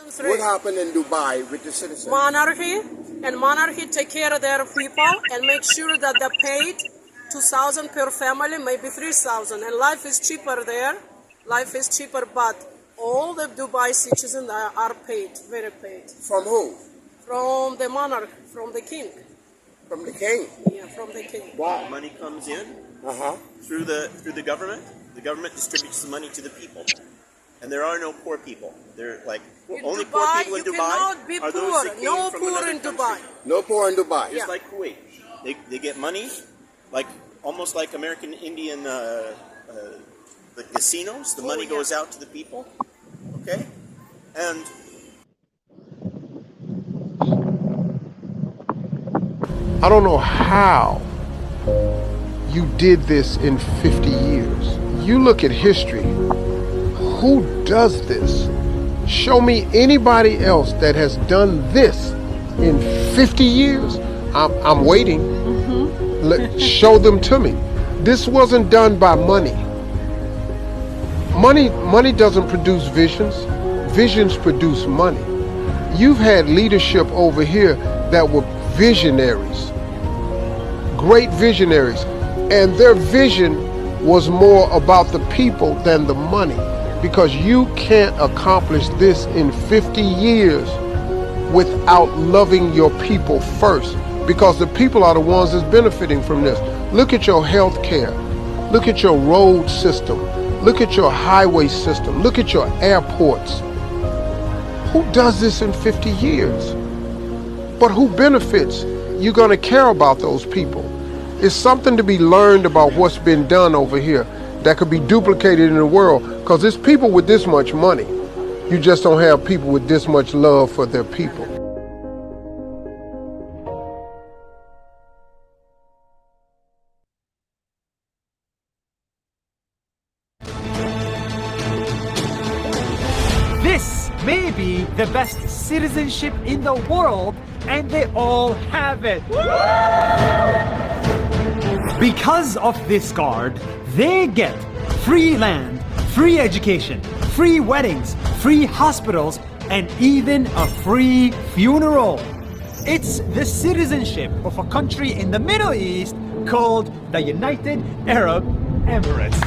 What happened in Dubai with the citizens? Monarchy, and monarchy take care of their people and make sure that they're paid 2,000 per family, maybe 3,000. And life is cheaper there. Life is cheaper, but all the Dubai citizens are paid, very paid. From who? From the monarch, from the king. From the king? Yeah, from the king. Wow. Money comes in Uh-huh. through the government. The government distributes the money to the people. And there are no poor people. They're like only Dubai, poor people in you Dubai cannot be are poor. those that came No from poor another in country. Dubai. No poor in Dubai. Just like Kuwait. They get money, like almost like American Indian the casinos. The money yeah. goes out to the people. Okay? And I don't know how you did this in 50 years. You look at history. Who does this? Show me anybody else that has done this in 50 years. I'm waiting. Show them to me. This wasn't done by money. Money doesn't produce visions. Visions produce money. You've had leadership over here that were visionaries, great visionaries, and their vision was more about the people than the money, because you can't accomplish this in 50 years without loving your people first, because the people are the ones that's benefiting from this. Look at your health care. Look at your road system. Look at your highway system. Look at your airports. Who does this in 50 years? But who benefits? You're going to care about those people. It's something to be learned about what's been done over here that could be duplicated in the world, because it's people with this much money. You just don't have people with this much love for their people. This may be the best citizenship in the world, and they all have it. Because of this card, they get free land, free education, free weddings, free hospitals, and even a free funeral. It's the citizenship of a country in the Middle East called the United Arab Emirates.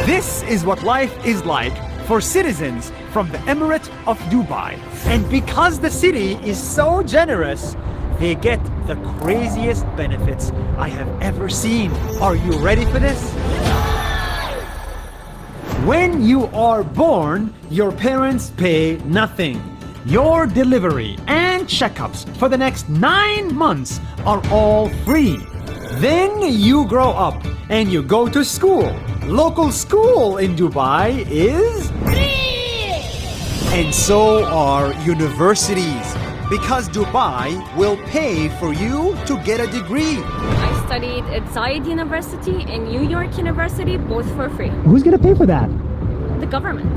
This is what life is like for citizens from the Emirate of Dubai. And because the city is so generous, they get the craziest benefits I have ever seen. Are you ready for this? When you are born, your parents pay nothing. Your delivery and checkups for the next 9 months are all free. Then you grow up and you go to school. Local school in Dubai is free! And so are universities, because Dubai will pay for you to get a degree. I studied at Zayed University and New York University, both for free. Who's gonna pay for that? The government.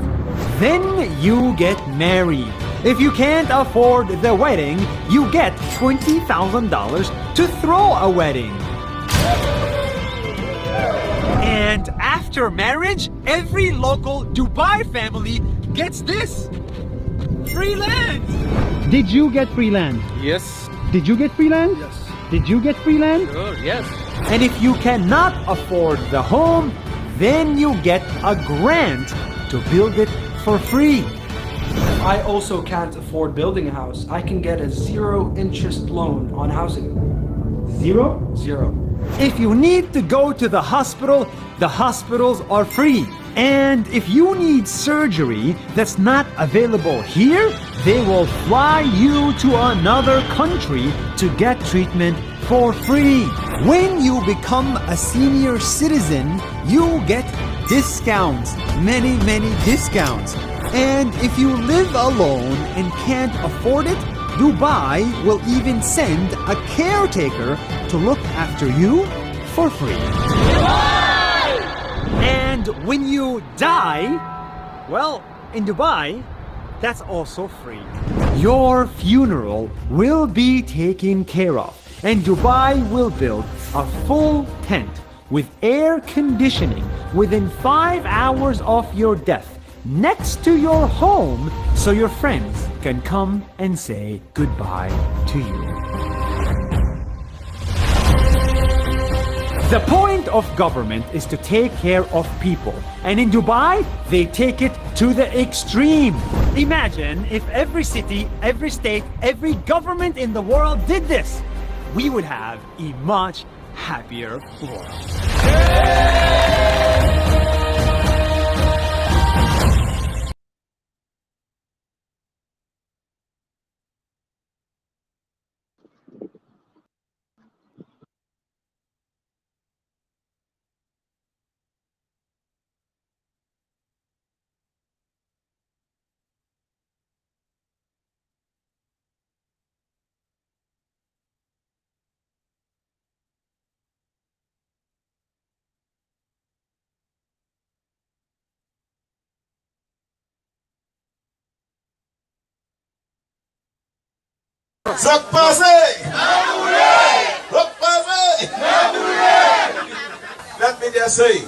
Then you get married. If you can't afford the wedding, you get $20,000 to throw a wedding. And after marriage, every local Dubai family gets this: free land. Did you get free land? Yes. Did you get free land? Yes. Did you get free land? Sure, yes. And if you cannot afford the home, then you get a grant to build it for free. I also can't afford building a house. I can get a 0-interest loan on housing. Zero? 0. If you need to go to the hospitals are free. And if you need surgery that's not available here, they will fly you to another country to get treatment for free. When you become a senior citizen, you get discounts, many discounts. And if you live alone and can't afford it, Dubai will even send a caretaker to look after you for free. And when you die, well, in Dubai, that's also free. Your funeral will be taken care of, and Dubai will build a full tent with air conditioning within 5 hours of your death. next to your home so your friends can come and say goodbye to you. The point of government is to take care of people. And in Dubai, they take it to the extreme. Imagine if every city, every state, every government in the world did this. We would have a much happier world. Let me just say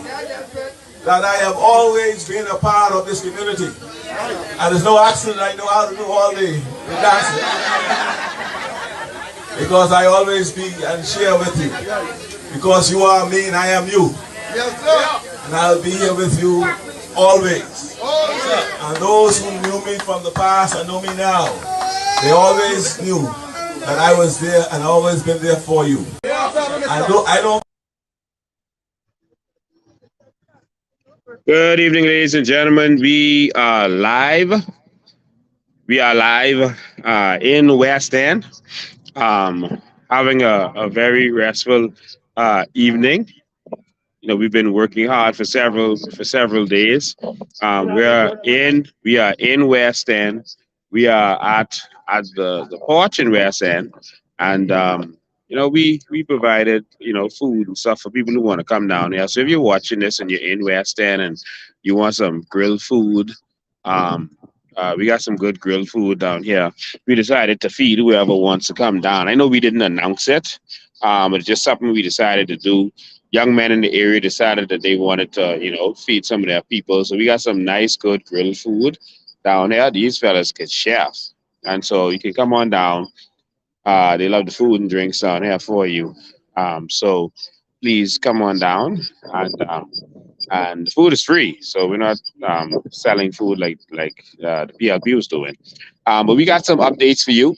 that I have always been a part of this community. And there's no accident I know how to do all the dancing. Because I always be and share with you. Because you are me and I am you. And I'll be here with you always. And those who knew me from the past and know me now, they always knew that I was there and always been there for you. I don't. Good evening, ladies and gentlemen. We are live. In West End, having a very restful evening. You know, we've been working hard for several days. We are in West End. We are at the porch in West End, and you know, we provided, you know, food and stuff for people who want to come down here. So if you're watching this and you're in West End and you want some grilled food, we got some good grilled food down here. We decided to feed whoever wants to come down. I know we didn't announce it, but it's just something we decided to do. Young men in the area decided that they wanted to, you know, feed some of their people. So we got some nice, good grilled food down there. These fellas can chef. And so you can come on down. They love the food and drinks down here for you. So please come on down, and the food is free. So we're not selling food like the PLP was doing. But we got some updates for you,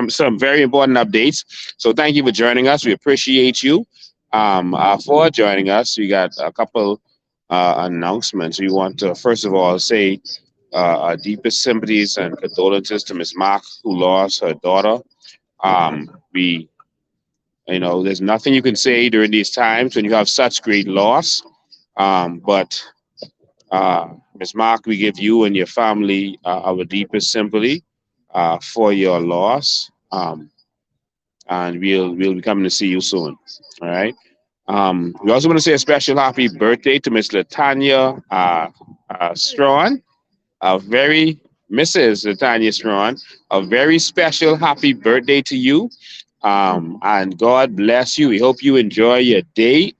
some very important updates. So thank you for joining us. We appreciate you for joining us. We got a couple announcements. We want to first of all say our deepest sympathies and condolences to Miss Mark, who lost her daughter. You know, there's nothing you can say during these times when you have such great loss. But Ms. Mark, we give you and your family our deepest sympathy for your loss. And we'll be coming to see you soon. All right. We also want to say a special happy birthday to Miss Latanya Strawn, a very Mrs. Latanya Strawn, a very special happy birthday to you. And God bless you. We hope you enjoy your day.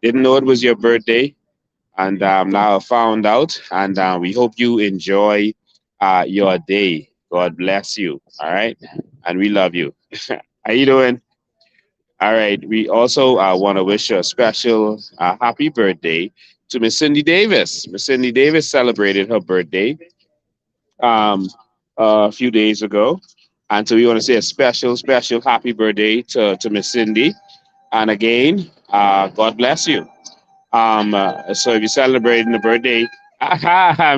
Didn't know it was your birthday, and now I found out. And we hope you enjoy your day. God bless you. All right, and we love you. How you doing? All right. We also want to wish a special happy birthday to Miss Cindy Davis. Miss Cindy Davis celebrated her birthday a few days ago. And so we want to say a special happy birthday to Miss Cindy. And again, God bless you. So if you're celebrating the birthday,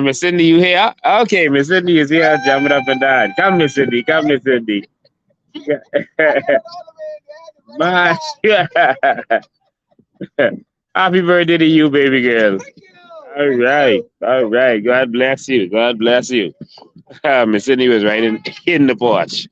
Miss Cindy, you here? Okay, Miss Cindy is here jumping up and down. Come, Miss Cindy. Come, Miss Cindy. My, happy birthday to you, baby girl. All right. All right. God bless you. God bless you. Miss Cindy was right in the porch.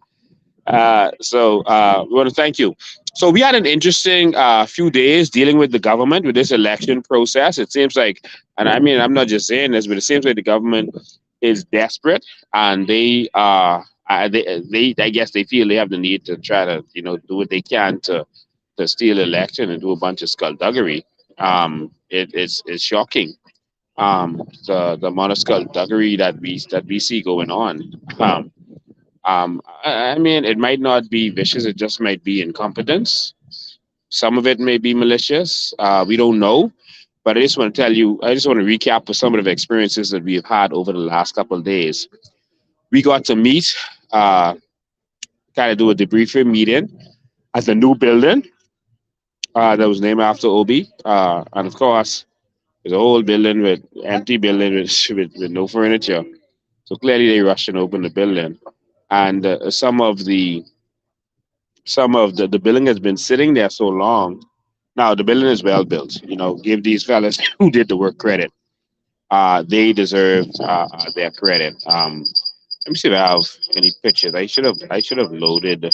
We want to thank you. So we had an interesting few days dealing with the government with this election process. It seems like, and I mean, I'm not just saying this, but it seems like the government is desperate, and they I guess they feel they have the need to try to, you know, do what they can to steal election and do a bunch of skullduggery. It's shocking. the amount of skullduggery that we see going on. I mean, it might not be vicious; it just might be incompetence. Some of it may be malicious. We don't know. But I just want to tell you, I just want to recap with some of the experiences that we've had over the last couple of days. We got to meet, uh, kind of do a debriefing meeting at the new building that was named after Obi. And of course, there's a whole building with empty building with no furniture. So clearly they rushed and opened the building. And the building has been sitting there so long. Now the building is well built. You know, give these fellas who did the work credit. They deserve their credit. Let me see if I have any pictures. I should have loaded.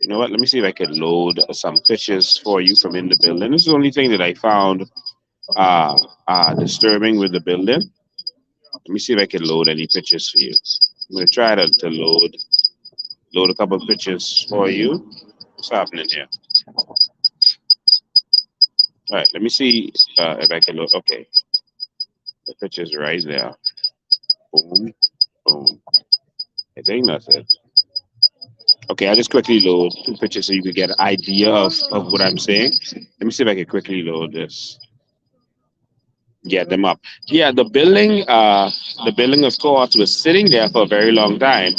You know what? Let me see if I could load some pictures for you from in the building. This is the only thing that I found disturbing with the building. Let me see if I can load any pictures for you. I'm gonna try to load a couple of pictures for you. What's happening here? All right, let me see if I can load. Okay, the pictures right there. Boom, boom. I think that's it. Okay, I'll just quickly load two pictures so you can get an idea of what I'm saying. Let me see if I can quickly load this. Get them up. Yeah, the building, of course, was sitting there for a very long time.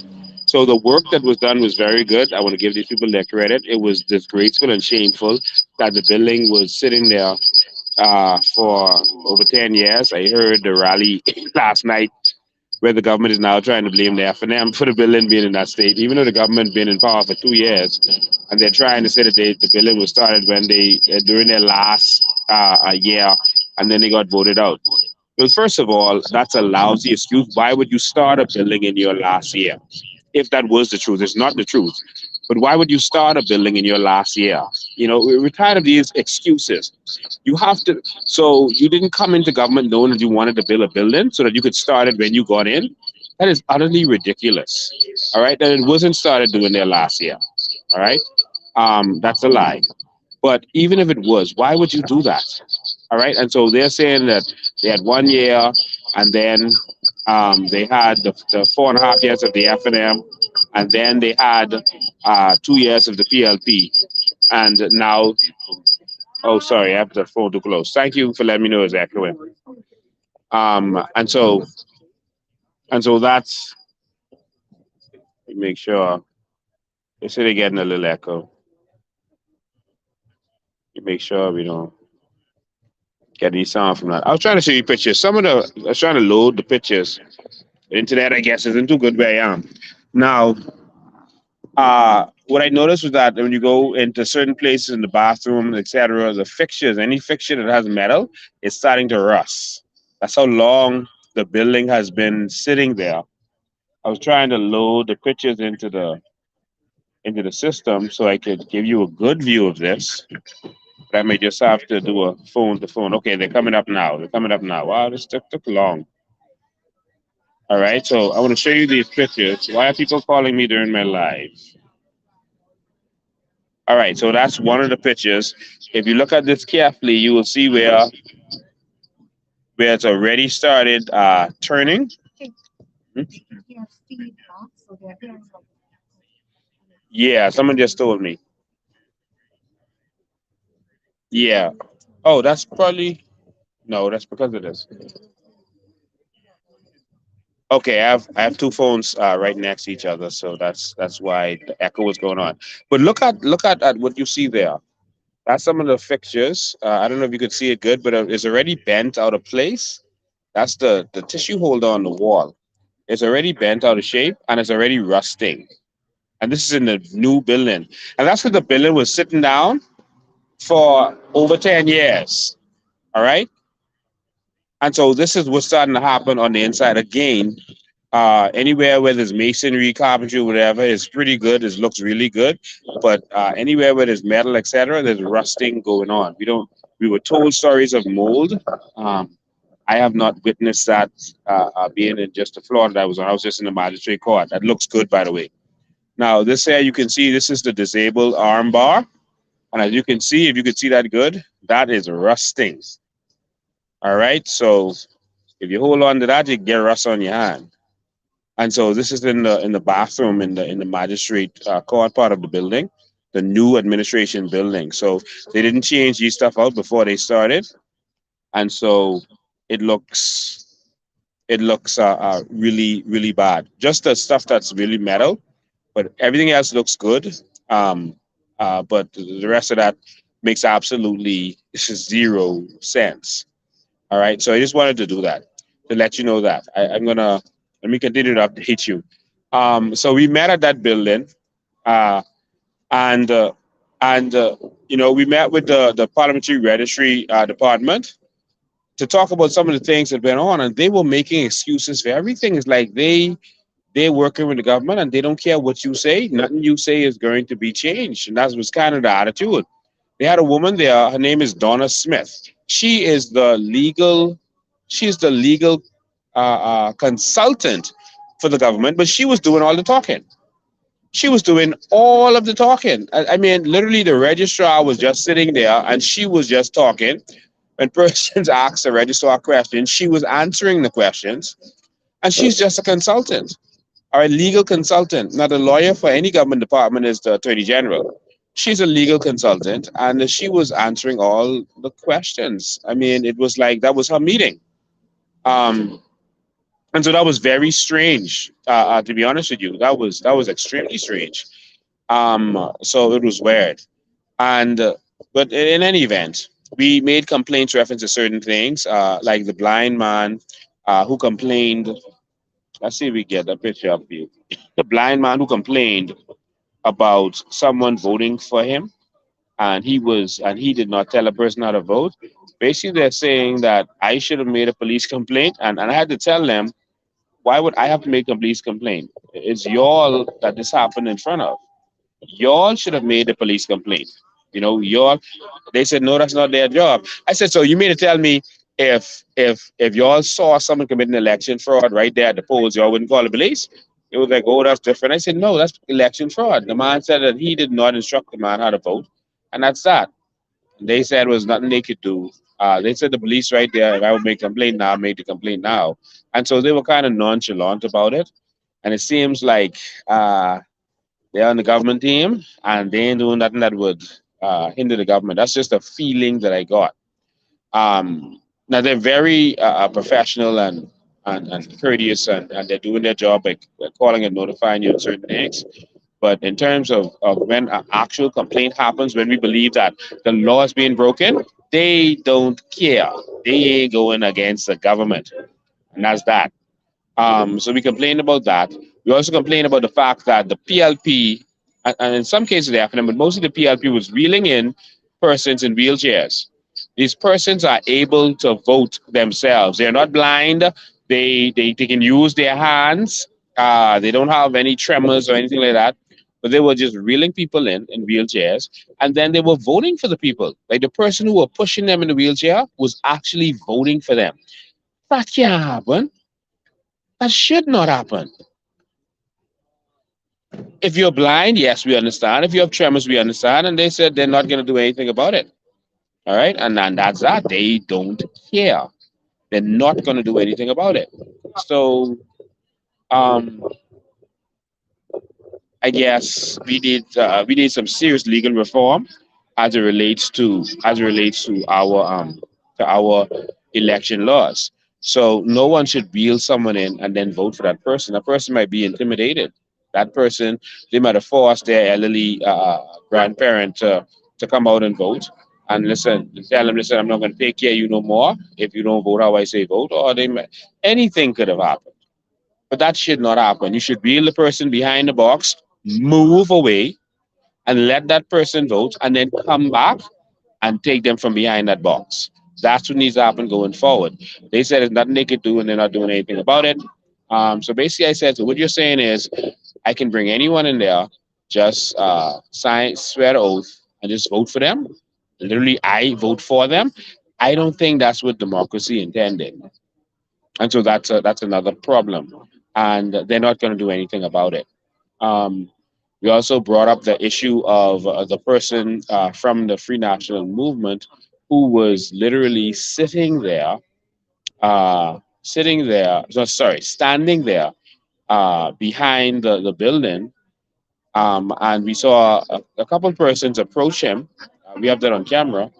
So the work that was done was very good. I want to give these people their credit. It was disgraceful and shameful that the building was sitting there for over 10 years. I heard the rally last night where the government is now trying to blame the FNM for the building being in that state, even though the government been in power for 2 years, and they're trying to say that the building was started when they during their last year, and then they got voted out. Well, first of all, that's a lousy excuse. Why would you start a building in your last year? If that was the truth, it's not the truth. But why would you start a building in your last year? You know, we're tired of these excuses. You have to. So you didn't come into government knowing that you wanted to build a building so that you could start it when you got in. That is utterly ridiculous. All right, that it wasn't started doing their last year. All right, that's a lie. But even if it was, why would you do that? All right, and so they're saying that they had 1 year, and then they had the 4.5 years of the FNM, and then they had 2 years of the PLP, and now, oh, sorry, I have the phone too close. Thank you for letting me know it's echoing. And so that's, make sure they say they're getting a little echo. You make sure we don't get any sound from that. I was trying to show you pictures. I was trying to load the pictures. The internet, I guess, isn't too good where I am. Now, what I noticed was that when you go into certain places in the bathroom, etc., the fixtures, any fixture that has metal, is starting to rust. That's how long the building has been sitting there. I was trying to load the pictures into the system so I could give you a good view of this. But I may just have to do a phone to phone. Okay, they're coming up now. They're coming up now. Wow, this took long. All right, so I want to show you these pictures. Why are people calling me during my live? All right, so that's one of the pictures. If you look at this carefully, you will see where it's already started turning. Hmm? Yeah, someone just told me. Yeah. Oh, that's probably no. That's because of this. Okay, I have two phones right next to each other, so that's why the echo is going on. But look at what you see there. That's some of the fixtures. I don't know if you could see it good, but it's already bent out of place. That's the tissue holder on the wall. It's already bent out of shape and it's already rusting. And this is in the new building. And that's because the building was sitting down for over 10 years. All right. And so this is what's starting to happen on the inside again. Anywhere where there's masonry, carpentry, whatever, is pretty good. It looks really good. But anywhere where there's metal, etc., there's rusting going on. We were told stories of mold. I have not witnessed that being in just the floor that I was on. I was just in the magistrate court. That looks good, by the way. Now, this here, you can see this is the disabled arm bar. And as you can see, if you can see that good, that is rusting. All right. So If you hold on to that, you get rust on your hand. And so this is in the bathroom in the magistrate court part of the building, the new administration building. So they didn't change these stuff out before they started, and so it looks really really bad. Just the stuff that's really metal, but everything else looks good. Um, but the rest of that makes absolutely zero sense. All right. So I just wanted to do that to let you know that I'm gonna let me continue to update you. So we met at that building, uh, and uh, and we met with the parliamentary registry department to talk about some of the things that went on, and they were making excuses for everything. It's like they're working with the government and they don't care what you say. Nothing you say is going to be changed, and that was kind of the attitude. They had a woman there. Her name is Donna Smith. She is the legal. She's the legal consultant for the government, but she was doing all the talking. She was doing all of the talking. I mean, literally, the registrar was just sitting there and she was just talking. When persons asked the registrar questions, she was answering the questions, and she's just a consultant or a legal consultant. Not a lawyer for any government department is the attorney general. She's a legal consultant, and she was answering all the questions. I mean, it was like that was her meeting. Um, and so that was very strange. To be honest with you, that was extremely strange. So it was weird. And but in any event, we made complaints reference to certain things, like the blind man who complained. Let's see if we get a picture of you. The blind man who complained about someone voting for him, and he did not tell a person how to vote. Basically, they're saying that I should have made a police complaint, and I had to tell them, why would I have to make a police complaint? It's y'all that this happened in front of. Y'all should have made a police complaint. Y'all. They said no, that's not their job. I said, so you mean to tell me if y'all saw someone committing election fraud right there at the polls, y'all wouldn't call the police? It was like, oh, that's different. I said, no, that's election fraud. The man said that he did not instruct the man how to vote, and that's that. They said was nothing they could do. They said the police right there. If I would make a complaint now, make the complaint now. And so they were kind of nonchalant about it. And it seems like they're on the government team and they ain't doing nothing that would hinder the government. That's just a feeling that I got. Now they're very professional and courteous, and they're doing their job by calling and notifying you of certain things. But in terms of when an actual complaint happens, when we believe that the law is being broken, they don't care. They ain't going against the government. And that's that. So we complained about that. We also complained about the fact that the PLP, and in some cases they happened, but mostly the PLP was reeling in persons in wheelchairs. These persons are able to vote themselves. They're not blind. They can use their hands. They don't have any tremors or anything like that. But they were just reeling people in wheelchairs, and then they were voting for the people. Like the person who were pushing them in the wheelchair was actually voting for them. That can't happen. That should not happen. If you're blind, yes, we understand. If you have tremors, we understand. And they said they're not going to do anything about it. All right. And that's that. They don't care. They're not going to do anything about it. So um, I guess we need some serious legal reform as it relates to our election laws. So no one should wheel someone in and then vote for that person. That person might be intimidated. That person, they might have forced their elderly grandparent to come out and vote. And listen, tell them, listen, I'm not going to take care of you no more if you don't vote how I say vote. Or anything could have happened. But that should not happen. You should wheel the person behind the box, move away, and let that person vote, and then come back and take them from behind that box. That's what needs to happen going forward. They said there's nothing they could do, and they're not doing anything about it. So basically, I said, so what you're saying is, I can bring anyone in there, just sign, swear the oath, and just vote for them. Literally, I vote for them. I don't think that's what democracy intended, and so that's another problem, and they're not going to do anything about it. Um, we also brought up the issue of the person from the Free National Movement who was literally sitting there, so sorry, standing there behind the building, and we saw a couple persons approach him. We have that on camera,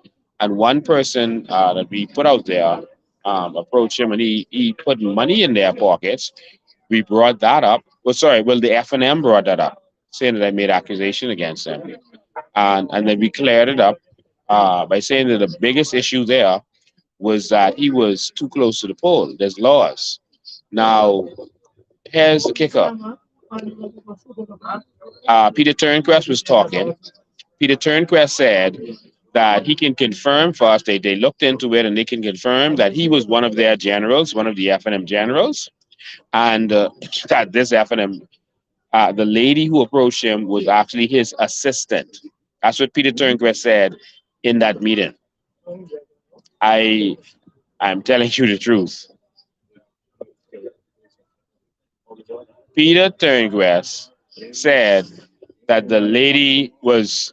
and one person that we put out there approached him, and he put money in their pockets. We brought that up. Well, sorry, well the F&M brought that up, saying that I made accusation against them, and then we cleared it up by saying that the biggest issue there was that he was too close to the pole. There's laws. Now, here's the kicker. Peter Turnquest was talking. Peter Turnquest said that he can confirm for us, they looked into it and they can confirm that he was one of their generals, one of the F&M generals, and that this F&M, the lady who approached him was actually his assistant. That's what Peter Turnquest said in that meeting. I'm telling you the truth. Peter Turnquest said that the lady was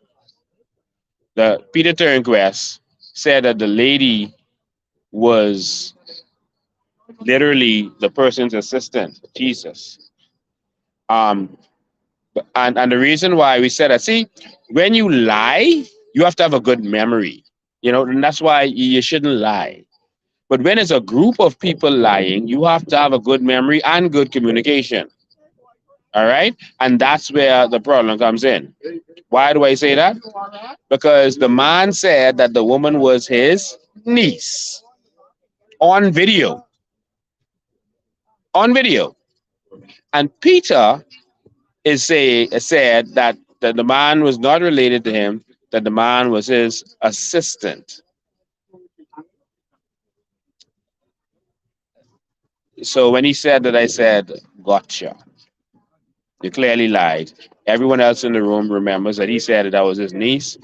the Peter Turnquest said that the lady was literally the person's assistant, Jesus. Um, and the reason why we said that, see, when you lie, you have to have a good memory, and that's why you shouldn't lie. But when it's a group of people lying, you have to have a good memory and good communication. All right. And that's where the problem comes in. Why do I say that? Because the man said that the woman was his niece on video. On video. And Peter said that the man was not related to him, that the man was his assistant. So when he said that, I said, gotcha. You clearly lied. Everyone else in the room remembers that he said that was his niece,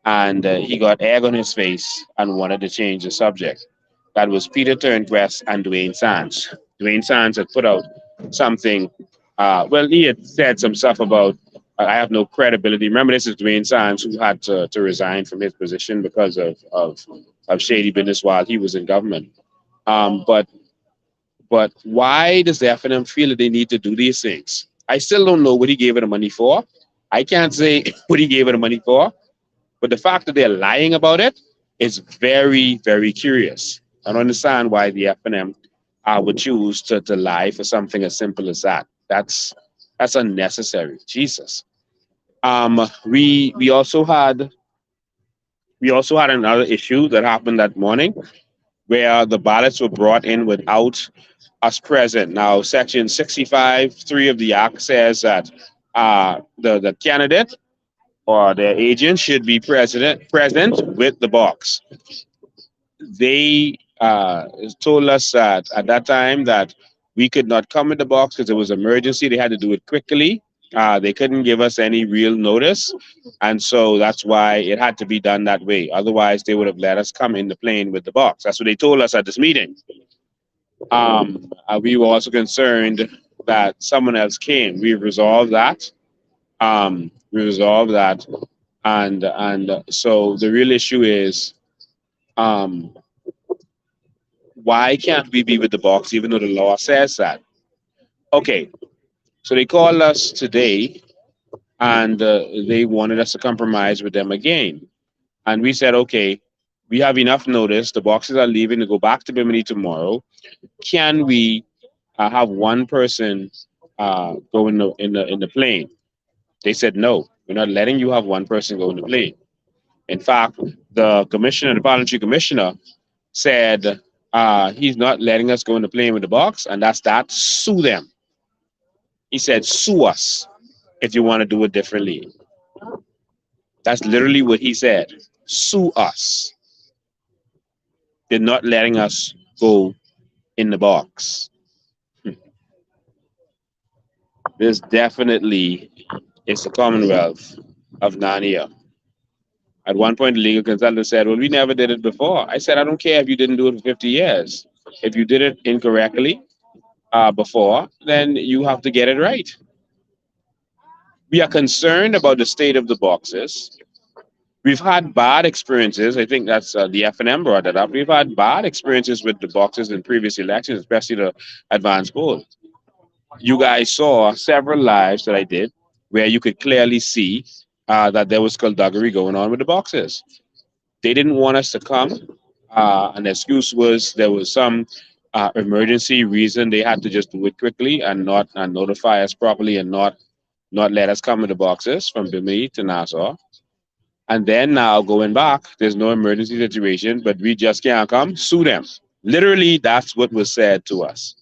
and he got egg on his face and wanted to change the subject. That was Peter Turnquest and Dwayne Sands. Dwayne Sands had put out something. Well, he had said some stuff about I have no credibility. Remember, this is Dwayne Sands who had to resign from his position because of shady business while he was in government. But why does the F&M feel that they need to do these things? I still don't know what he gave her the money for. I can't say what he gave her the money for. But the fact that they're lying about it is very, very curious. I don't understand why the F&M would choose to lie for something as simple as that. That's unnecessary. Jesus. We also had another issue that happened that morning where the ballots were brought in without us present. Now, Section 65(3) of the Act says that the candidate or their agent should be present with the box. They told us that at that time that we could not come with the box because it was emergency. They had to do it quickly. They couldn't give us any real notice. And so that's why it had to be done that way. Otherwise, they would have let us come in the plane with the box. That's what they told us at this meeting. We were also concerned that someone else came. We resolved that. And so the real issue is, why can't we be with the box even though the law says that? Okay, so they called us today, and they wanted us to compromise with them again, and we said, okay, we have enough notice. The boxes are leaving to go back to Bimini tomorrow. Can we have one person go in the plane? They said no. We're not letting you have one person go in the plane. In fact, the parliamentary commissioner, said he's not letting us go in the plane with the box, and that's that. Sue them. He said, sue us if you want to do it differently. That's literally what he said. Sue us. They're not letting us go in the box. This definitely is the Commonwealth of Narnia. At one point, the legal consultant said, well, we never did it before. I said, I don't care if you didn't do it for 50 years. If you did it incorrectly before, then you have to get it right. We are concerned about the state of the boxes. We've had bad experiences. I think that's the FNM brought that up. We've had bad experiences with the boxes in previous elections, especially the advance poll. You guys saw several lives that I did where you could clearly see that there was skullduggery going on with the boxes. They didn't want us to come. And the excuse was there was some emergency reason they had to just do it quickly and not and notify us properly and not let us come in the boxes from Bimini to Nassau. And then now going back, there's no emergency situation, but we just can't come. Sue them. Literally, that's what was said to us.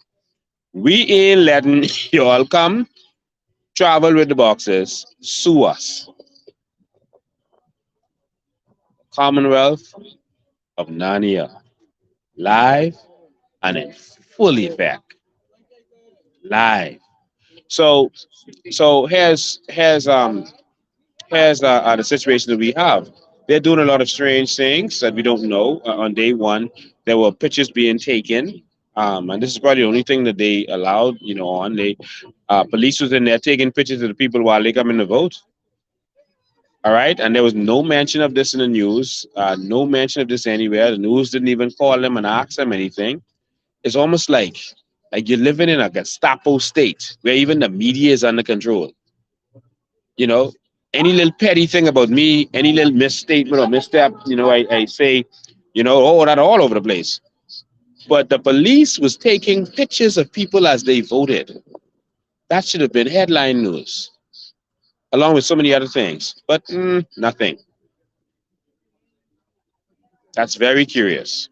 We ain't letting y'all come travel with the boxes. Sue us. Commonwealth of Narnia, live and in full effect. Live. So so here's the situation that we have. They're doing a lot of strange things that we don't know. On day one, there were pictures being taken, and this is probably the only thing that they allowed. On they police was in there taking pictures of the people while they come in to vote. All right, and there was no mention of this in the news. No mention of this anywhere. The news didn't even call them and ask them anything. It's almost like you're living in a Gestapo state where even the media is under control. you know, any little petty thing about me, any little misstatement or misstep, I say, oh, that all over the place. But the police was taking pictures of people as they voted. That should have been headline news, along with so many other things. But nothing. That's very curious.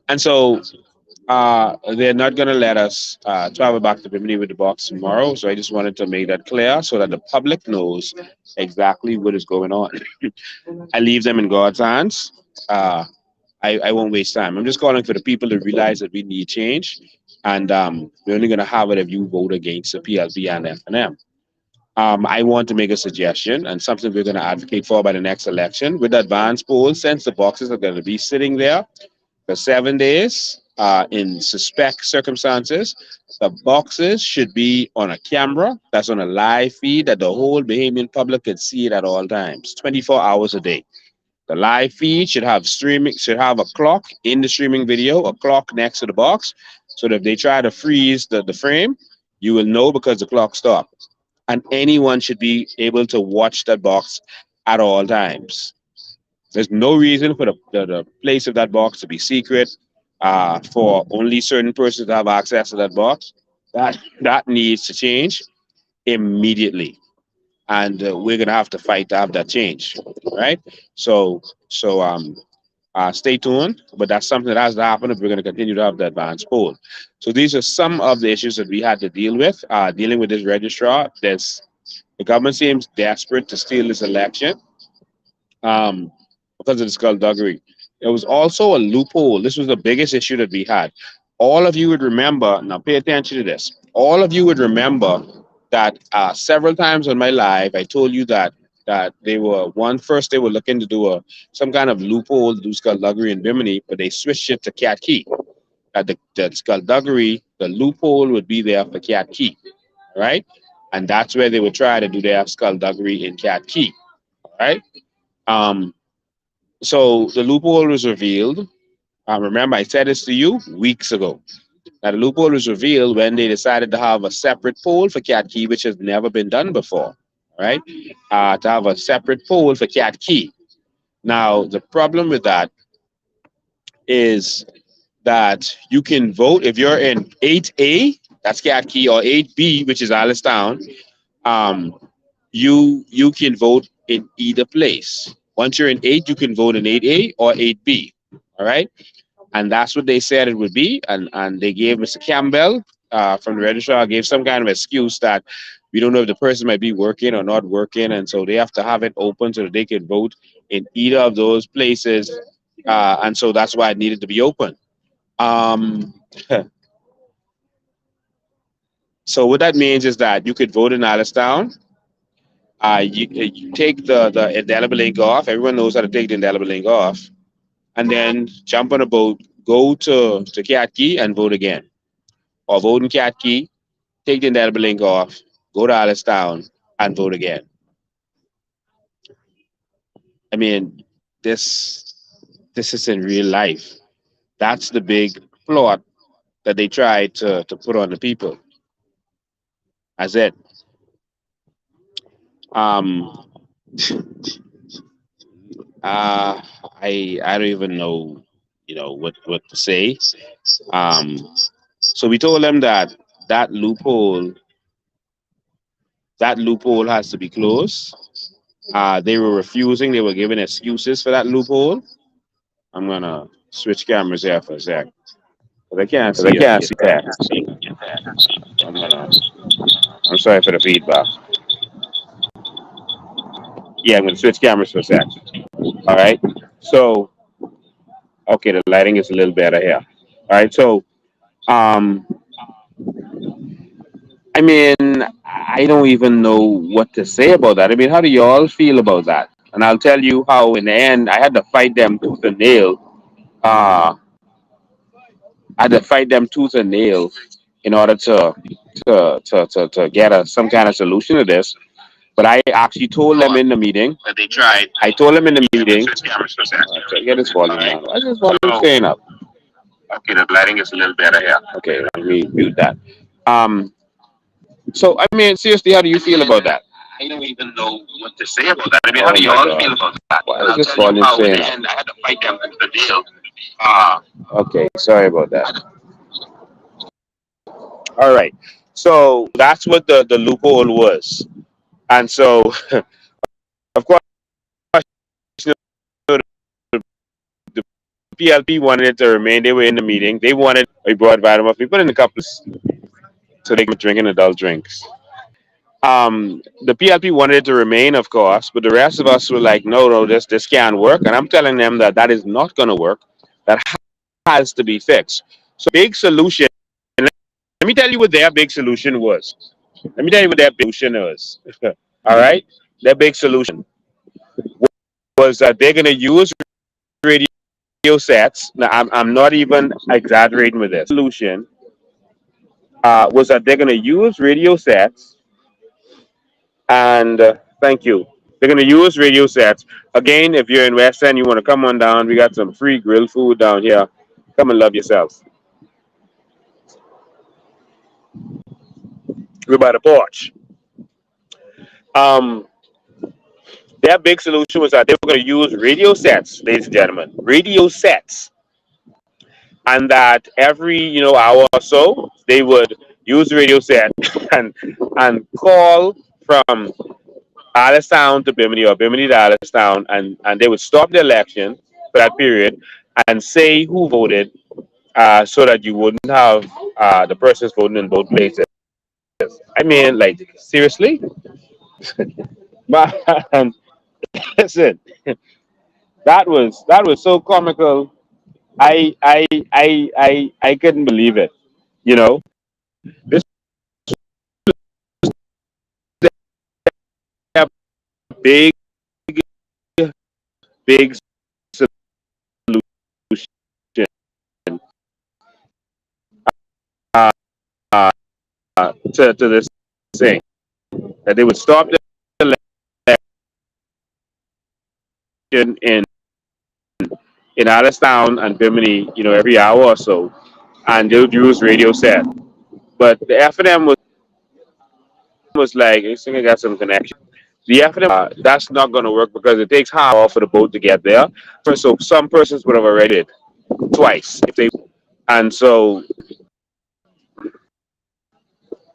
And so they're not going to let us travel back to Bimini with the box tomorrow. So I just wanted to make that clear so that the public knows exactly what is going on. I leave them in God's hands. I won't waste time. I'm just calling for the people to realize that we need change. And we're only going to have it if you vote against the PLP and FNM. I want to make a suggestion and something we're going to advocate for by the next election. With advance polls, since the boxes are going to be sitting there for 7 days in suspect circumstances, the boxes should be on a camera that's on a live feed that the whole Bahamian public can see it at all times, 24 hours a day. The live feed should have a clock in the streaming video, a clock next to the box, so that if they try to freeze the frame, you will know because the clock stopped. And anyone should be able to watch that box at all times. There's no reason for the place of that box to be secret, for only certain persons to have access to that box. That needs to change immediately, and we're gonna have to fight to have that change, right? So stay tuned, but that's something that has to happen if we're going to continue to have the advanced poll. So these are some of the issues that we had to deal with. Dealing with this registrar, the government seems desperate to steal this election um, because of the skullduggery. There was also a loophole. This was the biggest issue that we had. All of you would remember, now pay attention to this. All of you would remember that several times in my life, I told you that they were first they were looking to do some kind of loophole to do skullduggery in Bimini, but they switched it to Cat Key. The skullduggery, the loophole would be there for Cat Key, right? And that's where they would try to do their skullduggery in Cat Key, right? Um, so the loophole was revealed. Remember, I said this to you weeks ago. Now, the loophole was revealed when they decided to have a separate poll for Cat Key, which has never been done before, right? To have a separate poll for Cat Key. Now, the problem with that is that you can vote if you're in 8A, that's Cat Key, or 8B, which is Alistown. You can vote in either place. Once you're in 8, you can vote in 8A or 8B. All right. And that's what they said it would be. And they gave Mr. Campbell from the registrar gave some kind of excuse that we don't know if the person might be working or not working, and so they have to have it open so that they can vote in either of those places. And so that's why it needed to be open. Um, so what that means is that you could vote in Alistown. You take the indelible ink off. Everyone knows how to take the indelible ink off, and then jump on a boat, go to Cat Key and vote again, or vote in Cat Key, take the indelible ink off, go to Alistown and vote again. mean, this this is in real life. That's the big plot that they try to put on the people. As it. Um, uh, I don't even know, what to say. Um, so we told them that that loophole that loophole has to be closed. They were refusing. They were giving excuses for that loophole. I'm gonna switch cameras here for a sec, but I can't Because I see can't your see text. I'm gonna. I'm sorry for the feedback. Yeah, I'm gonna switch cameras for a sec. All right. So, okay, the lighting is a little better here. All right. So, um, I mean, I don't even know what to say about that. I mean, how do y'all feel about that? And I'll tell you how. In the end, I had to fight them tooth and nail. I had to fight them tooth and nail in order to get some kind of solution to this. But I actually told them in the meeting. But they tried. I told them in the meeting. Get this volume down. Why is this volume staying up? Okay, the lighting is a little better here. Okay, let me mute that. Um. So I mean, seriously, how do you feel about that? I don't even know what to say about that. I mean, how do y'all feel about that? Why is this volume staying up? I had to fight them with the deal. Okay, sorry about that. All right. So that's what the loophole was. And so, of course, you know, the PLP wanted it to remain. They were in the meeting. They wanted a broad vitamin. We put in a couple so they could drink adult drinks. The PLP wanted it to remain, of course, but the rest of us were like, no, no, this can't work. And I'm telling them that that is not going to work. That has to be fixed. So, big solution. Let me tell you what their big solution was. Let me tell you what their big solution was. All right, their big solution was that they're going to use radio sets. Now, I'm not even exaggerating with this. Solution was that they're going to use radio sets, and thank you. They're going to use radio sets. Again, if you're in West End, you want to come on down. We got some free grilled food down here. Come and love yourself. We're by the porch. Um, their big solution was that they were going to use radio sets, ladies and gentlemen, radio sets, and that every hour or so they would use the radio set and call from Allenstown to Bimini or Bimini to Allenstown, and they would stop the election for that period and say who voted, so that you wouldn't have the persons voting in both places. I mean, like, seriously, man. Listen, that was so comical. I couldn't believe it. You know, this is a big big solution uh, to this thing, that they would stop the election in Allenstown and Bimini, every hour or so, and they would use radio set. But the FNM was like, I think I got some connection. The FNM, that's not going to work because it takes half hour for the boat to get there. So some persons would have already did twice if they. And so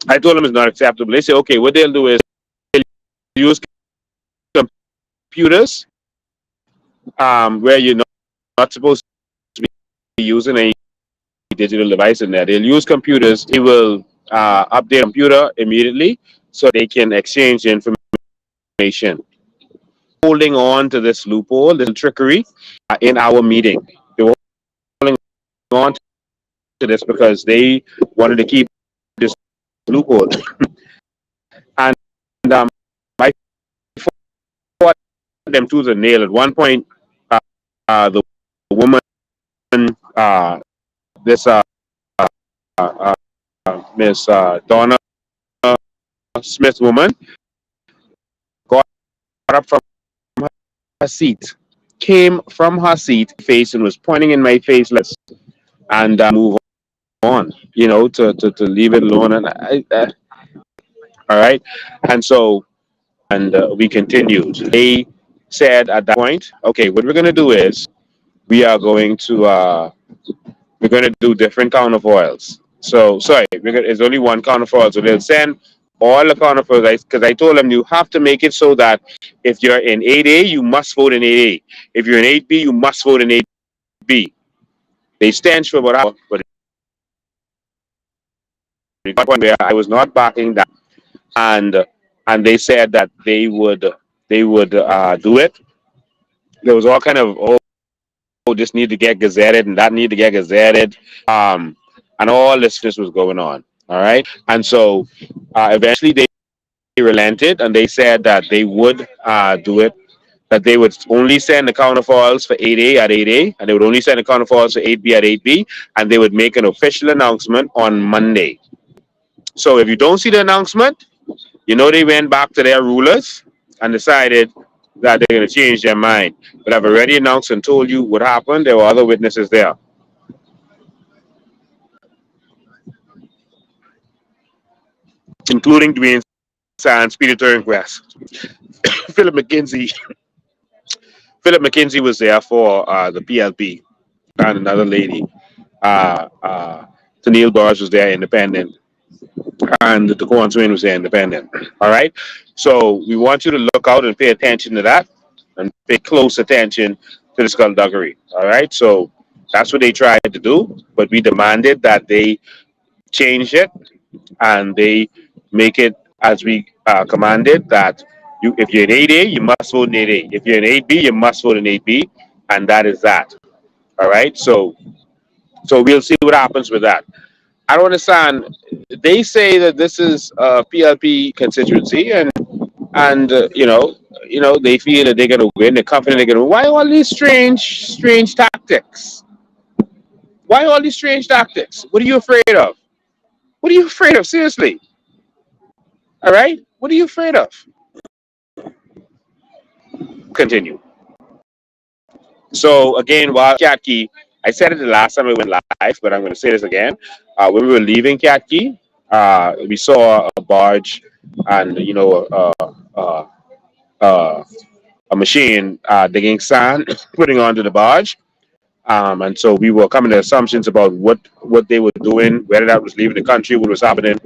I told them it's not acceptable. They say, okay, what they'll do is they'll use computers, where you're not supposed to be using any digital device in there. They'll use computers. They will update a computer immediately so they can exchange information. Holding on to this loophole, this trickery in our meeting. They were holding on to this because they wanted to keep this loophole. And I fought them tooth and nail. At one point, the woman, this uh, Miss Donna Smith woman, got up from her seat came from her seat face and was pointing in my face, and move on, to leave it alone. And all right. And so, and we continued. They said at that point, okay, what we're going to do is we are going to, we're going to do different counterfoils. So, sorry, it's only one counterfoil. So they'll send all the counterfoils, because I told them you have to make it so that if you're in 8A, you must vote in 8A. If you're in 8B, you must vote in 8B. They stand for about hour, but it got one where I was not backing down, and they said that they would do it. There was all kind of, this need to get gazetted and that need to get gazetted, and all this was going on. All right, and so eventually they relented and they said that they would do it. That they would only send the counterfoils for 8A at 8A, and they would only send the counterfoils for 8B at 8B, and they would make an official announcement on Monday. So if you don't see the announcement, they went back to their rulers and decided that they're going to change their mind. But I've already announced and told you what happened. There were other witnesses there, including Dwayne Sands, Peter Turnquest, Philip McKinsey. Philip McKinsey was there for the PLP, and another lady. Tennille Burris was there, independent, and the Daquan Swain was there, independent. All right. So we want you to look out and pay attention to that, and pay close attention to the skullduggery. All right. So that's what they tried to do, but we demanded that they change it and they make it as we commanded, that if you're in 8A, you must vote in 8A. If you're in 8B, you must vote in 8B, and that is that. All right. So we'll see what happens with that. I don't understand. They say that this is a PLP constituency, and they feel that they're going to win. They're confident they're going to win. Why all these strange tactics? Why all these strange tactics? What are you afraid of? What are you afraid of? Seriously. All right. What are you afraid of? Continue. So again, while Cat Key, I said it the last time we went live, but I'm going to say this again. When we were leaving Cat Key, we saw a barge and a machine digging sand, putting onto the barge, and so we were coming to assumptions about what they were doing, whether that was leaving the country, what was happening.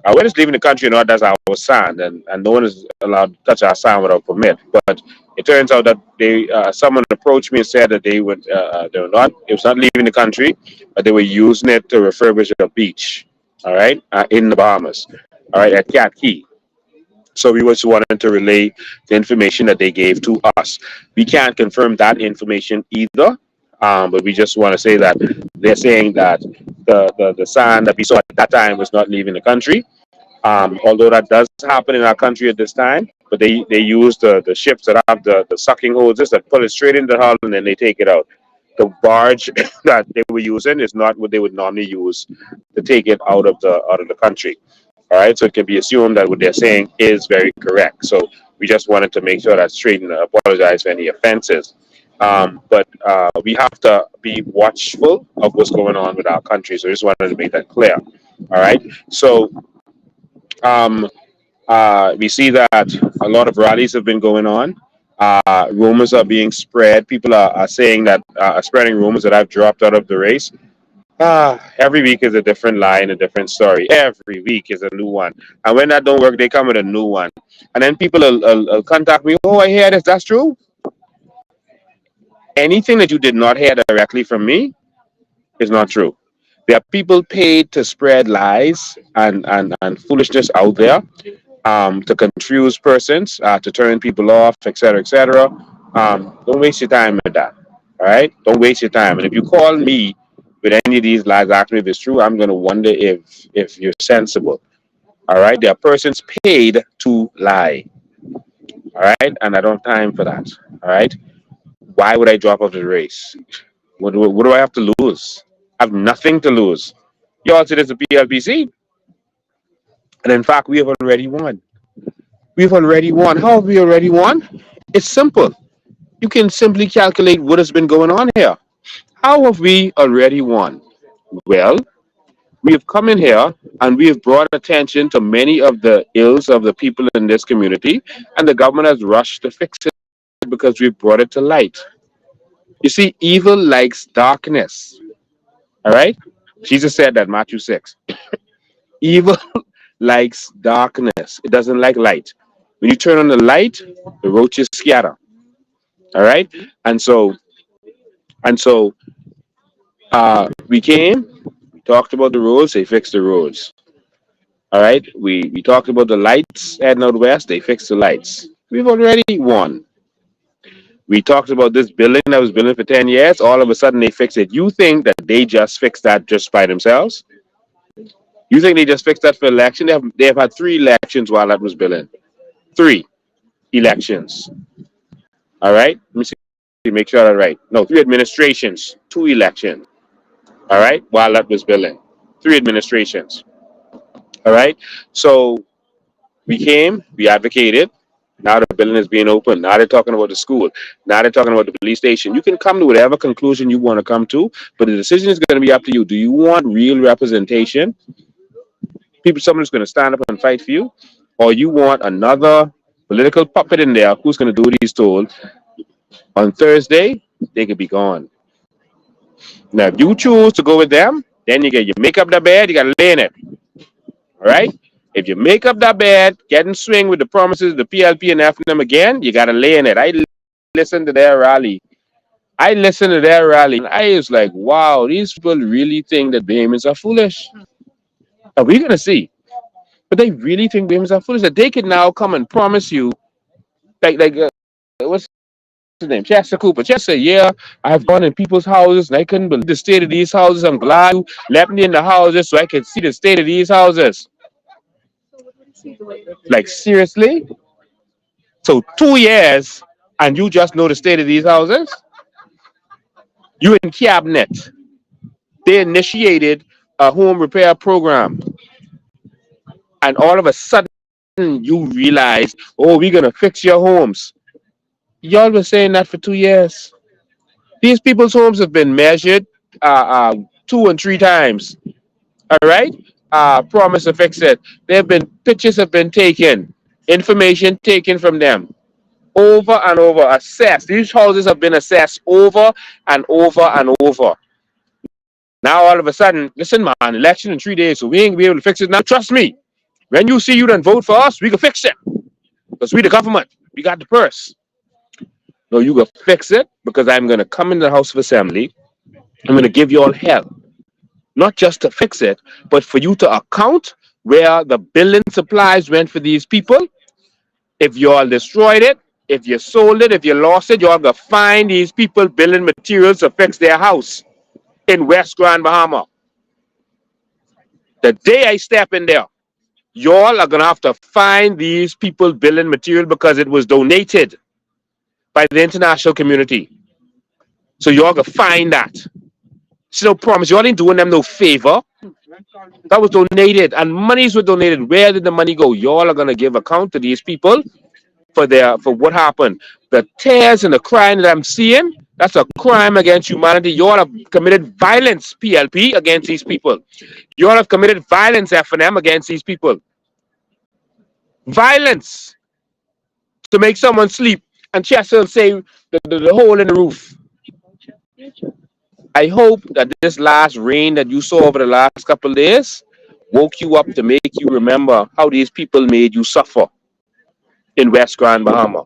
When it's leaving the country, that's our sand, and no one is allowed to touch our sand without permit. But it turns out that someone approached me and said that they were not. It was not leaving the country, but they were using it to refurbish a beach. All right, in the Bahamas. All right, at Cat Key. So we just wanted to relay the information that they gave to us. We can't confirm that information either, but we just want to say that they're saying that the sand that we saw at that time was not leaving the country. Although that does happen in our country at this time, but they use the ships that have the sucking hoses that pull it straight into the hull and then they take it out. The barge that they were using is not what they would normally use to take it out of the country. All right, so it can be assumed that what they're saying is very correct. So we just wanted to make sure that's straight and apologize for any offenses. But we have to be watchful of what's going on with our country. So I just wanted to make that clear. All right, so we see that a lot of rallies have been going on. Rumors are being spread. People are saying that spreading rumors that I've dropped out of the race. Every week is a different lie and a different story. Every week is a new one. And when that don't work, they come with a new one. And then people will contact me. Oh, I hear this. That's true. Anything that you did not hear directly from me is not true. There are people paid to spread lies and foolishness out there, to confuse persons, to turn people off, etc., etc. Don't waste your time with that. All right? Don't waste your time. And if you call me with any of these lies, ask me if it's true, I'm going to wonder if you're sensible. All right? There are persons paid to lie. All right? And I don't have time for that. All right? Why would I drop out of the race? What do I have to lose? I have nothing to lose. You all said it's a PLPC. And in fact, we have already won. We've already won. How have we already won? It's simple. you can simply calculate what has been going on here. How have we already won? Well, we have come in here and we have brought attention to many of the ills of the people in this community, and the government has rushed to fix it because we've brought it to light. You see, evil likes darkness. All right? Jesus said that, Matthew 6. Evil likes darkness. It doesn't like light. When you turn on the light, the roaches scatter. All right? And so and so we came, we talked about the roads, they fixed the roads. All right? We talked about the lights heading out west, they fixed the lights. We've already won. We talked about this building that was built for 10 years. All of a sudden, they fix it. You think that they just fixed that just by themselves? You think they just fixed that for election? They have had 3 elections while that was building. 3 elections. All right? Let me see. Make sure that's right. No, 3 administrations, 2 elections. All right? While that was building. 3 administrations. All right? So we came, we advocated. Now the building is being opened. Now they're talking about the school. Now they're talking about the police station. You can come to whatever conclusion you want to come to, but the decision is going to be up to you. Do you want real representation? Someone's going to stand up and fight for you, or you want another political puppet in there who's going to do what he's told? On Thursday, they could be gone. Now, if you choose to go with them, then you make up the bed, you got to lay in it. All right? If you make up that bed, get in swing with the promises of the PLP and FNM again, you got to lay in it. I listened to their rally. And I was like, wow, these people really think that Bahamians are foolish. Are we going to see? But they really think Bahamians are foolish. That they can now come and promise you, what's his name? Chester Cooper. Chester, yeah, I've gone in people's houses and I couldn't believe the state of these houses. I'm glad you let me in the houses so I could see the state of these houses. Like, seriously? So 2 years and you just know the state of these houses? You in cabinet. They initiated a home repair program. And all of a sudden you realize, oh, we're going to fix your homes. Y'all been saying that for 2 years. These people's homes have been measured 2 and 3 times. All right? Promise to fix it. Pictures have been taken, information taken from them over and over, assessed. These houses have been assessed over and over and over. Now all of a sudden, listen, man, election in 3 days, so we ain't gonna be able to fix it now. Trust me, when you see you done vote for us, we can fix it. Because we the government. We got the purse. No, you can fix it because I'm gonna come in the House of Assembly. I'm gonna give you all hell. Not just to fix it, but for you to account where the building supplies went for these people. If you all destroyed it, if you sold it, if you lost it, you all gonna find these people building materials to fix their house in West Grand Bahama. The day I step in there, you all are gonna have to find these people building material because it was donated by the international community. So you all gonna find that. So no promise, you all ain't doing them no favor. That was donated, and monies were donated. Where did the money go? You all are gonna give account to these people for what happened. The tears and the crying that I'm seeing, that's a crime against humanity. You all have committed violence, PLP, against these people. You all have committed violence, FNM, against these people. Violence to make someone sleep and Chester say the hole in the roof. I hope that this last rain that you saw over the last couple of days woke you up to make you remember how these people made you suffer in West Grand Bahama.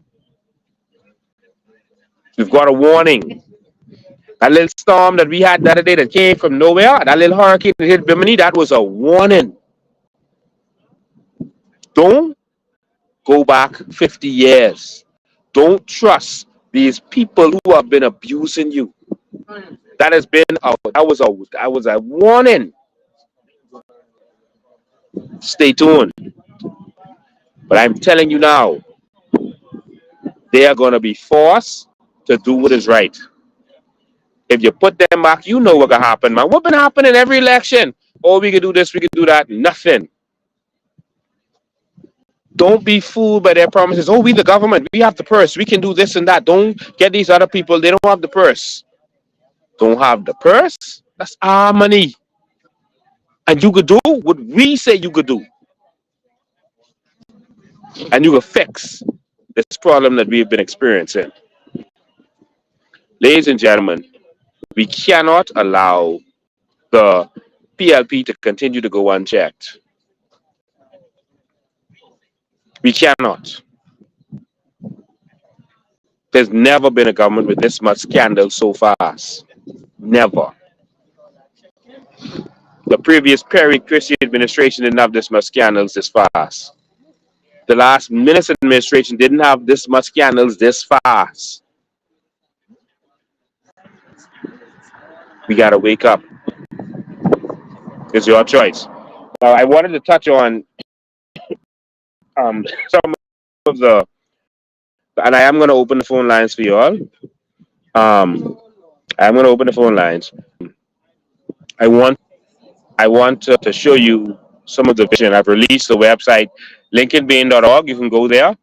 We've got a warning. That little storm that we had the other day that came from nowhere, that little hurricane that hit Bimini, that was a warning. Don't go back 50 years. Don't trust these people who have been abusing you. That was a warning. Stay tuned. But I'm telling you now, they are going to be forced to do what is right. If you put them back, you know what can happen, man. What been happening every election? Oh, we can do this, we can do that. Nothing. Don't be fooled by their promises. Oh, we the government, we have the purse, we can do this and that. Don't get these other people, they don't have the purse. Don't have the purse? That's our money. And you could do what we say you could do. And you could fix this problem that we've been experiencing. Ladies and gentlemen, we cannot allow the PLP to continue to go unchecked. We cannot. There's never been a government with this much scandal so fast. Never. The previous Perry Christie administration didn't have this much scandals this fast. The last Minister administration didn't have this much scandals this fast. We gotta wake up. It's your choice. I wanted to touch on some of the, and I am gonna open the phone lines for you all. I'm gonna open the phone lines. I want to show you some of the vision. I've released the website lincolnbain.org. You can go there.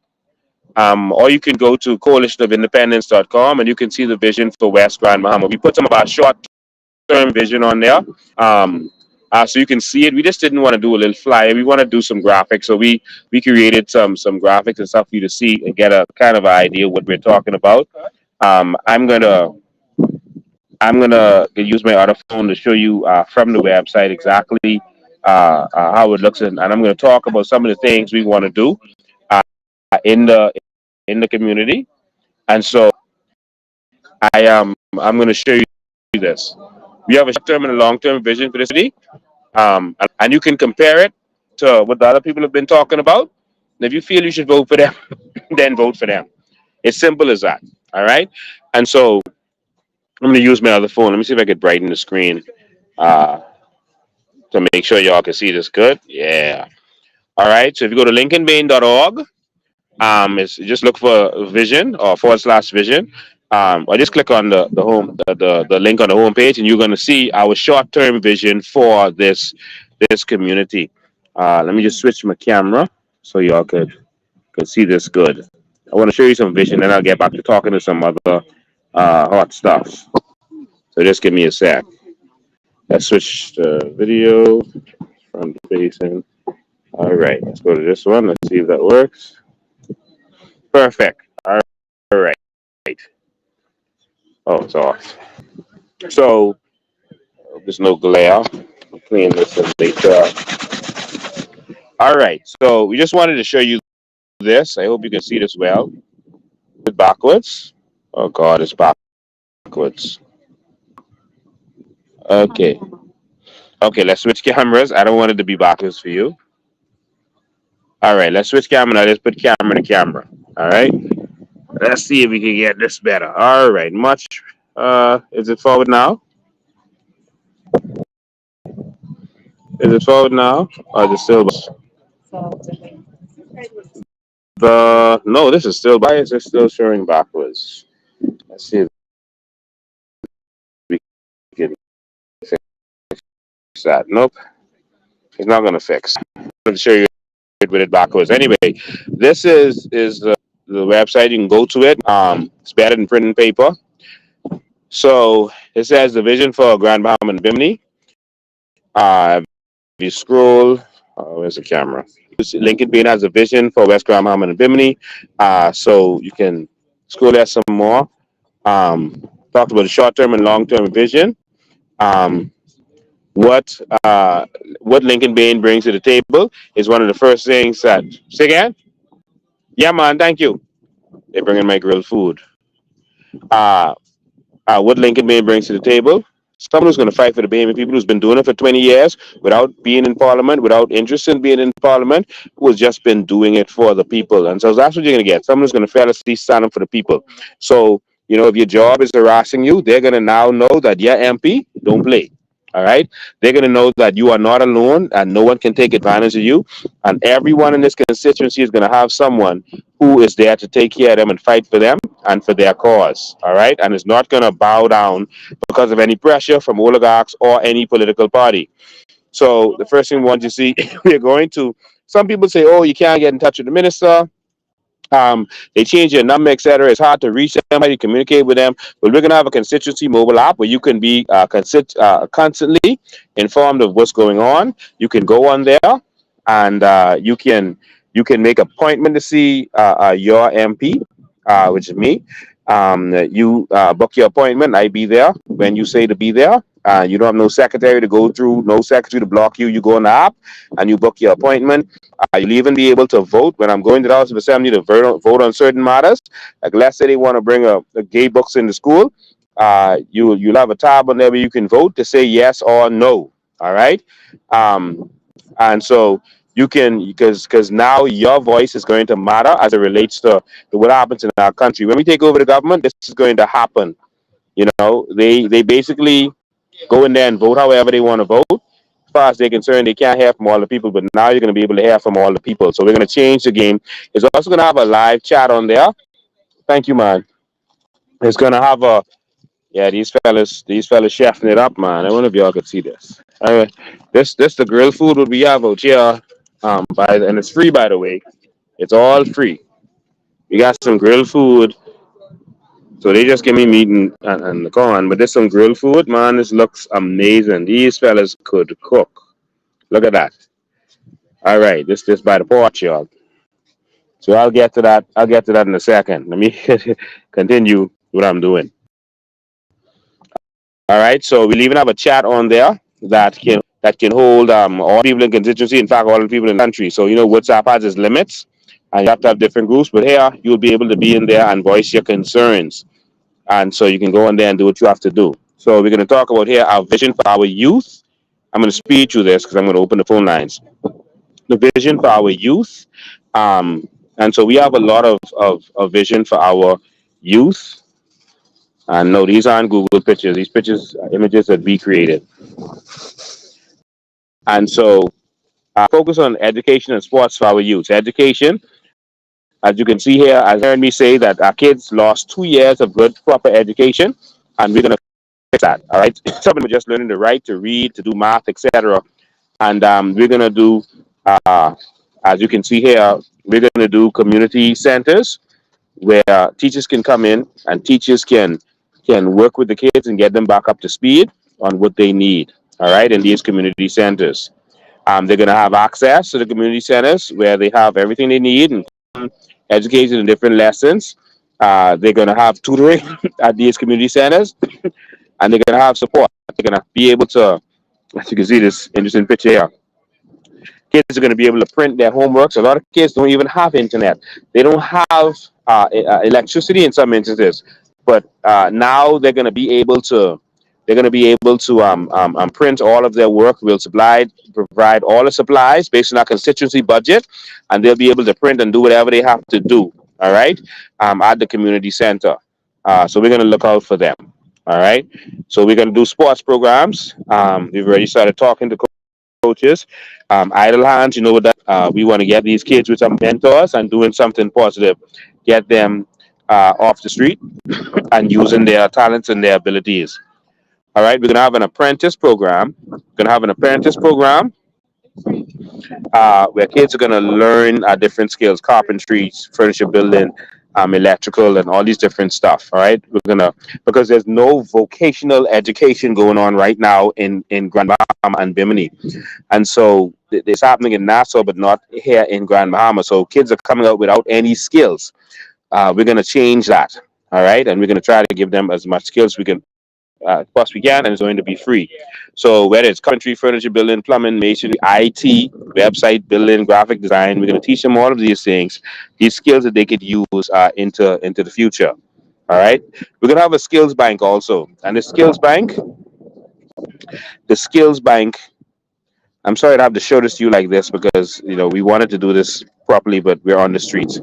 Or you can go to coalitionofindependence.com and you can see the vision for West Grand Bahama. We put some of our short-term vision on there. So you can see it. We just didn't want to do a little flyer. We want to do some graphics. So we created some graphics and stuff for you to see and get a kind of an idea what we're talking about. I'm gonna use my other phone to show you from the website exactly how it looks, and I'm gonna talk about some of the things we want to do in the community. And so I'm gonna show you this. We have a short-term and a long-term vision for the city, and you can compare it to what the other people have been talking about. And if you feel you should vote for them, then vote for them. It's simple as that. All right. And so I'm going to use my other phone. Let me see if I could brighten the screen to make sure y'all can see this good. Yeah. All right. So if you go to lincolnbain.org, just look for vision or /vision. Or just click on the link on the home page, and you're going to see our short-term vision for this community. Let me just switch my camera so y'all could see this good. I want to show you some vision, then I'll get back to talking to some other hot stuff. So just give me a sec. Let's switch the video from facing. All right, let's go to this one. Let's see if that works. Perfect. All right. Oh, it's off. So there's no glare. I'll clean this up later. All right. So we just wanted to show you this. I hope you can see this well. It's backwards. Oh God, it's backwards. Okay. Okay, let's switch cameras. I don't want it to be backwards for you. All right, let's switch camera now. Let's put camera to camera. All right. Let's see if we can get this better. All right, much. Is it forward now? Is it forward now? Or is it still? No, this is still. Why is it still showing backwards? Let's see if we can fix that. Nope, it's not gonna fix. I'm gonna show you with it backwards. Anyway, this is the website. You can go to it. It's better than printing paper. So it says the vision for Grand Bahama and Bimini. If you scroll, where's the camera? Lincoln Bain has a vision for West Grand Bahama and Bimini. So you can scroll there some more. Talked about the short-term and long-term vision. What Lincoln Bain brings to the table is one of the first things that. Say again? Yeah, man. Thank you. They bring in my grilled food. What Lincoln Bain brings to the table? Someone who's going to fight for the Bahamian people, who's been doing it for 20 years without being in Parliament, without interest in being in Parliament, who has just been doing it for the people. And so that's what you're going to get. Someone who's going to fearlessly stand up for the people. So, if your job is harassing you, they're going to now know that your MP don't play. All right. They're going to know that you are not alone and no one can take advantage of you. And everyone in this constituency is going to have someone who is there to take care of them and fight for them and for their cause. All right. And is not going to bow down because of any pressure from oligarchs or any political party. So the first thing we want to see, we're going to Some people say, oh, you can't get in touch with the minister. They change your number, etc. It's hard to reach them, how to communicate with them. But we're gonna have a constituency mobile app where you can be constantly informed of what's going on. You can go on there and you can make appointment to see your MP, which is me. You book your appointment. I be there when you say to be there. You don't have no secretary to go through, no secretary to block you. You go on the app and you book your appointment. You'll even be able to vote when I'm going to the House of Assembly to vote on certain matters. Like let's say they want to bring a gay books into school. You'll have a tab on there where you can vote to say yes or no. All right. And so you can, because now your voice is going to matter as it relates to what happens in our country. When we take over the government, this is going to happen. They basically go in there and vote however they want to vote. As far as they're concerned, they can't hear from all the people, but now you're going to be able to hear from all the people. So we're going to change the game. It's also going to have a live chat on there. Thank you, man. It's going to have yeah, these fellas chefing it up, man. I wonder if y'all could see this. This the grilled food what we have out here. And it's free, by the way. It's all free. We got some grilled food. So they just give me meat and the corn, but there's some grilled food, man. This looks amazing. These fellas could cook. Look at that. All right, this by the porch, y'all. So I'll get to that. I'll get to that in a second. Let me continue what I'm doing. All right. So we'll even have a chat on there that can hold all people in constituency. In fact, all the people in the country. So WhatsApp has its limits, and you have to have different groups. But here you'll be able to be in there and voice your concerns, and so you can go in there and do what you have to do. So we're going to talk about here our vision for our youth. I'm going to speed through this because I'm going to open the phone lines. The vision for our youth. And so we have a lot of vision for our youth. And no, these aren't Google pictures. These pictures are images that we created. And so focus on education and sports for our youth. Education, as you can see here, as you heard me say that our kids lost 2 years of good, proper education, and we're going to fix that. All right. Some of them are just learning to write, to read, to do math, etc. And we're going to do, as you can see here, we're going to do community centers where teachers can come in and teachers can work with the kids and get them back up to speed on what they need. All right, in these community centers, they're going to have access to the community centers where they have everything they need and education in different lessons. They're going to have tutoring at these community centers, and they're going to have support. They're going to be able to, as you can see, this interesting picture here. Kids are going to be able to print their homeworks. A lot of kids don't even have internet. They don't have electricity in some instances. But now they're going to be able to. They're going to be able to print all of their work. We'll provide all the supplies based on our constituency budget, and they'll be able to print and do whatever they have to do. All right, at the community center. So we're going to look out for them. All right. So we're going to do sports programs. We've already started talking to coaches. Idle hands, that we want to get these kids with some mentors and doing something positive, get them off the street and using their talents and their abilities. All right, we're going to have an apprentice program. We're going to have an apprentice program where kids are going to learn different skills: carpentry, furniture building, electrical, and all these different stuff. All right, because there's no vocational education going on right now in Grand Bahama and Bimini, and so it's happening in Nassau, but not here in Grand Bahama. So kids are coming out without any skills. We're going to change that. All right, and we're going to try to give them as much skills we can. Possibly can, and it's going to be free. So whether it's country, furniture building, plumbing, masonry, IT, website building, graphic design, we're going to teach them all of these things, these skills that they could use into the future. All right. We're going to have a skills bank also, and the skills bank. I'm sorry to have to show this to you like this because we wanted to do this properly, but we're on the streets.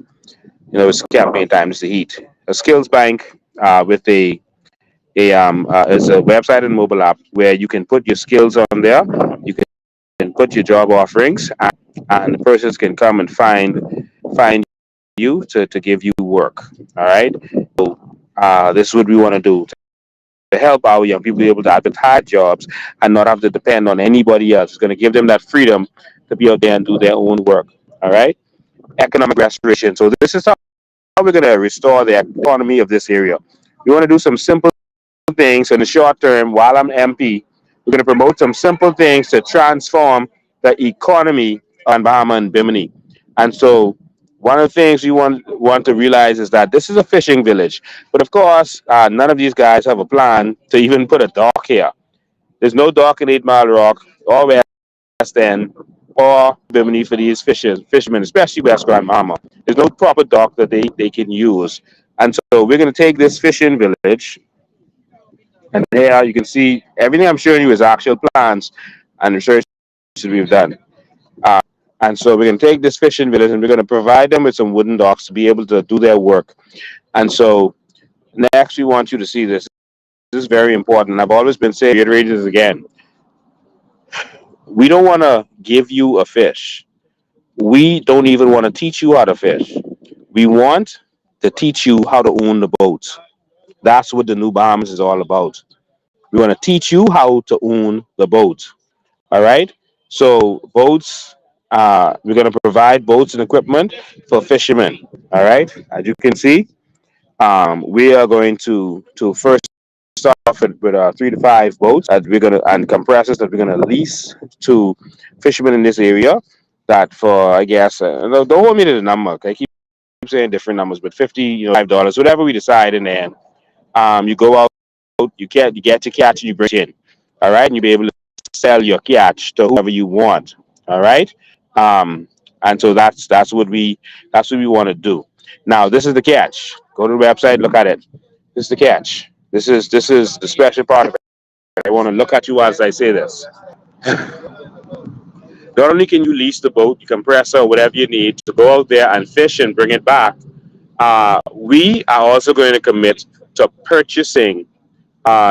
It's campaign time. It's the heat. A skills bank with it's a website and mobile app where you can put your skills on there. You can put your job offerings, and the persons can come and find you to give you work. All right. So this is what we want to do to help our young people be able to advertise jobs and not have to depend on anybody else. It's going to give them that freedom to be out there and do their own work. All right, economic restoration. So this is how we're going to restore the economy of this area. We want to do some simple things in the short term while I'm MP. We're going to promote some simple things to transform the economy on Bahama and Bimini. And so one of the things you want to realize is that this is a fishing village. But of course, none of these guys have a plan to even put a dock here. There's no dock in 8 Mile Rock or West End or Bimini for these fishermen, especially West Grand Bahama. There's no proper dock that they can use. And so we're going to take this fishing village, and here you can see everything I'm showing you is actual plans and research we've done. Uh, and so we're going to take this fishing village and we're going to provide them with some wooden docks to be able to do their work. And so next, we want you to see this. This is very important. I've always been saying, reiterate this again. We don't want to give you a fish. We don't even want to teach you how to fish. We want to teach you how to own the boats. That's what the New Bahamas is all about. We want to teach you how to own the boat. All right. So boats, we're going to provide boats and equipment for fishermen. All right. As you can see, we are going to first start off with 3 to 5 boats that we're going to and compressors that we're going to lease to fishermen in this area. That for I guess don't hold me to the number. Okay? I keep saying different numbers, but 50, $5, whatever we decide, and then you go out, you get your catch and you bring it in. All right, and you'll be able to sell your catch to whoever you want. All right, um, and so that's what we want to do. Now this is the catch. Go to the website, look at it. This is the catch. This is the special part of it. I want to look at you as I say this. Not only can you lease the boat, your compressor, whatever you need to go out there and fish and bring it back, we are also going to commit to purchasing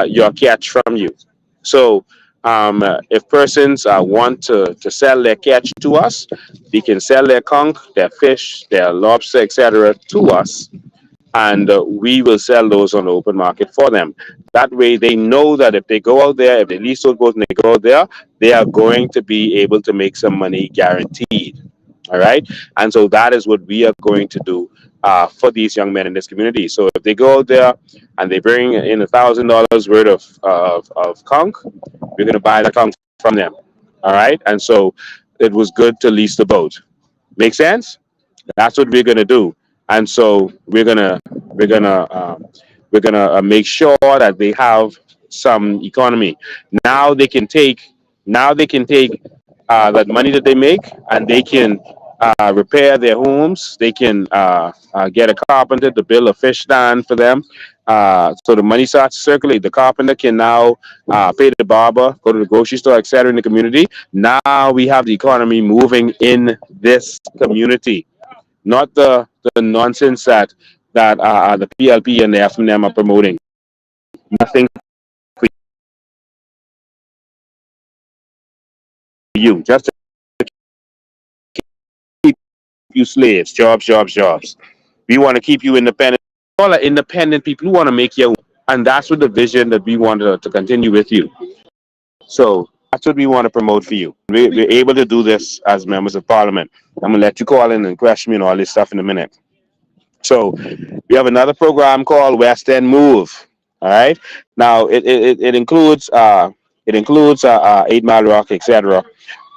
your catch from you. So if persons want to sell their catch to us, they can sell their conch, their fish, their lobster, etc. to us, and we will sell those on the open market for them. That way, they know that if they go out there, if they lease those boats and they go out there, they are going to be able to make some money guaranteed. All right, and so that is what we are going to do for these young men in this community. So if they go out there and they bring in $1,000 worth of conch, we're going to buy the conch from them. All right, and so it was good to lease the boat. Make sense? That's what we're gonna do, and so we're gonna make sure that they have some economy. Now they can take that money that they make, and they can repair their homes. They can get a carpenter to build a fish stand for them. So the money starts to circulate. The carpenter can now pay the barber, go to the grocery store, etc. in the community. Now we have the economy moving in this community, not the nonsense that the PLP and the FNM are promoting. Nothing for you, just to keep you slaves, jobs, jobs, jobs. We want to keep you independent. All are independent people who want to make your own. And that's what the vision that we want to continue with you. So that's what we want to promote for you. We're able to do this as members of parliament. I'm going to let you call in and question me and all this stuff in a minute. So we have another program called West End Move. All right. Now it includes 8 Mile Rock, etc.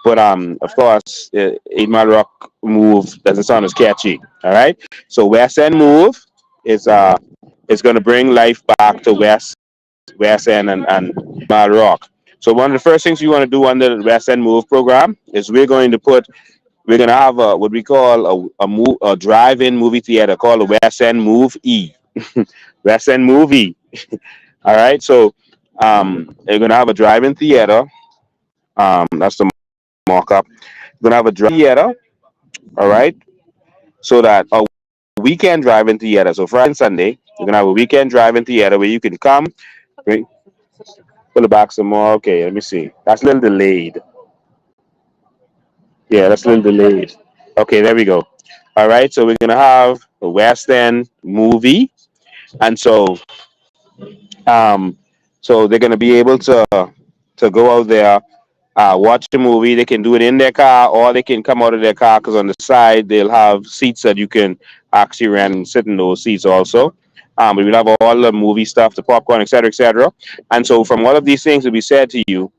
But of course, 8 Mile Rock Move doesn't sound as catchy. All right. So West End Move is going to bring life back to West End and Mile Rock. So one of the first things we want to do under the West End Move program is we're gonna have what we call a drive-in movie theater called the West End Move E. West End Movie. All right, so they're gonna have a drive-in theater. That's the mock-up. We're gonna have a theater. All right, so that a weekend drive-in theater. So Friday and Sunday, we're gonna have a weekend drive-in theater where you can come. Wait, pull it back some more. Okay, let me see. That's a little delayed. Yeah, that's a little delayed. Okay, there we go. All right, so we're gonna have a West End movie, and um, so they're gonna be able to go out there watch a movie. They can do it in their car, or they can come out of their car, because on the side they'll have seats that you can actually rent and sit in those seats also. But we'll have all the movie stuff, the popcorn, etc., etc. And so, from all of these things that we said to you,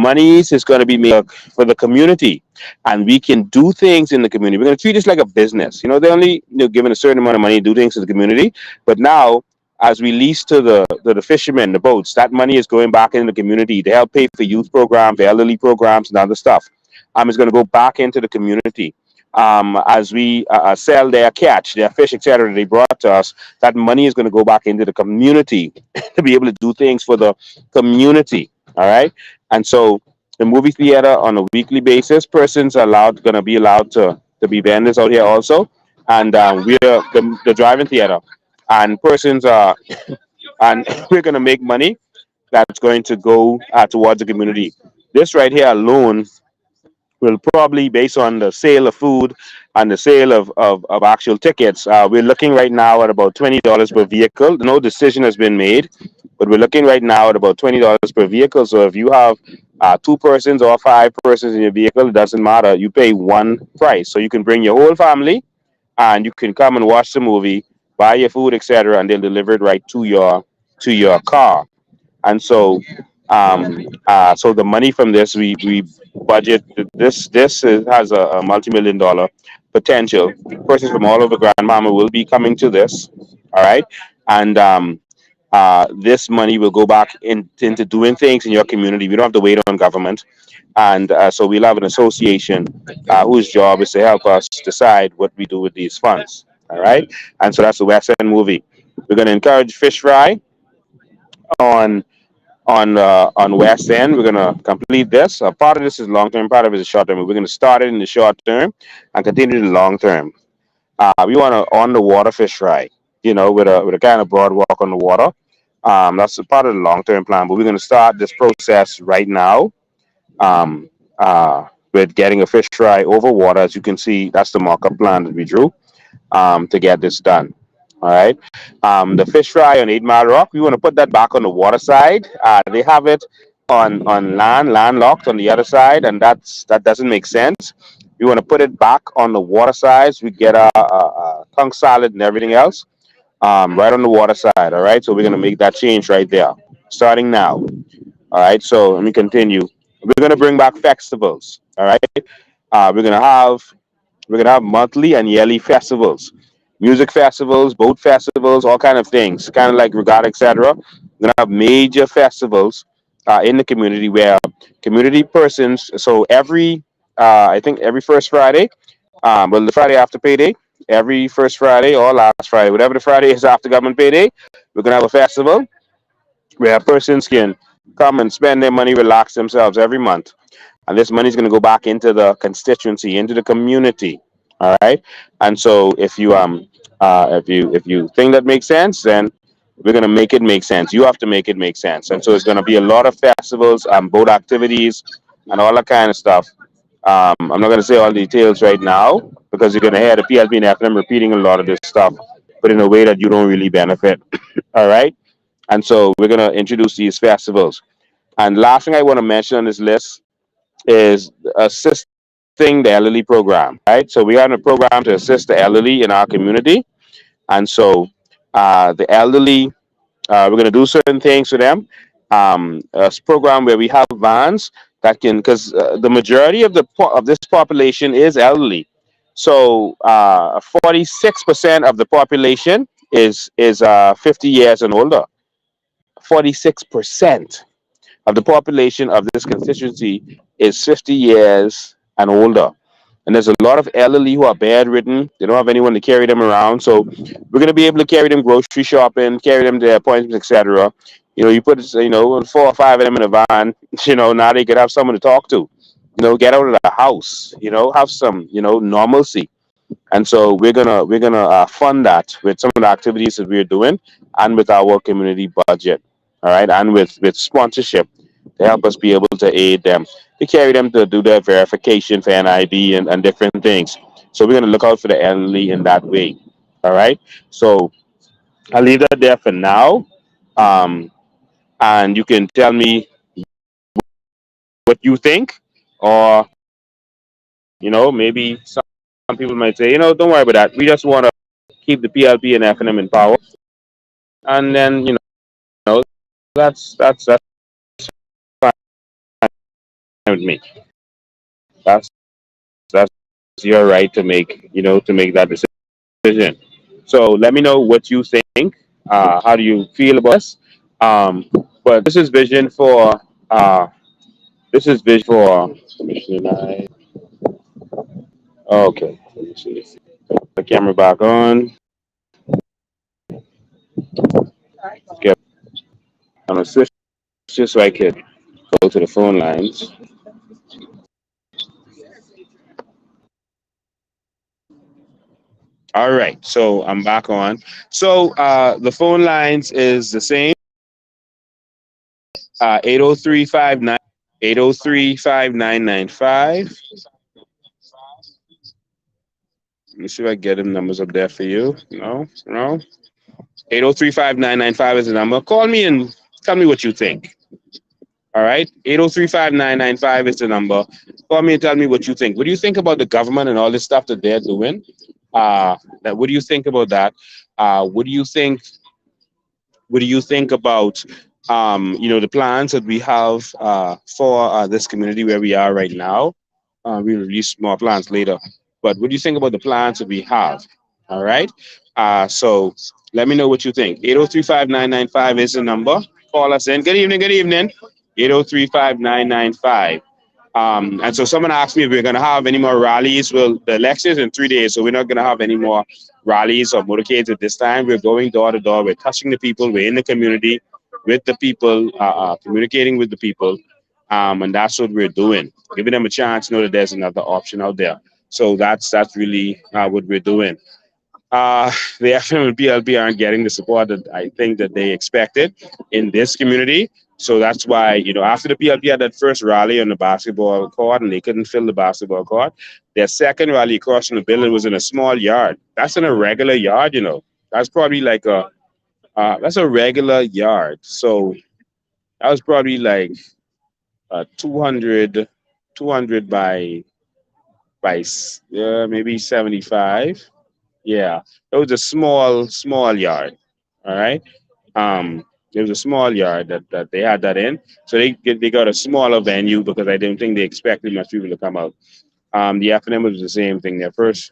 monies is going to be made for the community, and we can do things in the community. We're going to treat this like a business. They're only given a certain amount of money to do things in the community, but now, as we lease to the fishermen, the boats, that money is going back in the community to help pay for youth programs, the elderly programs, and other stuff. It's going to go back into the community. As we sell their catch, their fish, etc., they brought to us, that money is going to go back into the community to be able to do things for the community. All right. And so the movie theater on a weekly basis, persons are going to be allowed to be vendors out here also. And we're the driving theater, and persons are, and we're going to make money that's going to go towards the community. This right here alone will probably, based on the sale of food and the sale of actual tickets, we're looking right now at about $20 per vehicle. No decision has been made, but we're looking right now at about $20 per vehicle. So if you have two persons or five persons in your vehicle, it doesn't matter. You pay one price. So you can bring your whole family, and you can come and watch the movie, buy your food, etc., and they'll deliver it right to your car. And so so the money from this, we budget has a multi-million dollar potential. Persons from all over Grandmama will be coming to this. All right. And this money will go back into doing things in your community. We don't have to wait on government. And so we'll have an association whose job is to help us decide what we do with these funds. All right. And so that's the West End movie. We're going to encourage fish fry on on West End. We're gonna complete this. Part of this is long term, part of it is short term. We're gonna start it in the short term and continue in the long term. We want to on the water fish fry, with a kind of broad walk on the water. That's a part of the long term plan. But we're gonna start this process right now. Um, with getting a fish fry over water. As you can see, that's the markup plan that we drew to get this done. All right. The fish fry on 8 Mile Rock, we want to put that back on the water side. They have it on landlocked on the other side, and that doesn't make sense. We want to put it back on the water side. So we get a tongue salad and everything else right on the water side. All right. So we're going to make that change right there, starting now. All right. So let me continue. We're going to bring back festivals. All right. Uh, we're going to have we're gonna have monthly and yearly festivals, music festivals, boat festivals, all kind of things, kind of like regatta, etc. We're gonna have major festivals in the community where community persons. So I think every first Friday, well, the Friday after payday, every first Friday or last Friday, whatever the Friday is after government payday, we're gonna have a festival where persons can come and spend their money, relax themselves every month, and this money is going to go back into the constituency, into the community. All right. And so if you think that makes sense, then we're going to make it make sense. You have to make it make sense. And so it's going to be a lot of festivals, boat activities, and all that kind of stuff. I'm not going to say all the details right now, because you're going to hear the PSB and FM repeating a lot of this stuff, but in a way that you don't really benefit. All right. And so we're going to introduce these festivals. And last thing I want to mention on this list is assisting the elderly program, right? So we have a program to assist the elderly in our community. And so the elderly, we're going to do certain things for them. A program where we have vans that can, because the majority of this population is elderly. So 46% of the population is 50 years and older. 46% of the population of this constituency is 50 years and older. And there's a lot of elderly who are bedridden. They don't have anyone to carry them around. So we're going to be able to carry them grocery shopping, carry them to their appointments, etc. You put, four or five of them in a van, now they could have someone to talk to, get out of the house, have some, normalcy. And so we're gonna fund that with some of the activities that we're doing, and with our community budget, all right, and with sponsorship to help us be able to aid them, to carry them to do their verification for NID and different things. So we're gonna look out for the elderly in that way, all right. So I'll leave that there for now, and you can tell me what you think, or maybe some people might say, don't worry about that. We just want to keep the PLP and FNM in power, and then that's fine with me. That's that's your right to make that decision. So let me know what you think. How do you feel about this? But this is vision for Commissioner Nye. Okay, let me see. The camera back on. Okay, I'm gonna switch just so I can go to the phone lines. All right, so I'm back on. So the phone lines is the same. 80359 Let me see if I get them numbers up there for you. No. 8035995 is the number. Call me and tell me what you think. All right. 8035995 is the number. Call me and tell me what you think. What do you think about the government and all this stuff that they're doing? What do you think about that? What do you think about the plans that we have for this community where we are right now? We'll release more plans later. But what do you think about the plans that we have? All right. So let me know what you think. 8035995 is the number. Call us in. Good evening. Good evening. 8035995. And so someone asked me if we're going to have any more rallies. Well, the election is in 3 days, so we're not going to have any more rallies or motorcades at this time. We're going door to door. We're touching the people. We're in the community with the people, communicating with the people. And that's what we're doing, giving them a chance to know that there's another option out there. So that's really what we're doing. The FM and PLP aren't getting the support that I think that they expected in this community. So that's why, after the PLP had that first rally on the basketball court and they couldn't fill the basketball court, their second rally across from the building was in a small yard. That's in a regular yard, That's probably like that's a regular yard. So that was probably like 200 by maybe 75. Yeah, it was a small yard. All right. It was a small yard that they had that in. So they got a smaller venue because I didn't think they expected much people to come out. The FNM was the same thing. Their first.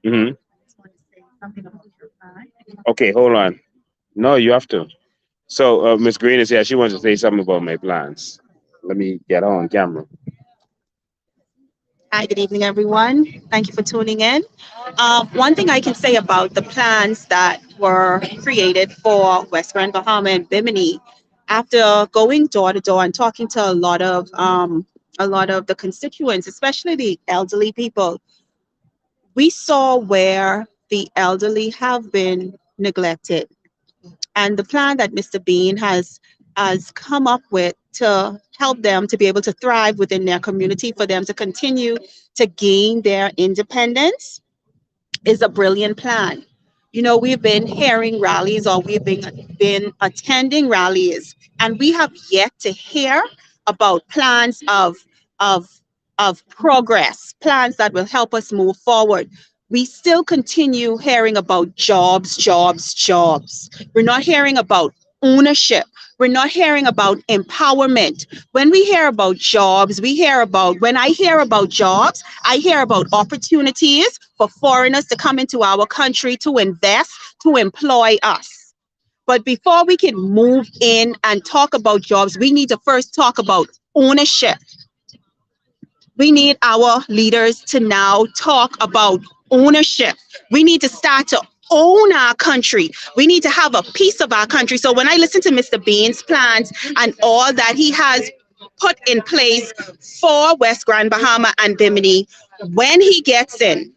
hmm Okay, hold on. No, you have to. So Miss Green is here. She wants to say something about my plans. Let me get her on camera. Hi, good evening, everyone. Thank you for tuning in. One thing I can say about the plans that were created for West Grand Bahama and Bimini, after going door to door and talking to a lot of the constituents, especially the elderly people, we saw where the elderly have been neglected, and the plan that Mr. Bean has come up with to help them to be able to thrive within their community, for them to continue to gain their independence, is a brilliant plan. We've been hearing rallies, or we've been attending rallies, and we have yet to hear about plans of progress, plans that will help us move forward. We still continue hearing about jobs, jobs, jobs. We're not hearing about ownership. We're not hearing about empowerment. When we hear about jobs, when I hear about jobs, I hear about opportunities for foreigners to come into our country to invest, to employ us. But before we can move in and talk about jobs, we need to first talk about ownership. We need our leaders to now talk about ownership. We need to start to own our country. We need to have a piece of our country. So when I listen to Mr. Bean's plans and all that he has put in place for West Grand Bahama and Bimini, when he gets in,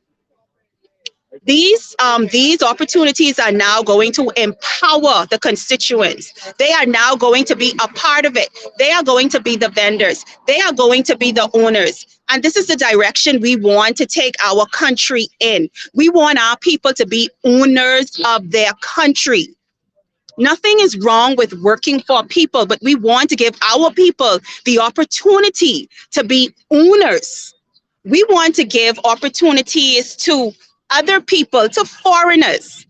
these opportunities are now going to empower the constituents. They are now going to be a part of it. They are going to be the vendors. They are going to be the owners. And this is the direction we want to take our country in. We want our people to be owners of their country. Nothing is wrong with working for people, but we want to give our people the opportunity to be owners. We want to give opportunities to other people, to foreigners,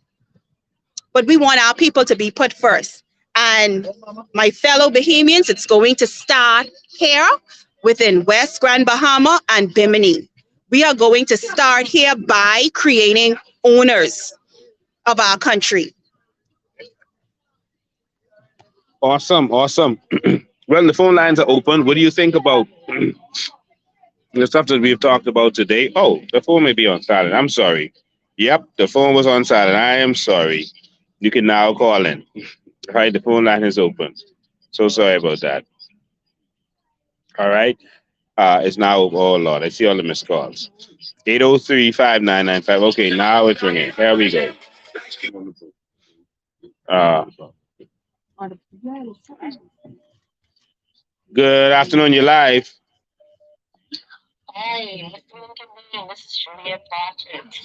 but we want our people to be put first. And my fellow Bahamians, it's going to start here within West Grand Bahama and Bimini. We are going to start here by creating owners of our country. Awesome, awesome. Well, the phone lines are open. What do you think about the stuff that we've talked about today? Oh, the phone may be on silent. I'm sorry. Yep, the phone was on silent. I am sorry. You can now call in. All right, the phone line is open. So sorry about that. All right. It's now, oh Lord, I see all the missed calls. 803-5995. Okay, now it's ringing. Here we go. Uh, Good afternoon, you're live. Hey,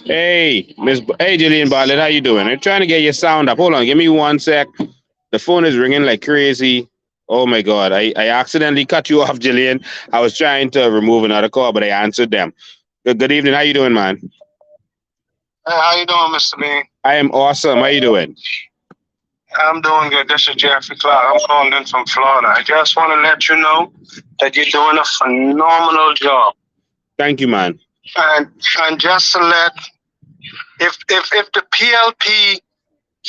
hey, Jillian Bartlett, how you doing? I'm trying to get your sound up. Hold on, give me 1 sec. The phone is ringing like crazy. Oh my God, I accidentally cut you off, Jillian. I was trying to remove another call, but I answered them. Good evening. How you doing, man? Hey, how you doing, Mr. Bean? I am awesome. How you doing? I'm doing good. This is Jeffrey Clark. I'm calling in from Florida. I just want to let you know that you're doing a phenomenal job. Thank you, man. And just to let, if the PLP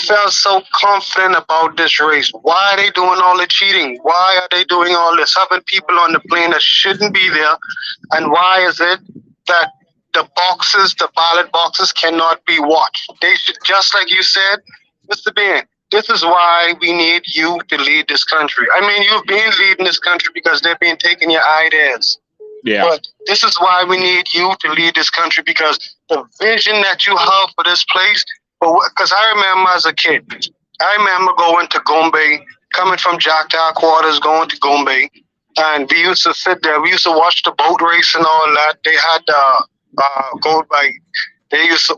felt so confident about this race, why are they doing all the cheating? Why are they doing all this? Having people on the plane that shouldn't be there? And why is it that the boxes, the ballot boxes, cannot be watched? They should, just like you said, Mr. Bean, this is why we need you to lead this country. I mean, you've been leading this country because they've been taking your ideas. Yeah. But this is why we need you to lead this country, because the vision that you have for this place, because I remember as a kid, I remember going to Gombe, coming from Jackdaw Quarters, going to Gombe, and we used to sit there. We used to watch the boat race and all that. They had they used to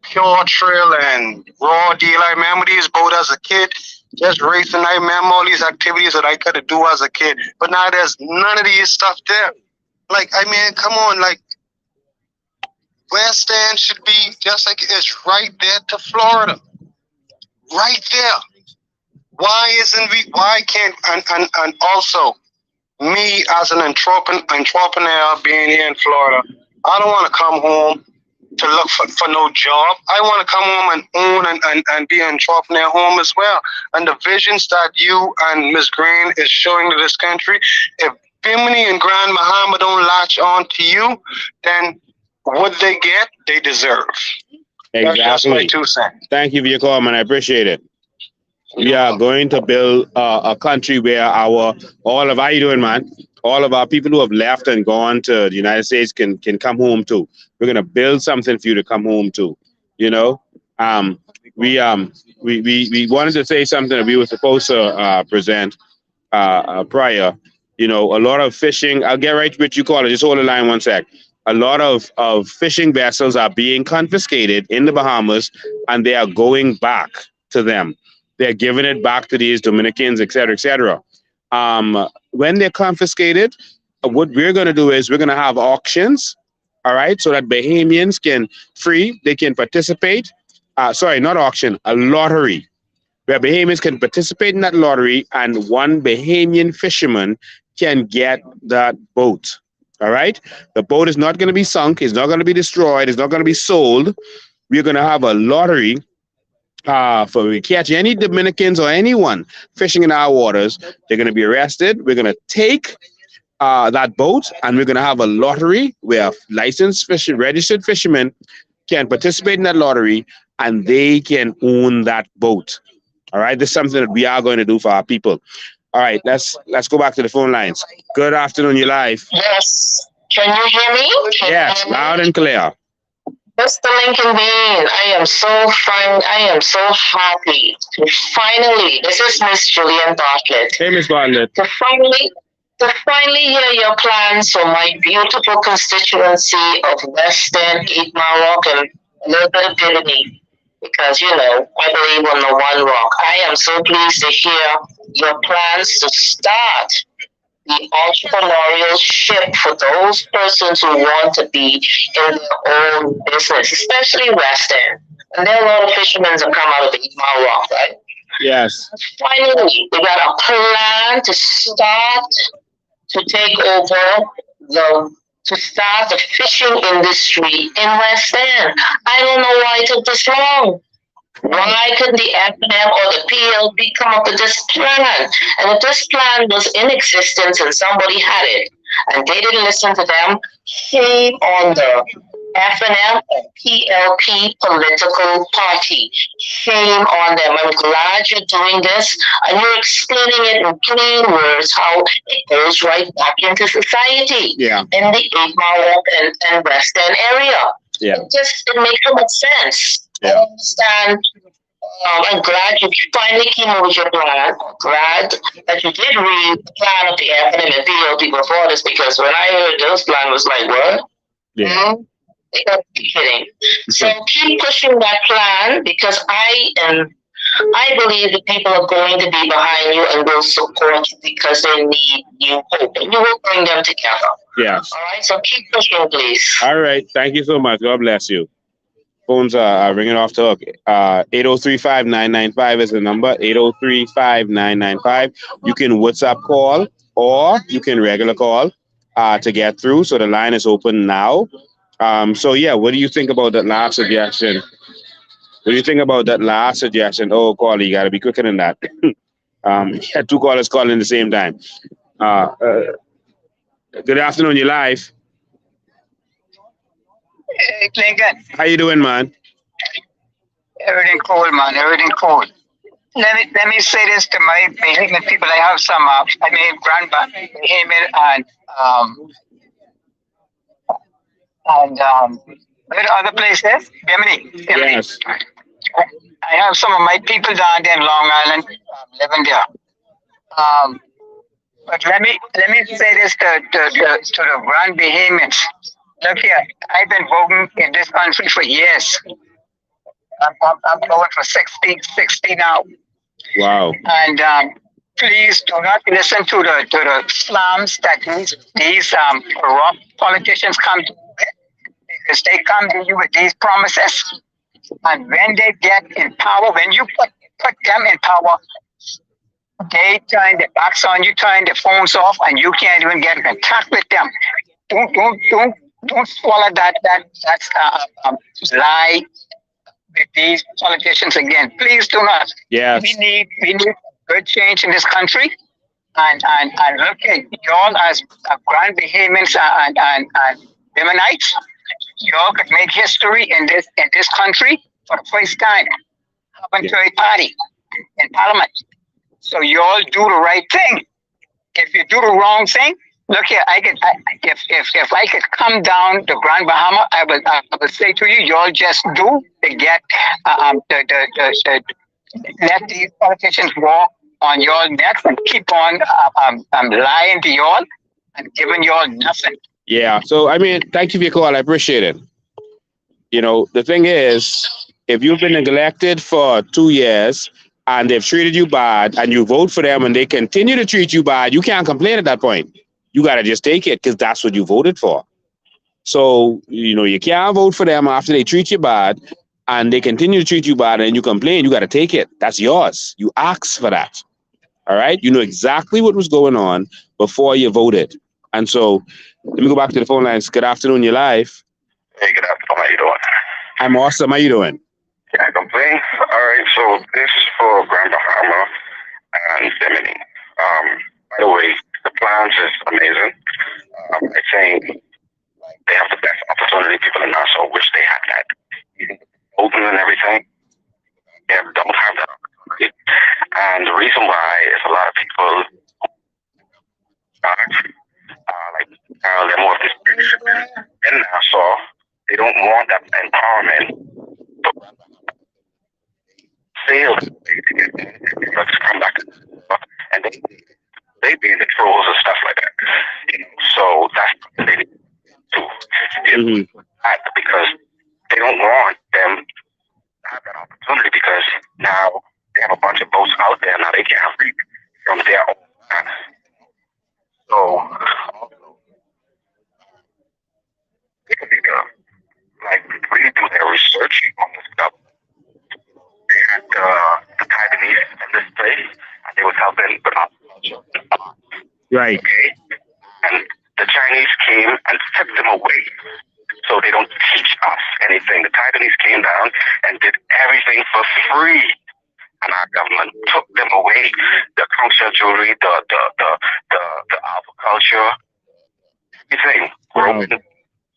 Pure Trail and Raw Deal. I remember these boats as a kid, just racing. I remember all these activities that I could do as a kid. But now there's none of these stuff there. Like, I mean, come on, like, West End should be just like it's right there to Florida. Right there. Why can't, and also, me as an entrepreneur being here in Florida, I don't want to come home to look for no job. I want to come home and own and be an entrepreneur home as well. And the visions that you and Ms. Green is showing to this country, if Bimini and Grand Bahama don't latch on to you, then what they get, they deserve. Exactly. That's just my 2 cents. Thank you for your call, man. I appreciate it. We are going to build a country where how you doing, man? All of our people who have left and gone to the United States can come home too. We're gonna build something for you to come home to. You know, we wanted to say something that we were supposed to present prior. You know, a lot of fishing. I'll get right to what you call it. Just hold the line 1 sec. A lot of fishing vessels are being confiscated in the Bahamas, and they are going back to them. They're giving it back to these Dominicans, et cetera, et cetera. When they're confiscated, what we're going to do is we're going to have auctions, all right, so that Bahamians they can participate. Sorry, not auction, a lottery, where Bahamians can participate in that lottery, and one Bahamian fisherman can get that boat, all right? The boat is not going to be sunk. It's not going to be destroyed. It's not going to be sold. We're going to have a lottery for we catch any Dominicans or anyone fishing in our waters. They're going to be arrested. We're going to take that boat, and we're going to have a lottery where licensed registered fishermen can participate in that lottery, and they can own that boat. All right, this is something that we are going to do for our people. All right, let's go back to the phone lines. Good afternoon, you're live. Yes. Can you hear me? Yes, loud and clear. Mr. Lincoln Bean, I am so happy to finally, this is Miss Julian Bartlett. Hey, Miss Bartlett. To finally hear your plans for my beautiful constituency of Western, East Marrock, and a little bit of Bimini. because, you know, I believe on the one rock. I am so pleased to hear your plans to start the entrepreneurial ship for those persons who want to be in their own business, especially West End. And there are a lot of fishermen that come out of the 8 Mile Rock, right? Yes. Finally, we got a plan to start to take over to start the fishing industry in West End. I don't know why it took this long. Why couldn't the FNM or the PLP come up with this plan? And if this plan was in existence and somebody had it, and they didn't listen to them, shame on the FNM and PLP political party. Shame on them. I'm glad you're doing this, and you're explaining it in plain words how it goes right back into society Yeah. in the 8 Mile and West End area. Yeah. It makes so much sense. Yeah. I understand. I'm glad you finally came up with your plan. I'm glad that you did read the plan of the FNM and PLP before this, because when I heard those plans, I was like, what? Yeah. They got to be kidding. So keep pushing that plan, because I believe the people are going to be behind you and will support you because they need new hope. And you will bring them together. Yes. All right, so keep pushing, please. All right. Thank you so much. God bless you. Phones are ringing off to hook. 803-5995 is the number. 803-5995. You can WhatsApp call or you can regular call to get through. So the line is open now. So yeah, what do you think about that last suggestion? What do you think about that last suggestion? Oh, caller, you got to be quicker than that. Had 2 callers calling at the same time. Good afternoon, you're live. Hey, Clinton. How you doing, man? Everything cool, man. Everything cool. Let me say this to my Bahamian people. I have some, I mean, Grand Bahamian where the other places? Bimini. Yes. I have some of my people down there in Long Island living there. But let me say this to the Grand Bahamians. Look here, I've been voting in this country for years. I'm going for 60 now. Wow. And please do not listen to the slums that these corrupt politicians come to with, because they come to you with these promises. And when they get in power, when you put them in power, they turn their backs on you, turn their phones off, and you can't even get in contact with them. Don't swallow that lie with these politicians again. Please do not. Yes. We need good change in this country. And look at y'all as Grand Bahamians and Biminites. Y'all could make history in this country for the first time. Having to a party in Parliament. So y'all do the right thing. If you do the wrong thing, look here. If I could come down to Grand Bahama, I would say to you, y'all just do to get let these politicians walk on y'all necks and keep on lying to y'all and giving y'all nothing. Yeah. So I mean, thank you for your call. I appreciate it. You know, the thing is, if you've been elected for 2 years and they've treated you bad and you vote for them and they continue to treat you bad, you can't complain at that point. You got to just take it because that's what you voted for. So, you know, you can't vote for them after they treat you bad and they continue to treat you bad and you complain. You got to take it. That's yours. You asked for that. All right. You know exactly what was going on before you voted. And so let me go back to the phone lines. Good afternoon. You're live. Hey, good afternoon. How you doing? I'm awesome. How you doing? Can't complain. All right. So this is for Grand Bahama and Bimini. By the way, the plans is amazing. I think they have the best opportunity. People in Nassau wish they had that. Open and everything. They don't have that opportunity. And the reason why is a lot of people they're more of this leadership in Nassau. They don't want that empowerment. Fail to come back and they be in the trolls and stuff like that. You know, so that's what they need to do. Because they don't want them to have that opportunity. now they have a bunch of boats out there. Now they can't reap from their own land. So people need to like really do their research on this stuff. They had the Taiwanese in this place, and they was helping with our culture. Right. Okay, and the Chinese came and took them away, so they don't teach us anything. The Taiwanese came down and did everything for free, and our government took them away. The culture jewelry, the agriculture, everything. Wow.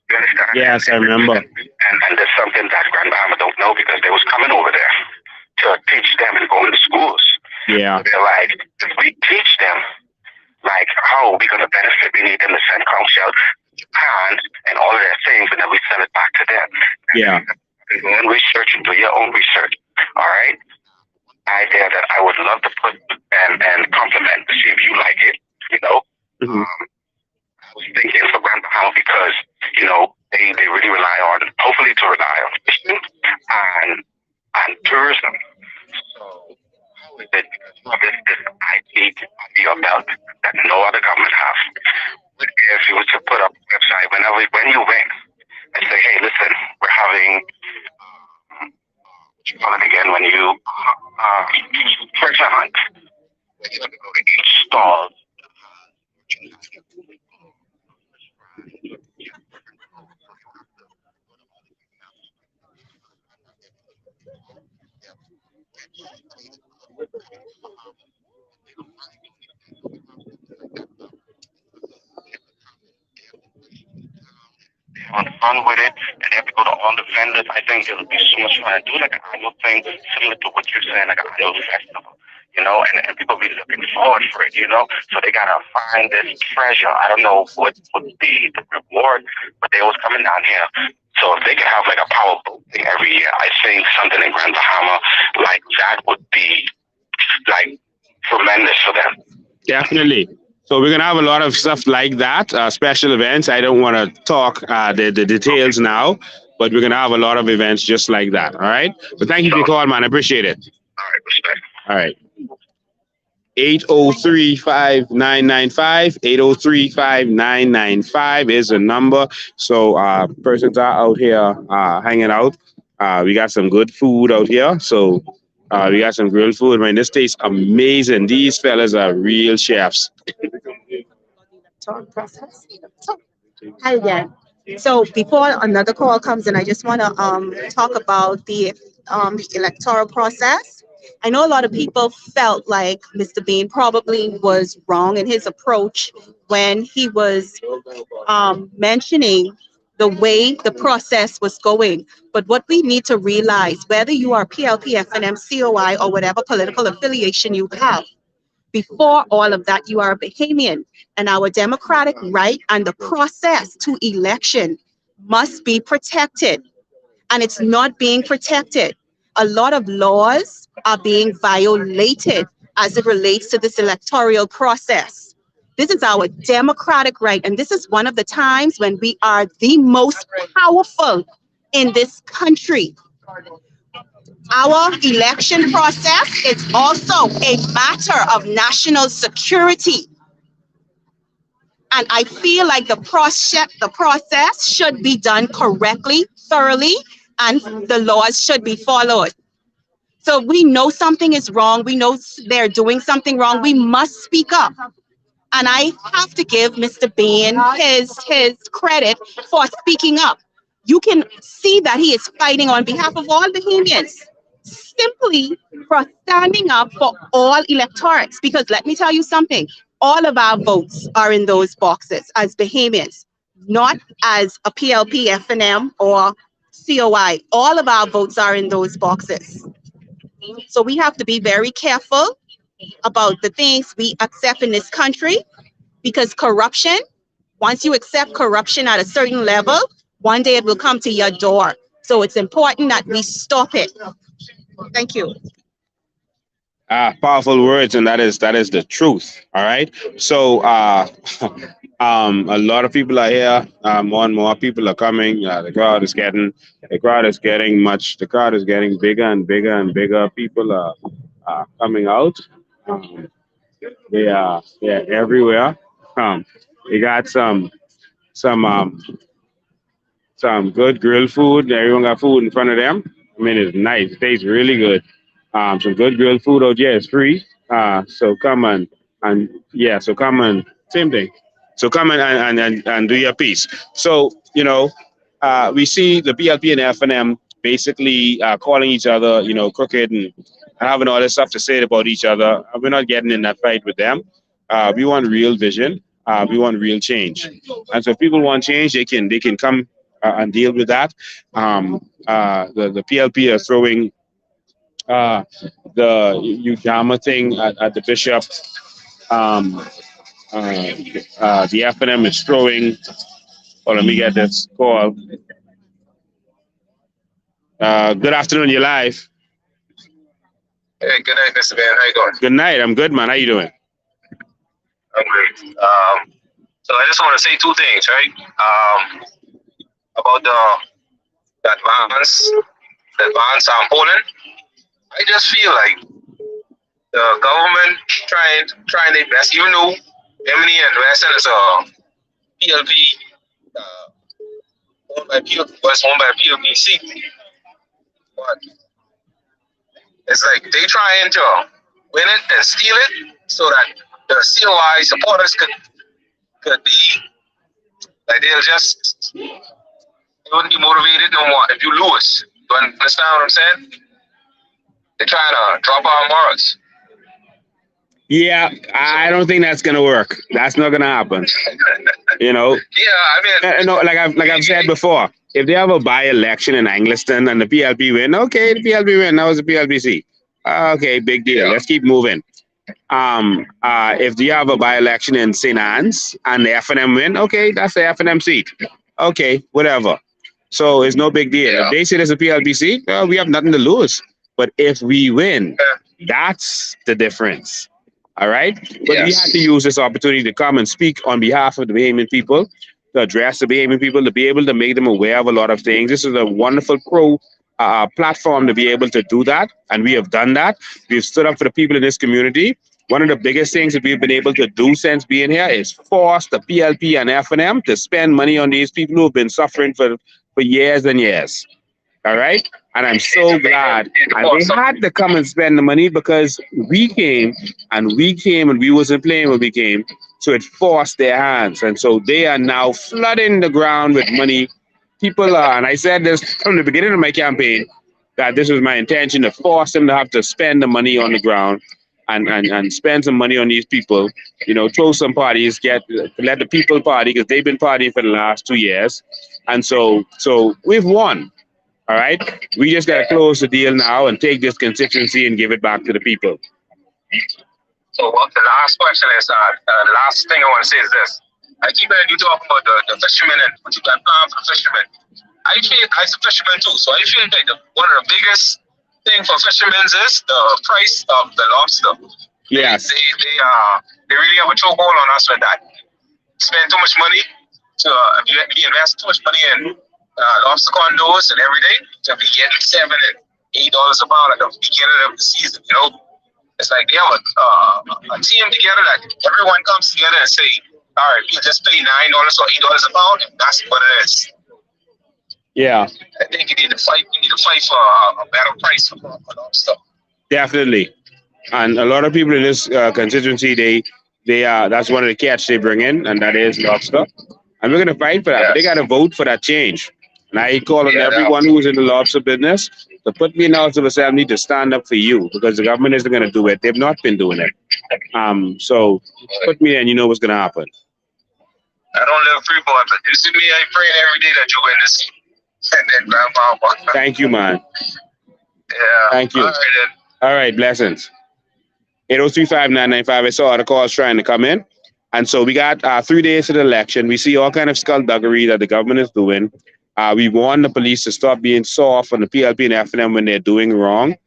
You understand? Yes, I remember. And there's something that Grand Bahama don't know because they was coming over there to teach them and go into schools. Yeah. So they're like, if we teach them, like, how are we going to benefit? We need them to send conch shell to Japan and all of their things, and then we send it back to them. Yeah. And go and research and do your own research. All right? Idea that I would love to put and compliment to see if you like it, you know. Mm-hmm. I was thinking for Grand Bahama because, you know, they really rely on, hopefully to rely on fishing and tourism. So how is it? Because you have this IP under your belt that no other government has. What if you were to put up a website when you win and say, hey, listen, we're having what you call it again when you treasure hunt. We're going to go to each stall. Having fun with it, and they have to go to all the vendors. I think it'll be so much fun. Do like an annual thing, similar to what you're saying, like an annual festival, you know, and people be looking forward for it, you know. So they gotta find this treasure. I don't know what would be the reward, but they was coming down here. So if they could have like a power boat thing every year, I think something in Grand Bahama like that would be like tremendous for them. Definitely. So we're gonna have a lot of stuff like that, special events. I don't want to talk the details now, but we're gonna have a lot of events just like that. All right. But thank you for your call, man. I appreciate it. All right, respect. All right. 803-5995. 803-5995 is the number. So persons are out here hanging out. We got some good food out here. So we got some grilled food. Man, this tastes amazing. These fellas are real chefs. Hi again. So before another call comes in, I just want to talk about the electoral process. I know a lot of people felt like Mr. Bean probably was wrong in his approach when he was mentioning the way the process was going. But what we need to realize, whether you are PLP, FNM, COI, or whatever political affiliation you have, before all of that, you are a Bahamian, and our democratic right and the process to election must be protected, and it's not being protected. A lot of laws are being violated as it relates to this electoral process. This is our democratic right, and this is one of the times when we are the most powerful in this country. Our election process is also a matter of national security. And I feel like the process should be done correctly, thoroughly, and the laws should be followed. So we know something is wrong. We know they're doing something wrong. We must speak up. And I have to give Mr. Bain his credit for speaking up. You can see that he is fighting on behalf of all Bahamians, simply for standing up for all electorates. Because let me tell you something, all of our votes are in those boxes as Bahamians, not as a PLP, FNM, or COI. All of our votes are in those boxes. So we have to be very careful about the things we accept in this country, because corruption, once you accept corruption at a certain level, one day it will come to your door. So it's important that we stop it. Thank you. Powerful words, and that is the truth. All right. So, a lot of people are here. More and more people are coming. The crowd is getting bigger and bigger and bigger. People are coming out. Um, they're everywhere. We got some some good grilled food. Everyone got food in front of them. I mean, it's nice. It tastes really good. Some good grilled food out here is free. So come and yeah, so come and same thing. So come and do your piece. So we see the PLP and FNM basically calling each other, crooked and having all this stuff to say about each other. We're not getting in that fight with them. We want real vision. We want real change. And so if people want change, they can come and deal with that. The PLP are throwing the Ujama thing at the bishop. Um, the FNM is throwing. Oh, let me get this call. Good afternoon. You're live. Hey, good night, Mr. Man. How you doing? Good night. I'm good, man. How you doing? I'm great. So I just want to say two things, right? About the advance Poland. I just feel like the government trying their best. Even though Germany and Western is a PLP owned by PLPC, but it's like they trying to win it and steal it so that the COI supporters could be like they wouldn't be motivated no more if you lose. You understand what I'm saying? They're trying to drop our morals. Yeah, I don't think that's gonna work. That's not gonna happen. Yeah, I mean, I've said before, if they have a by-election in Angliston and the PLP win, okay, the PLP win. Now it's the PLPC. Okay, big deal. Let's keep moving. If you have a by-election in St. Anne's and the FNM win, okay, that's the FNM seat. Okay, whatever. So it's no big deal. If they say there's a PLPC, we have nothing to lose. But if we win, that's the difference. All right? But we had to use this opportunity to come and speak on behalf of the Bahamian people, to address the Bahamian people, to be able to make them aware of a lot of things. This is a wonderful platform to be able to do that. And we have done that. We've stood up for the people in this community. One of the biggest things that we've been able to do since being here is force the PLP and FNM to spend money on these people who have been suffering for years and years. All right? And I'm so glad. And they had to come and spend the money because we came and we wasn't playing when we came. So it forced their hands. And so they are now flooding the ground with money. People are, and I said this from the beginning of my campaign, that this was my intention to force them to have to spend the money on the ground and spend some money on these people, throw some parties, let the people party because they've been partying for the last 2 years. And so we've won. All right. We just got to close the deal now and take this constituency and give it back to the people. So the last question is, the last thing I want to say is this. I keep hearing you talk about the fishermen and what you got planned for the fishermen. I'm a fisherman too, so I feel like one of the biggest thing for fishermen is the price of the lobster. Yes. They really have a chokehold on us with that. Spend too much money we invest too much money in lobster condos and everything to be getting $7 and $8 a pound at the beginning of the season. It's like they have a team together that everyone comes together and say, all right, you just pay $9 or $8 a pound, and that's what it is. Yeah. I think you need to fight for a better price for lobster. Definitely. And a lot of people in this constituency, that's one of the catch they bring in, and that is lobster. And we're going to fight for that. Yes. But they got to vote for that change. And I call on everyone who's in the lobster business to put me in the House of Assembly to stand up for you, because the government isn't going to do it. They've not been doing it. So put me there and you know what's going to happen. I don't live Freeport, but you see me, I pray every day that you win this seat. And then Grandpa. Thank you, man. Yeah. Thank you. All right, then. All right, blessings. 803-5995. I saw other calls trying to come in. And so we got 3 days to the election. We see all kind of skullduggery that the government is doing. We want the police to stop being soft on the PLP and FNM when they're doing wrong.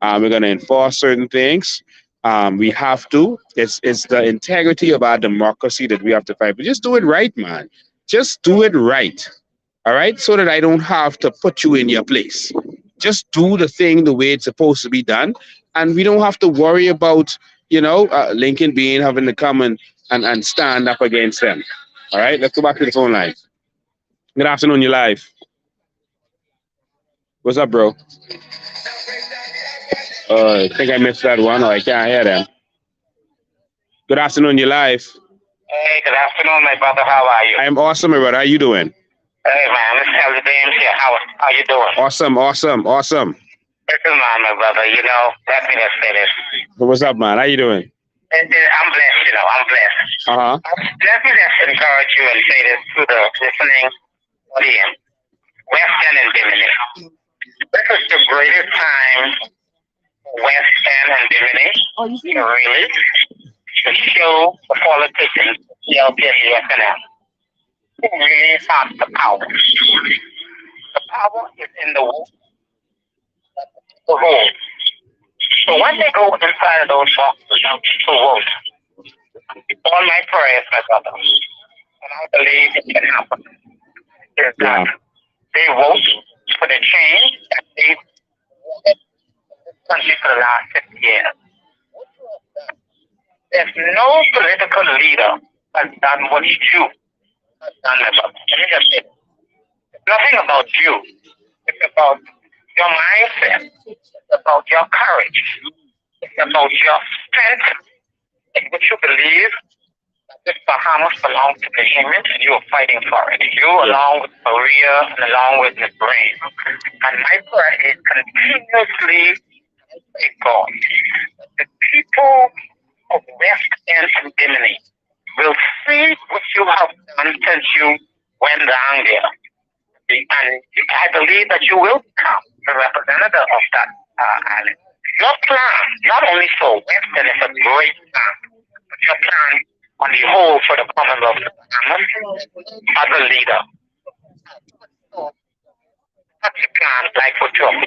We're going to enforce certain things. We have to. It's the integrity of our democracy that we have to fight. But just do it right, man. Just do it right. All right, so that I don't have to put you in your place. Just do the thing the way it's supposed to be done, and we don't have to worry about Lincoln being having to come and stand up against them. All right, let's go back to the phone line. Good afternoon, you live. What's up, bro? I think I missed that one, or I can't hear them. Good afternoon, you live. Hey, good afternoon, my brother. How are you? I am awesome, my brother. How you doing? Hey, man, this is Elder James here. How you doing? Awesome. Listen, man, my brother, let me just say this. What's up, man? How you doing? I'm blessed, I'm blessed. Uh-huh. Let me just encourage you and say this to the listening audience. West End and Bimini. This is the greatest time for West End and Bimini to really to show the politicians, CLP and the SNL, who really has the power. The power is in the vote. So when they go inside of those boxes to vote, all my prayers, my brother, and I believe it can happen, is that they vote for the change that they wanted this country for the last 50 years. There's no political leader that's done what you have done, my brother. Let me just say, it's nothing about you. It's about your mindset. It's about your courage. It's about your strength in which you believe that this Bahamas belongs to the humans and you are fighting for it. You, along with Maria and along with Miss Brain. And my prayer is continuously, thank God, that the people of West End and Bimini will see what you have done since you went down there. And I believe that you will become the representative of that island. Your plan, not only for West End, is a great plan, but your plan on the whole for the Commonwealth of Bahamas as a leader. That's the plan, like what you have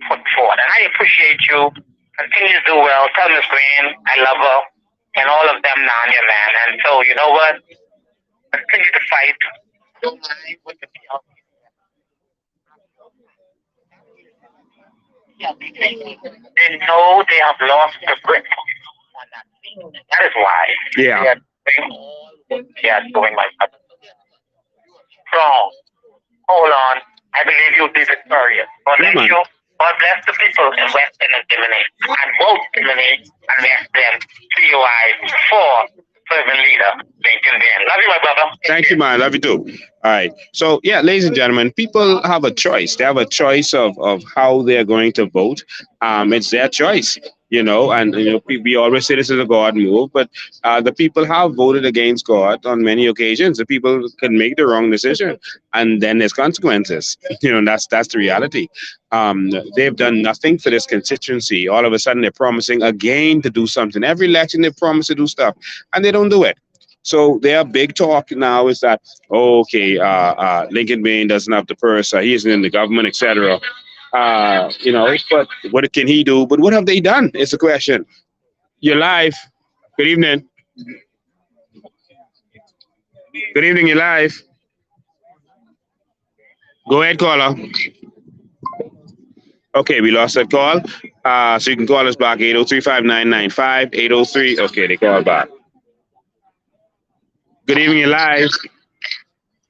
put forward. And I appreciate you. Continue to do well. Tell Miss Green I love her. And all of them now, your man. And so, you know what? Continue to fight. Don't mind with the PLP. They know they have lost the grip on that team. That is why they are doing all what they are doing, my brother. Strong. Hold on. I believe you'll be victorious. God bless you. God bless the people in West End and Bimini. And vote Bimini and West End CUI for servant leader Lincoln Bain. Love you, my brother. Thank you, man. Love you too. All right. So, yeah, ladies and gentlemen, people have a choice. They have a choice of how they're going to vote. It's their choice, and we always say this is a God move, but the people have voted against God on many occasions. The people can make the wrong decision, and then there's consequences. That's the reality. They've done nothing for this constituency. All of a sudden, they're promising again to do something. Every election, they promise to do stuff, and they don't do it. So their big talk now is that, Lincoln Bain doesn't have the purse, he isn't in the government, etc. But what can he do? But what have they done? It's the question. You're live. Good evening. Good evening, you're live. Go ahead, caller. Okay, we lost that call. So you can call us back, 803-5995, 803. Okay, they called back. Good evening, you're live.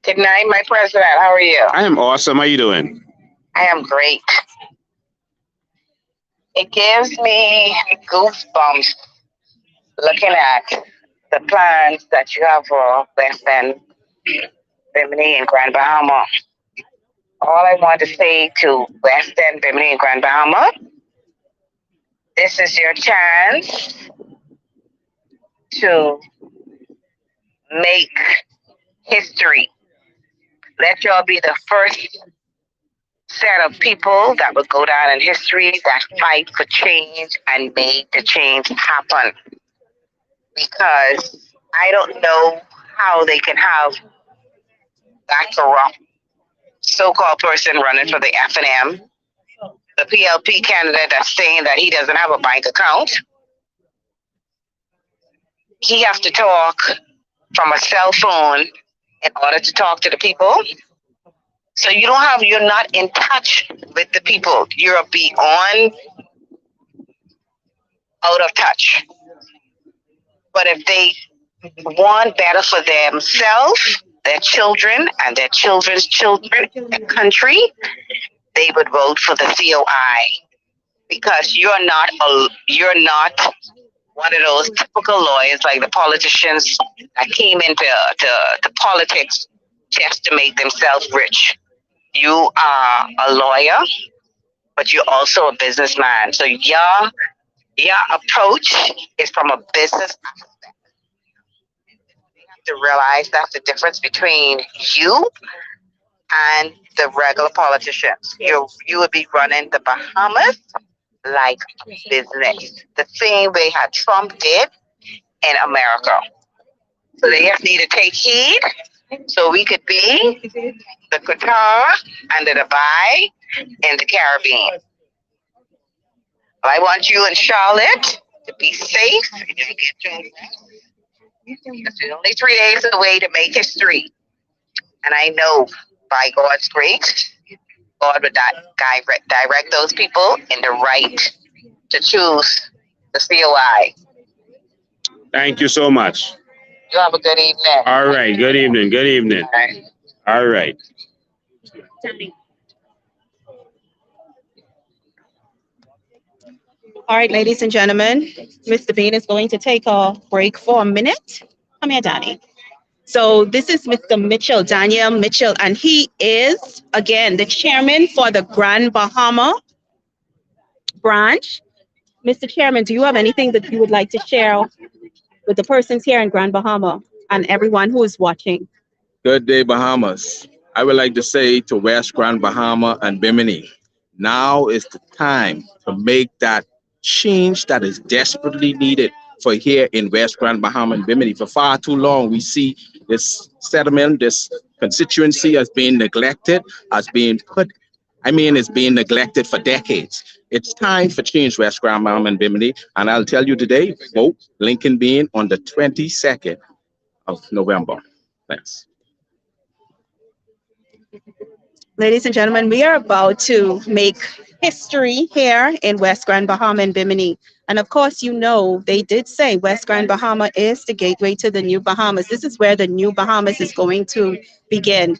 Good night, my president. How are you? I am awesome. How you doing? I am great. It gives me goosebumps looking at the plans that you have for West End, Bimini, and Grand Bahama. All I want to say to West End, Bimini, and Grand Bahama, this is your chance to make history. Let y'all be the first set of people that will go down in history that fight for change and make the change happen. Because I don't know how they can have that corrupt so-called person running for the F&M the PLP candidate that's saying that he doesn't have a bank account. He has to talk from a cell phone in order to talk to the people. So you're not in touch with the people. You're beyond out of touch. But if they want better for themselves, their children, and their children's children, the country, they would vote for the COI because you're not one of those typical lawyers like the politicians that came into to politics just to make themselves rich. You are a lawyer, but you're also a businessman. So your approach is from a business. You have to realize that's the difference between you and the regular politicians. You would be running the Bahamas like business, the same way how Trump did in America. So they just need to take heed so we could be the Qatar and the Dubai and the Caribbean. I want you in Charlotte to be safe and to get your rest. It's only 3 days away to make history. And I know by God's grace, God would direct those people in the right to choose the COI. Thank you so much. You have a good evening. All right. Good evening. Good evening. All right. All right, ladies and gentlemen, Mr. Bean is going to take a break for a minute. Come here, Danny. So this is Mr. Mitchell, Daniel Mitchell, and he is, again, the chairman for the Grand Bahama branch. Mr. Chairman, do you have anything that you would like to share with the persons here in Grand Bahama and everyone who is watching? Good day, Bahamas. I would like to say to West Grand Bahama and Bimini, now is the time to make that change that is desperately needed for here in West Grand Bahama and Bimini. For far too long, we see this settlement, this constituency has been neglected, it's being neglected for decades. It's time for change, West Grand Bahama and Bimini. And I'll tell you today, vote Lincoln Bean on the 22nd of November. Thanks. Ladies and gentlemen, we are about to make history here in West Grand Bahama and Bimini. And of course, you know, they did say West Grand Bahama is the gateway to the new Bahamas. This is where the new Bahamas is going to begin.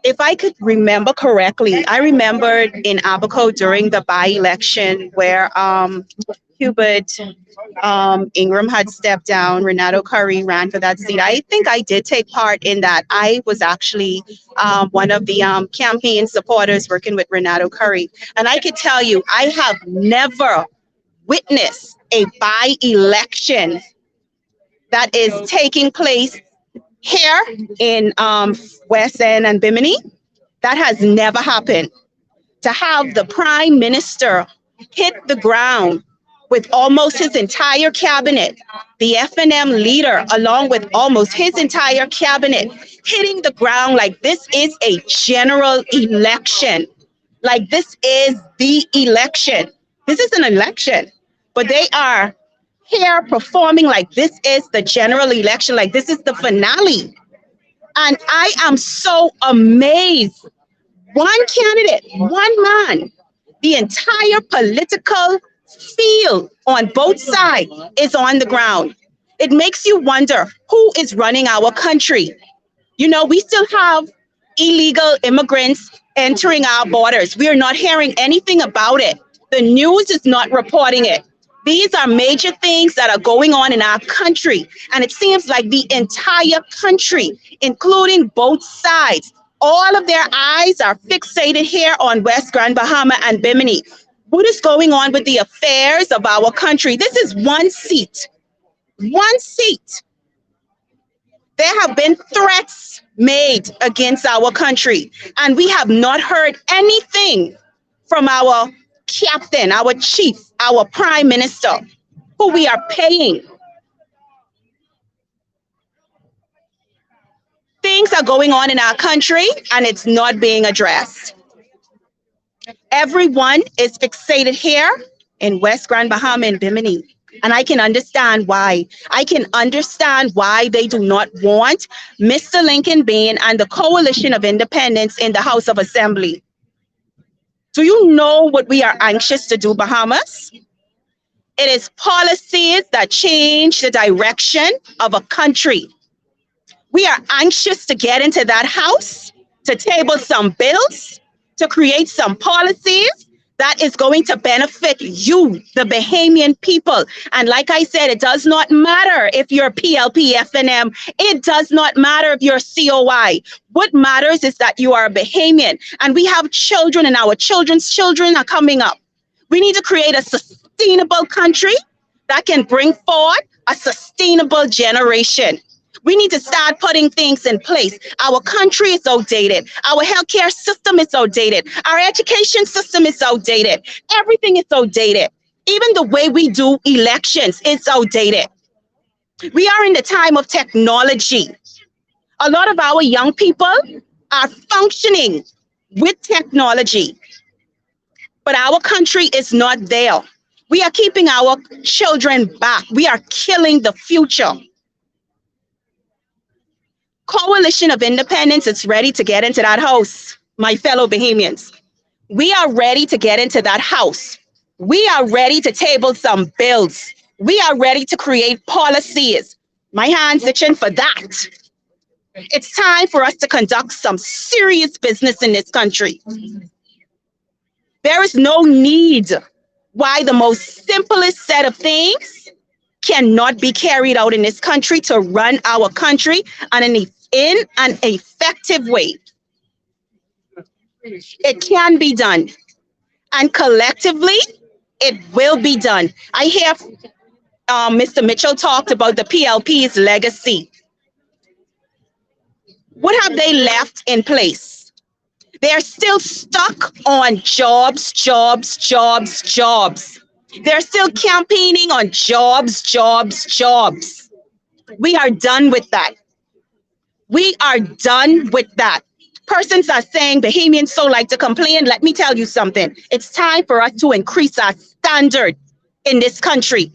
If I could remember correctly, I remembered in Abaco during the by-election where Hubert Ingram had stepped down, Renato Curry ran for that seat. I think I did take part in that. I was actually one of the campaign supporters working with Renato Curry. And I could tell you, I have never witnessed a by-election that is taking place here in West End and Bimini. That has never happened. To have the Prime Minister hit the ground with almost his entire cabinet, the FNM leader, along with almost his entire cabinet, hitting the ground like this is a general election. Like this is the election. This is an election, but they are here performing like this is the general election, like this is the finale. And I am so amazed. One candidate, one man, the entire political field on both sides is on the ground. It makes you wonder who is running our country. You know, we still have illegal immigrants entering our borders. We are not hearing anything about it. The news is not reporting it. These are major things that are going on in our country. And it seems like the entire country, including both sides, all of their eyes are fixated here on West Grand Bahama and Bimini. What is going on with the affairs of our country? This is one seat. One seat. There have been threats made against our country, and we have not heard anything from our captain, our chief, our prime minister, who we are paying. Things are going on in our country, and it's not being addressed. Everyone is fixated here in West Grand Bahama and Bimini. And I can understand why. I can understand why they do not want Mr. Lincoln Bain and the Coalition of Independence in the House of Assembly. Do you know what we are anxious to do, Bahamas? It is policies that change the direction of a country. We are anxious to get into that house, to table some bills, to create some policies that is going to benefit you, the Bahamian people. And like I said, it does not matter if you're PLP, FNM. It does not matter if you're COI. What matters is that you are a Bahamian. And we have children, and our children's children are coming up. We need to create a sustainable country that can bring forward a sustainable generation. We need to start putting things in place. Our country is outdated. Our healthcare system is outdated. Our education system is outdated. Everything is outdated. Even the way we do elections is outdated. We are in the time of technology. A lot of our young people are functioning with technology, but our country is not there. We are keeping our children back. We are killing the future. Coalition of Independence is ready to get into that house, my fellow Bahamians. We are ready to get into that house. We are ready to table some bills. We are ready to create policies. My hand's itching for that. It's time for us to conduct some serious business in this country. There is no need why the most simplest set of things cannot be carried out in this country to run our country in an effective way. It can be done. And collectively, it will be done. I hear Mr. Mitchell talked about the PLP's legacy. What have they left in place? They're still stuck on jobs, jobs, jobs, jobs. They're still campaigning on jobs, jobs, jobs. We are done with that. We are done with that. Persons are saying Bahamians so like to complain. Let me tell you something. It's time for us to increase our standard in this country.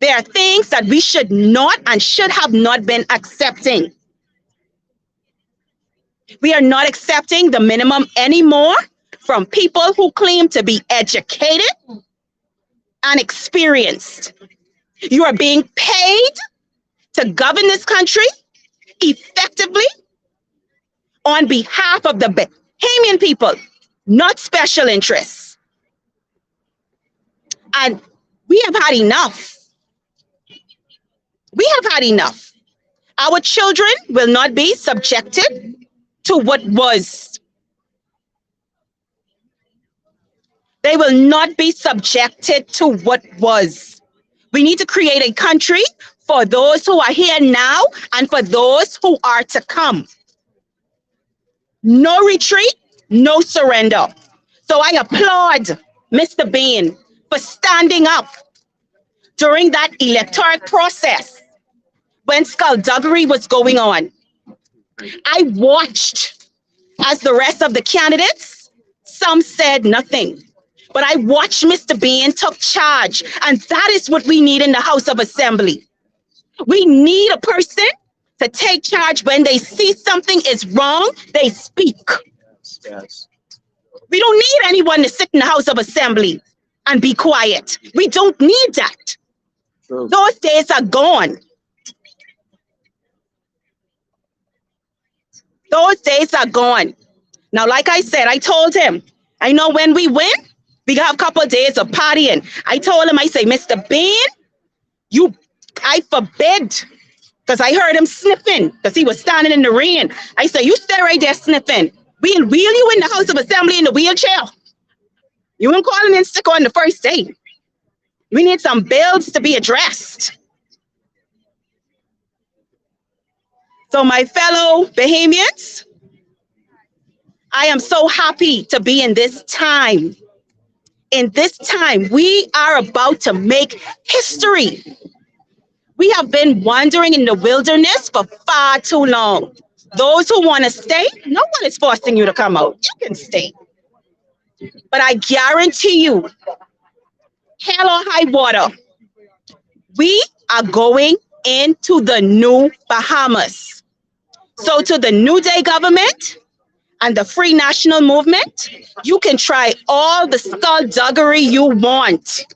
There are things that we should not and should have not been accepting. We are not accepting the minimum anymore from people who claim to be educated and experienced. You are being paid to govern this country effectively on behalf of the Bahamian people, not special interests. And we have had enough. We have had enough. Our children will not be subjected to what was. They will not be subjected to what was. We need to create a country for those who are here now and for those who are to come. No retreat, no surrender. So I applaud Mr. Bain for standing up during that electoral process when skullduggery was going on. I watched as the rest of the candidates, some said nothing. But I watched Mr. Bain took charge, and that is what we need in the House of Assembly. We need a person to take charge when they see something is wrong, they speak. Yes. We don't need anyone to sit in the House of Assembly and be quiet. We don't need that. True. Those days are gone. Those days are gone. Now, like I said, I told him, I know when we win, we have a couple of days of partying. I told him, I say, Mr. Bain, I forbid, because I heard him sniffing, because he was standing in the rain. I say, you stay right there sniffing. We'll wheel you in the House of Assembly in the wheelchair. You won't call him in sick on the first day. We need some bills to be addressed. So my fellow Bahamians, I am so happy to be in this time. In this time, we are about to make history. We have been wandering in the wilderness for far too long. Those who want to stay, no one is forcing you to come out. You can stay. But I guarantee you, hell or high water, we are going into the new Bahamas. So to the New Day government and the Free National Movement, you can try all the skullduggery you want.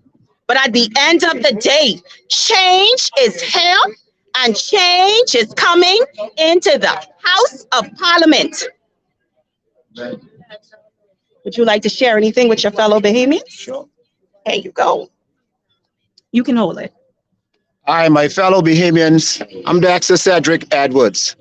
But at the end of the day, change is here and change is coming into the House of Parliament. Would you like to share anything with your fellow Bahamians? Sure. Here you go. You can hold it. Hi, my fellow Bahamians. I'm Dexter Cedric Edwards.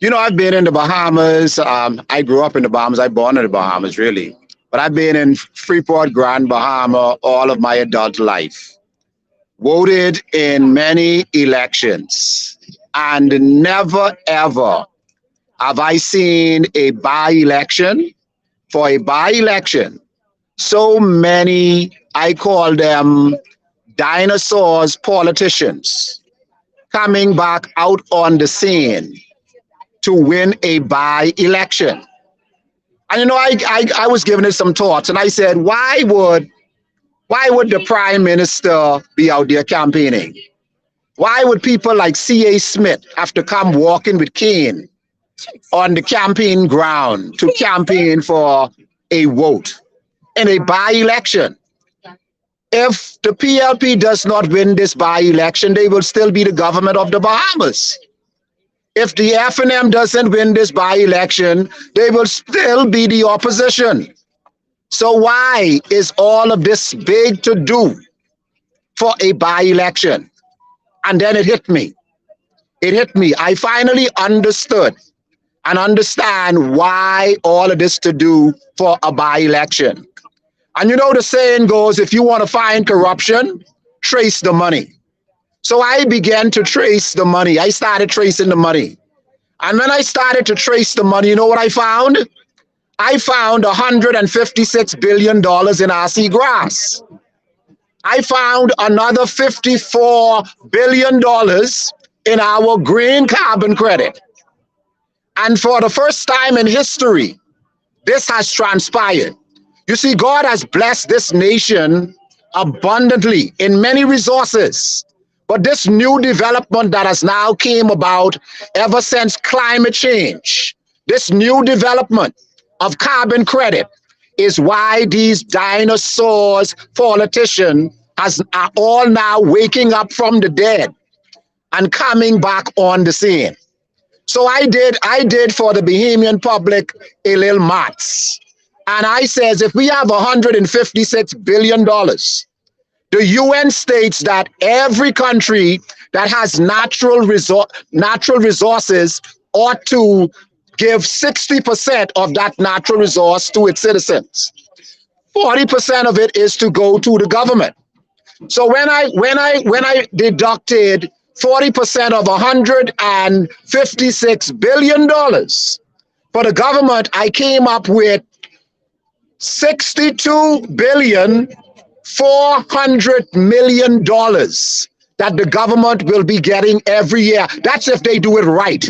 You know, I've been in the Bahamas. I grew up in the Bahamas. I born in the Bahamas, really. But I've been in Freeport, Grand Bahama all of my adult life. Voted in many elections. And never, ever have I seen a by-election. For a by-election, so many, I call them dinosaurs, politicians, coming back out on the scene to win a by-election. And you know, I was giving it some thoughts, and I said, why would the Prime Minister be out there campaigning? Why would people like C.A. Smith have to come walking with cane on the campaign ground to campaign for a vote in a by-election? If the PLP does not win this by-election, they will still be the government of the Bahamas. If the F&M doesn't win this by-election, they will still be the opposition. So why is all of this big to do for a by-election? And then it hit me. It hit me. I finally understood and understand why all of this to do for a by-election. And you know the saying goes, if you want to find corruption, trace the money. So I began to trace the money. I started tracing the money. And when I started to trace the money, you know what I found? I found $156 billion in RC grass. I found another $54 billion in our green carbon credit. And for the first time in history, this has transpired. You see, God has blessed this nation abundantly in many resources. But this new development that has now came about ever since climate change, this new development of carbon credit is why these dinosaurs, politicians, are all now waking up from the dead and coming back on the scene. So I did for the Bahamian public a little maths. And I says, if we have $156 billion, the UN states that every country that has natural resources ought to give 60% of that natural resource to its citizens. 40% of it is to go to the government. So when I deducted 40% of $156 billion for the government, I came up with $62.4 billion that the government will be getting every year. That's if they do it right.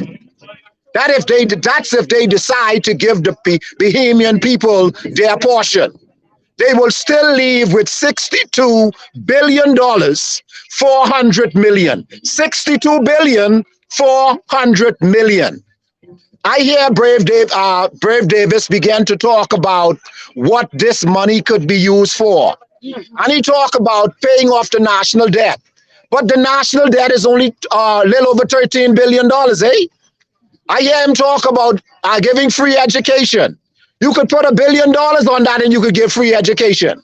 That's if they decide to give the Bahamian people their portion. They will still leave with $62 billion, 400 million. 62 billion, 400 million. I hear Brave Davis began to talk about what this money could be used for. And he talked about paying off the national debt. But the national debt is only a little over $13 billion, eh? I hear him talk about giving free education. You could put $1 billion on that and you could give free education.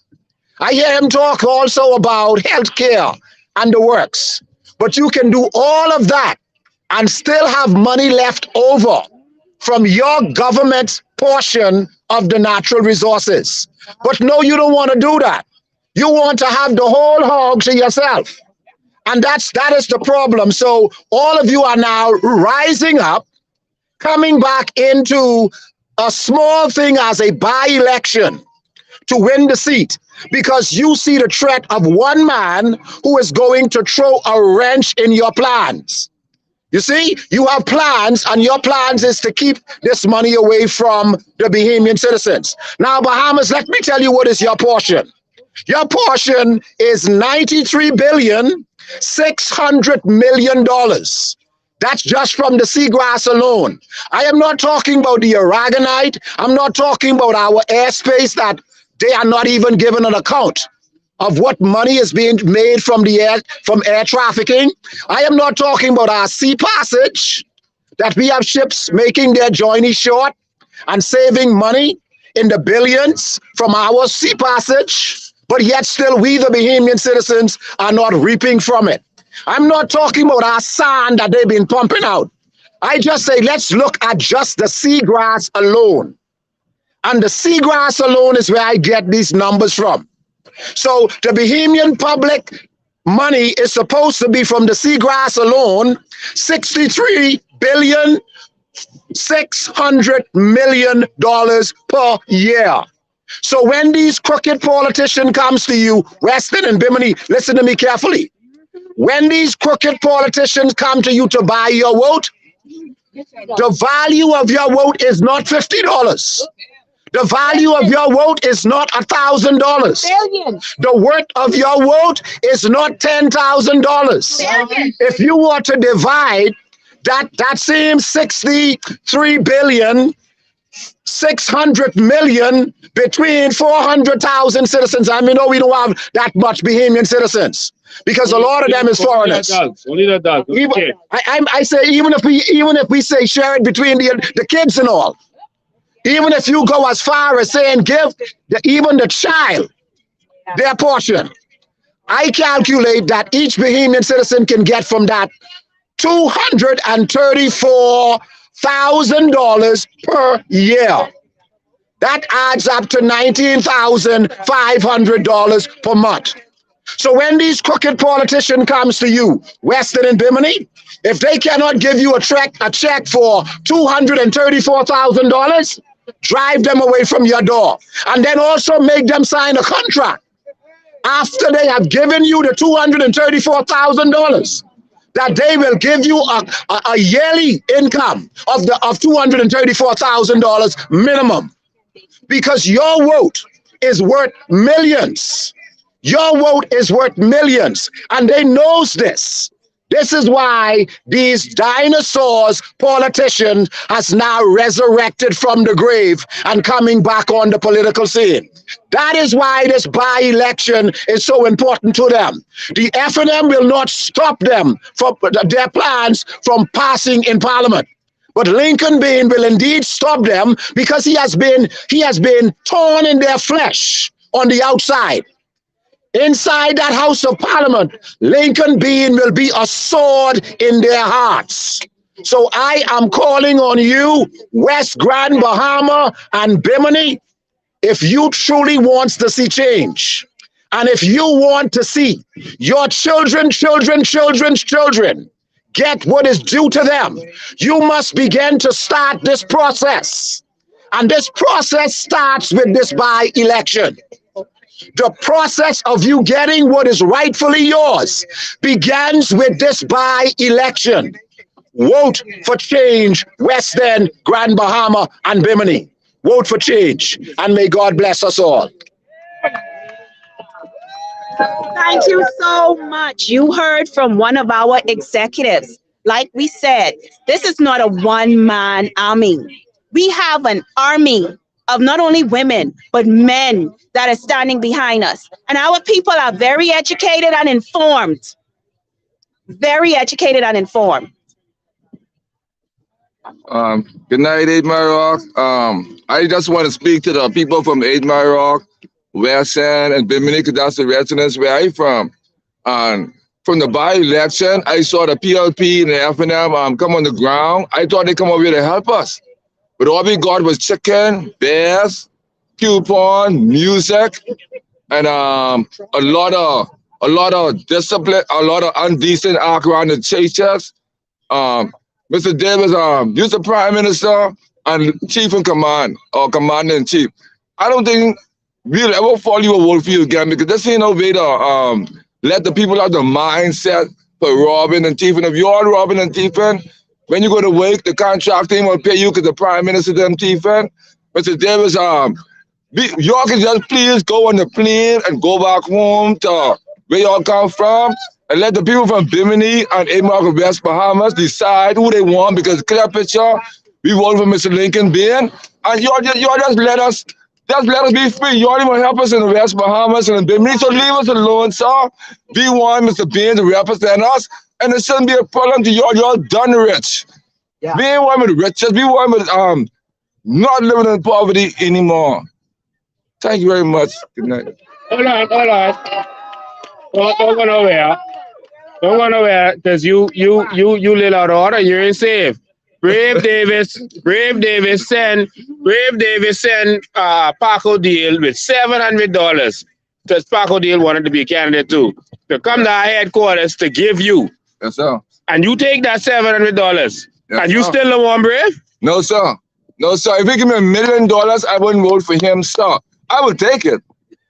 I hear him talk also about healthcare and the works. But you can do all of that and still have money left over from your government portion of the natural resources. But no, you don't want to do that. You want to have the whole hog to yourself. And that is the problem. So all of you are now rising up, coming back into a small thing as a by-election to win the seat, because you see the threat of one man who is going to throw a wrench in your plans. You see, you have plans, and your plans is to keep this money away from the Bahamian citizens. Now, Bahamas, let me tell you what is your portion. Your portion is $93,600,000,000. That's just from the seagrass alone. I am not talking about the aragonite. I'm not talking about our airspace that they are not even given an account of what money is being made from air trafficking. I am not talking about our sea passage, that we have ships making their journey short and saving money in the billions from our sea passage, but yet still we, the Bahamian citizens, are not reaping from it. I'm not talking about our sand that they've been pumping out. I just say, let's look at just the seagrass alone. And the seagrass alone is where I get these numbers from. So the Bahamian public money is supposed to be from the seagrass alone, $63,600,000,000 per year. So when these crooked politicians comes to you, Weston and Bimini, listen to me carefully. When these crooked politicians come to you to buy your vote, the value of your vote is not $50. The value of your vote is not $1,000. The worth of your vote is not $10,000. If you were to divide that same $63,600,000,000 between 400,000 citizens, I mean, no, we don't have that much Bahamian citizens, because a lot of them is foreigners. Only the adults. Even, I say even if we say share it between the kids and all, even if you go as far as saying give even the child their portion, I calculate that each Bahamian citizen can get from that $234,000 per year. That adds up to $19,500 per month. So when these crooked politicians comes to you, Weston and Bimini, if they cannot give you a check for $234,000, drive them away from your door, and then also make them sign a contract after they have given you the $234,000 that they will give you a yearly income of $234,000 minimum, because your vote is worth millions. Your vote is worth millions, and they knows this. This is why these dinosaurs politicians has now resurrected from the grave and coming back on the political scene. That is why this by-election is so important to them. The FNM will not stop them from their plans from passing in Parliament. But Lincoln Bean will indeed stop them, because he has been torn in their flesh on the outside. Inside that House of Parliament, Lincoln Bean will be a sword in their hearts. So I am calling on you, West Grand Bahama and Bimini, if you truly want to see change, and if you want to see your children's children get what is due to them, you must begin to start this process. And this process starts with this by-election. The process of you getting what is rightfully yours begins with this by-election. Vote for change, West End, Grand Bahama, and Bimini. Vote for change, and may God bless us all. Thank you so much. You heard from one of our executives. Like we said, this is not a one-man army. We have an army of not only women, but men that are standing behind us. And our people are very educated and informed. Very educated and informed. Good night, 8 Mile Rock. I just want to speak to the people from 8 Mile Rock, West End, and Bimini, because that's the residence where I'm from. From the by-election, I saw the PLP and the FNM come on the ground. I thought they'd come over here to help us. But all we got was chicken, bears, coupon, music, and a lot of discipline, a lot of indecent act around the churches. Mr. Davis, you're the Prime Minister and Chief in Command, or Commander-in-Chief. I don't think we'll ever follow you a wolf again, because this ain't no way to let the people have the mindset for robbing and thieving. If you're robbing and thieving, when you go to work, the contract team will pay you because the prime minister them thieving. Mr. Davis, y'all can just please go on the plane and go back home to where y'all come from and let the people from Bimini and Amarok West Bahamas decide who they want, because clear picture, we vote for Mr. Lincoln Bain, and y'all just let us be free. Y'all even help us in the West Bahamas and in Bimini, so leave us alone, sir. We want Mr. Bain to represent us, and it shouldn't be a problem to y'all. Y'all done rich. Yeah. We ain't want with the riches. We want with not living in poverty anymore. Thank you very much. Good night. Hold on. Don't go nowhere. Don't go nowhere, because you little out of order. You ain't safe. Brave Davis send Paco Deal with $700, because Paco Deal wanted to be a candidate too, to come to our headquarters to give you. Yes, sir. And you take that $700, yes, and you sir. still don't want Brave? No, sir. No, sir. If he give me $1 million, I wouldn't vote for him, sir. I would take it.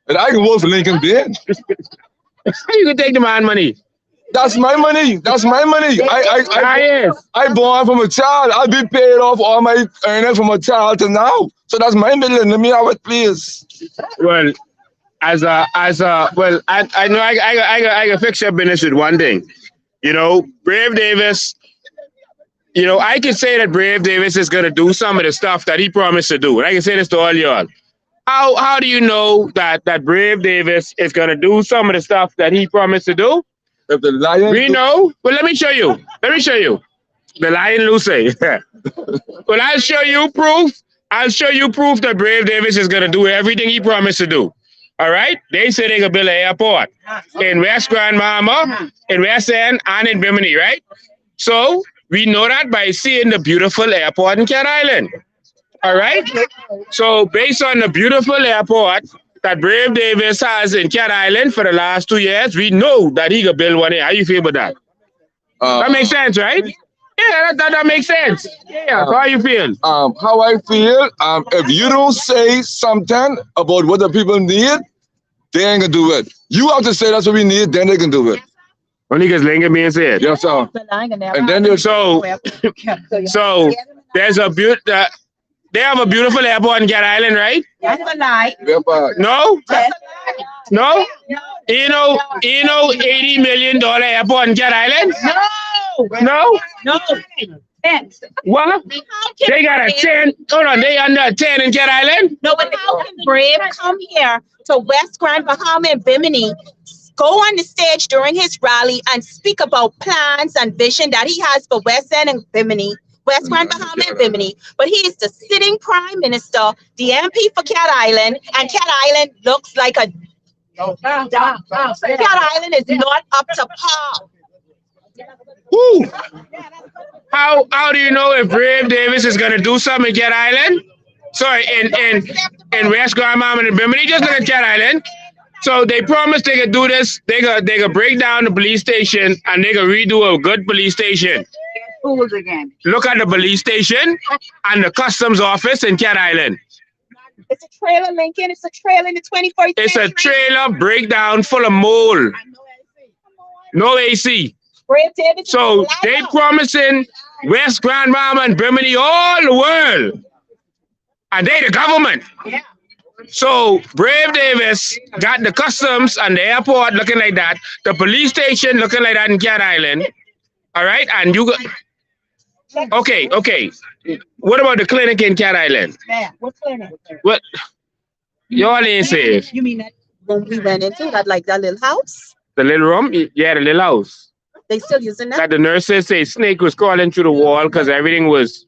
And I can vote for Lincoln Bain. You can take the man money. That's my money. That's my money. I born from a child. I'll be paid off all my earnings from a child to now. So that's my million. Let me have it, please. Well, I know I can fix your business with one thing. You know, Brave Davis. You know, I can say that Brave Davis is going to do some of the stuff that he promised to do. And I can say this to all y'all. How do you know that Brave Davis is going to do some of the stuff that he promised to do? If the lion... We know. Well, let me show you. The lion Lucy. Well, I'll show you proof. That Brave Davis is going to do everything he promised to do. All right? They say they're going to build an airport in West Grand Bahama, in West End, and in Bimini, right? So we know that by seeing the beautiful airport in Cat Island. All right? So based on the beautiful airport that Brave Davis has in Cat Island for the last 2 years, we know that he can build one here. How you feel about that? That makes sense, right? Yeah, that makes sense. Yeah, how you feel? How I feel, if you don't say something about what the people need, they ain't gonna do it. You have to say that's what we need, then they can do it. Only because Lincoln being said. Yes, sir. And then so there's a they have a beautiful airport in Cat Island, right? That's a lie. No? That's a lie. No? You know, $80 million airport in Cat Island? No. What? They got a 10. Hold on, they under a 10 in Cat Island? No, but how can Brave come here to West Grand Bahama and Bimini, go on the stage during his rally and speak about plans and vision that he has for West End and Bimini, West Grand Bahama and Bimini, but he is the sitting prime minister, the MP for Cat Island, and Cat Island looks like a... Cat Island is not up to par. Woo. How do you know if Brave Davis is going to do something in Cat Island? Sorry, in West Grand Bahama and Bimini, just look at Cat Island. So they promised they could do this. They could break down the police station and they could redo a good police station. Again. Look at the police station and the customs office in Cat Island. It's a trailer, Lincoln. It's a trailer in the 21st century. It's a trailer breakdown full of mold. No AC. So they promising West Grand Bahama and Bimini all the world. And they the government. Yeah. So Brave Davis got the customs and the airport looking like that, the police station looking like that in Cat Island. All right, and you got okay. What about the clinic in Cat Island? Man, what clinic? What? Y'all ain't safe. You mean that when we went into that, like that little house? The little room? Yeah, the little house. They still using that? That the nurses say snake was crawling through the wall because everything was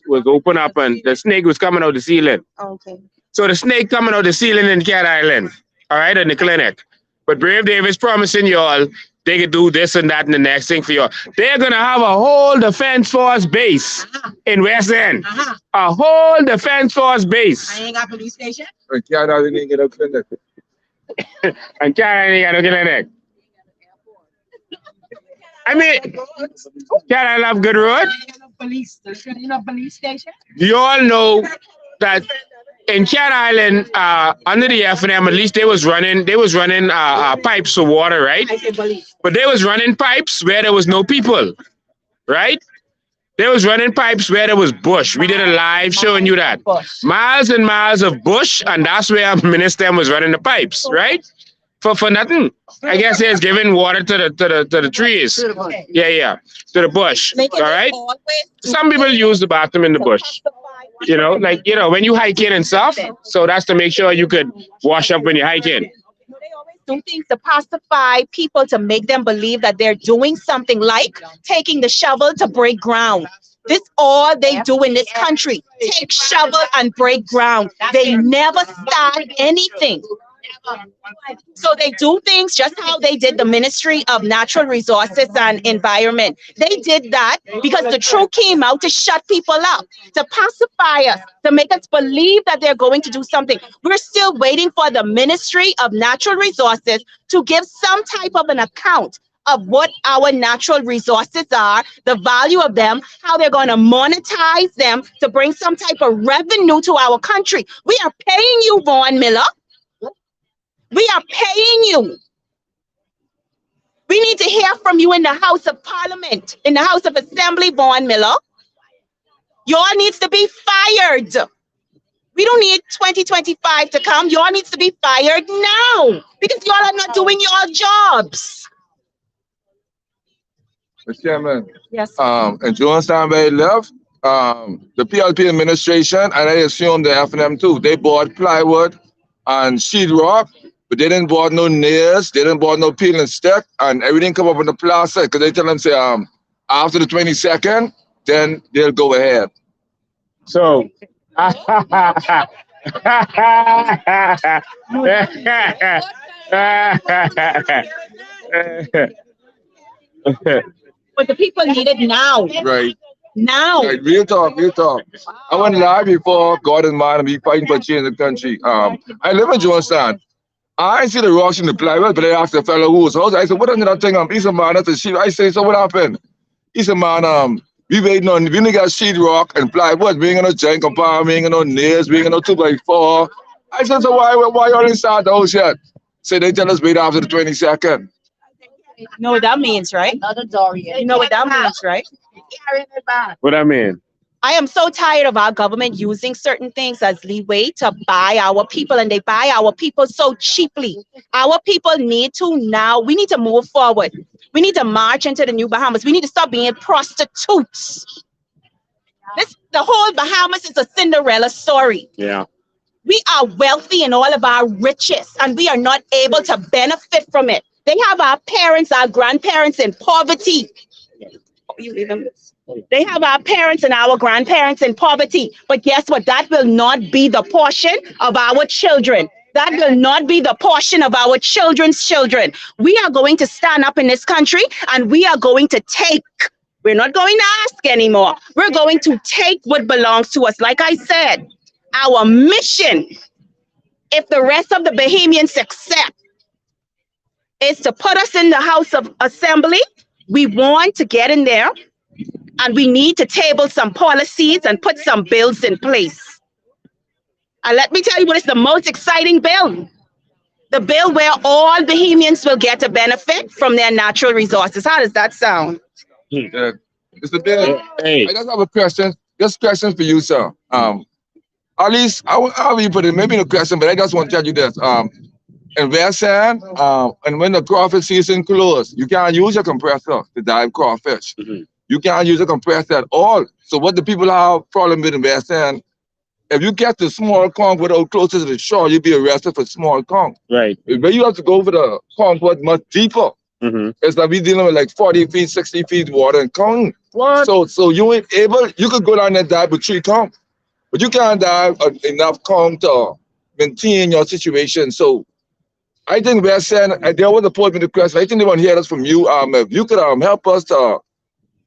open up and the snake was coming out the ceiling. Okay. So the snake coming out the ceiling in Cat Island, all right, in the clinic. But Brave Davis promising y'all they could do this and that and the next thing for y'all. They're going to have a whole Defense Force base in West End. A whole Defense Force base. I ain't got police station. And Cat Island ain't get a clinic. And Cat Island ain't got no clinic. I mean, Cat Island have good road. Police station. You all know that in Cat Island, under the F&M, at least they was running pipes for water, right? But they was running pipes where there was no people, right? They was running pipes where there was bush. We did a live showing you that. Miles and miles of bush, and that's where Minister was running the pipes, right? For nothing. I guess he was giving water to the trees. Yeah. To the bush. All right. Some people use the bathroom in the bush. You know, like when you hike in and stuff. So that's to make sure you could wash up when you hike in. Do things to pacify people to make them believe that they're doing something, like taking the shovel to break ground. This all they do in this country. Take shovel and break ground. They never start anything. So they do things just how they did the Ministry of Natural Resources and Environment. They did that because the truth came out to shut people up, to pacify us, to make us believe that they're going to do something. We're still waiting for the Ministry of Natural Resources to give some type of an account of what our natural resources are, the value of them, how they're going to monetize them to bring some type of revenue to our country. We are paying you, Vaughn Miller. We are paying you. We need to hear from you in the House of Parliament, in the House of Assembly, Vaughn Miller. Y'all needs to be fired. We don't need 2025 to come. Y'all needs to be fired now because y'all are not doing your jobs. Mr. Chairman. Yes. And Johnstown Bay left. The PLP administration, and I assume the F&M too, they bought plywood and sheetrock, but they didn't bought no nails, they didn't bought no peel and stick, and everything come up in the plastic because they tell them, say, after the 22nd, then they'll go ahead. So, But the people need it now. Right. Now. Right. Real talk. I went live before God and man and be fighting for change in the country. I live in Johnstown. I see the rocks in the plywood, but I asked the fellow who was house. I said, what is that thing? He said, man, that's a sheet. I say, so what happened? He said, man, we waiting on, we only got sheetrock and plywood. We ain't got no giant compound, we ain't got no nails, we ain't got no 2x4. I said, so why y'all inside the house yet? So they tell us wait after the 22nd. You know what that means, right? You know what that means, right? What I mean? I am so tired of our government using certain things as leeway to buy our people, and they buy our people so cheaply. Our people need to now, we need to move forward. We need to march into the new Bahamas. We need to stop being prostitutes. The whole Bahamas is a Cinderella story. Yeah. We are wealthy in all of our riches, and we are not able to benefit from it. They have our parents, our grandparents in poverty. They have our parents and our grandparents in poverty. But guess what? That will not be the portion of our children. That will not be the portion of our children's children. We are going to stand up in this country and we are going to take. We're not going to ask anymore. We're going to take what belongs to us. Like I said, our mission, if the rest of the Bahamians accept, is to put us in the House of Assembly. We want to get in there and we need to table some policies and put some bills in place. And let me tell you what is the most exciting bill. The bill where all Bahamians will get a benefit from their natural resources. How does that sound? Yeah. Mr. Bill, I just have a question. Just a question for you, sir. At least, how will you put it? Maybe no question, but I just want to tell you this. In West End, and when the crawfish season closes, you can't use your compressor to dive crawfish. Mm-hmm. You can't use a compressor at all. So what the people have problem with in West End, if you get the small conch without closer to the shore, you'll be arrested for small conch. Right. But you have to go for the conch much deeper. Mm-hmm. It's like we dealing with like 40 feet, 60 feet water and conch. What? So you ain't able, you could go down there and dive with 3 conch, but you can't dive enough conch to maintain your situation. So I think West End, they want to pose me the question. I think they want to hear us from you. If you could help us to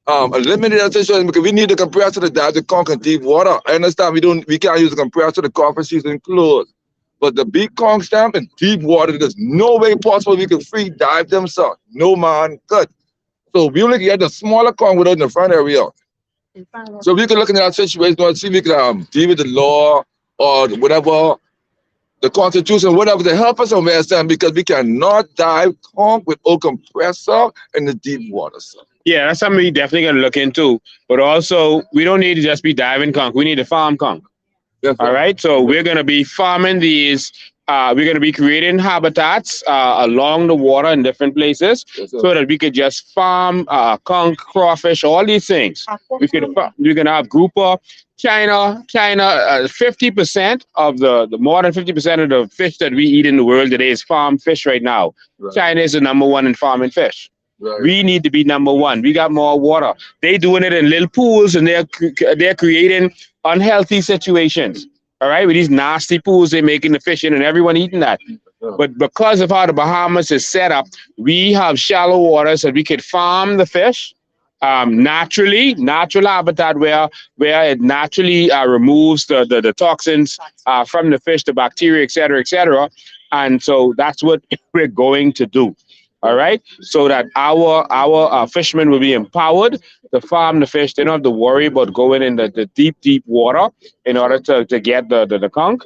eliminate that situation, because we need the compressor to dive the conch in deep water. I understand we can't use the compressor, the crawfish season closed. But the big conch stamp in deep water, there's no way possible we can free dive them, sir. No man could. So we only get the smaller conch without in the front area. So we can look into that situation and see if we can deal with the law or whatever the Constitution, whatever, to help us on West End because we cannot dive conch with old compressor in the deep water, sir. Yeah, that's something we definitely gonna look into. But also, we don't need to just be diving conch. We need to farm conch. Yes, All sir. right. So we're gonna be farming these. We're gonna be creating habitats along the water in different places, Yes, sir. so that we could just farm conch, crawfish, all these things. We're gonna have grouper. China, 50% of the more than 50% of the fish that we eat in the world today is farm fish right now. Right. China is the number one in farming fish. Right. We need to be number one. We got more water. They doing it in little pools, and they're creating unhealthy situations. All right, with these nasty pools they're making the fish in, and everyone eating that. But because of how the Bahamas is set up, we have shallow waters that we could farm the fish naturally, natural habitat where it naturally removes the toxins from the fish, the bacteria, et cetera, and so that's what we're going to do. All right, so that our fishermen will be empowered to farm the fish. They don't have to worry about going in the deep water in order to get the conch.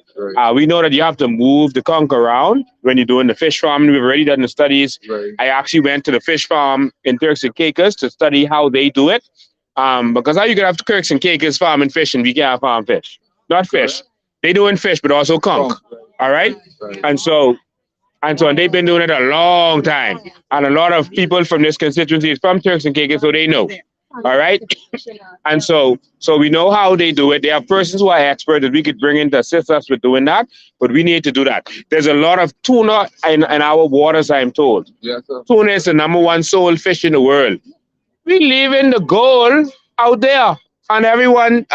We know that you have to move the conch around when you're doing the fish farming. We've already done the studies. Right. I actually went to the fish farm in Turks and Caicos to study how they do it. Because how you can have Turks and Caicos farming fish and we can't farm fish? Not fish. They doing fish, but also conch. All right, and so they've been doing it a long time. And a lot of people from this constituency is from Turks and Caicos, so they know. All right. And so we know how they do it. They have persons who are experts that we could bring in to assist us with doing that, but we need to do that. There's a lot of tuna in our waters, I'm told. Yes, sir. Tuna is the number one sold fish in the world. We leaving the gold out there, and everyone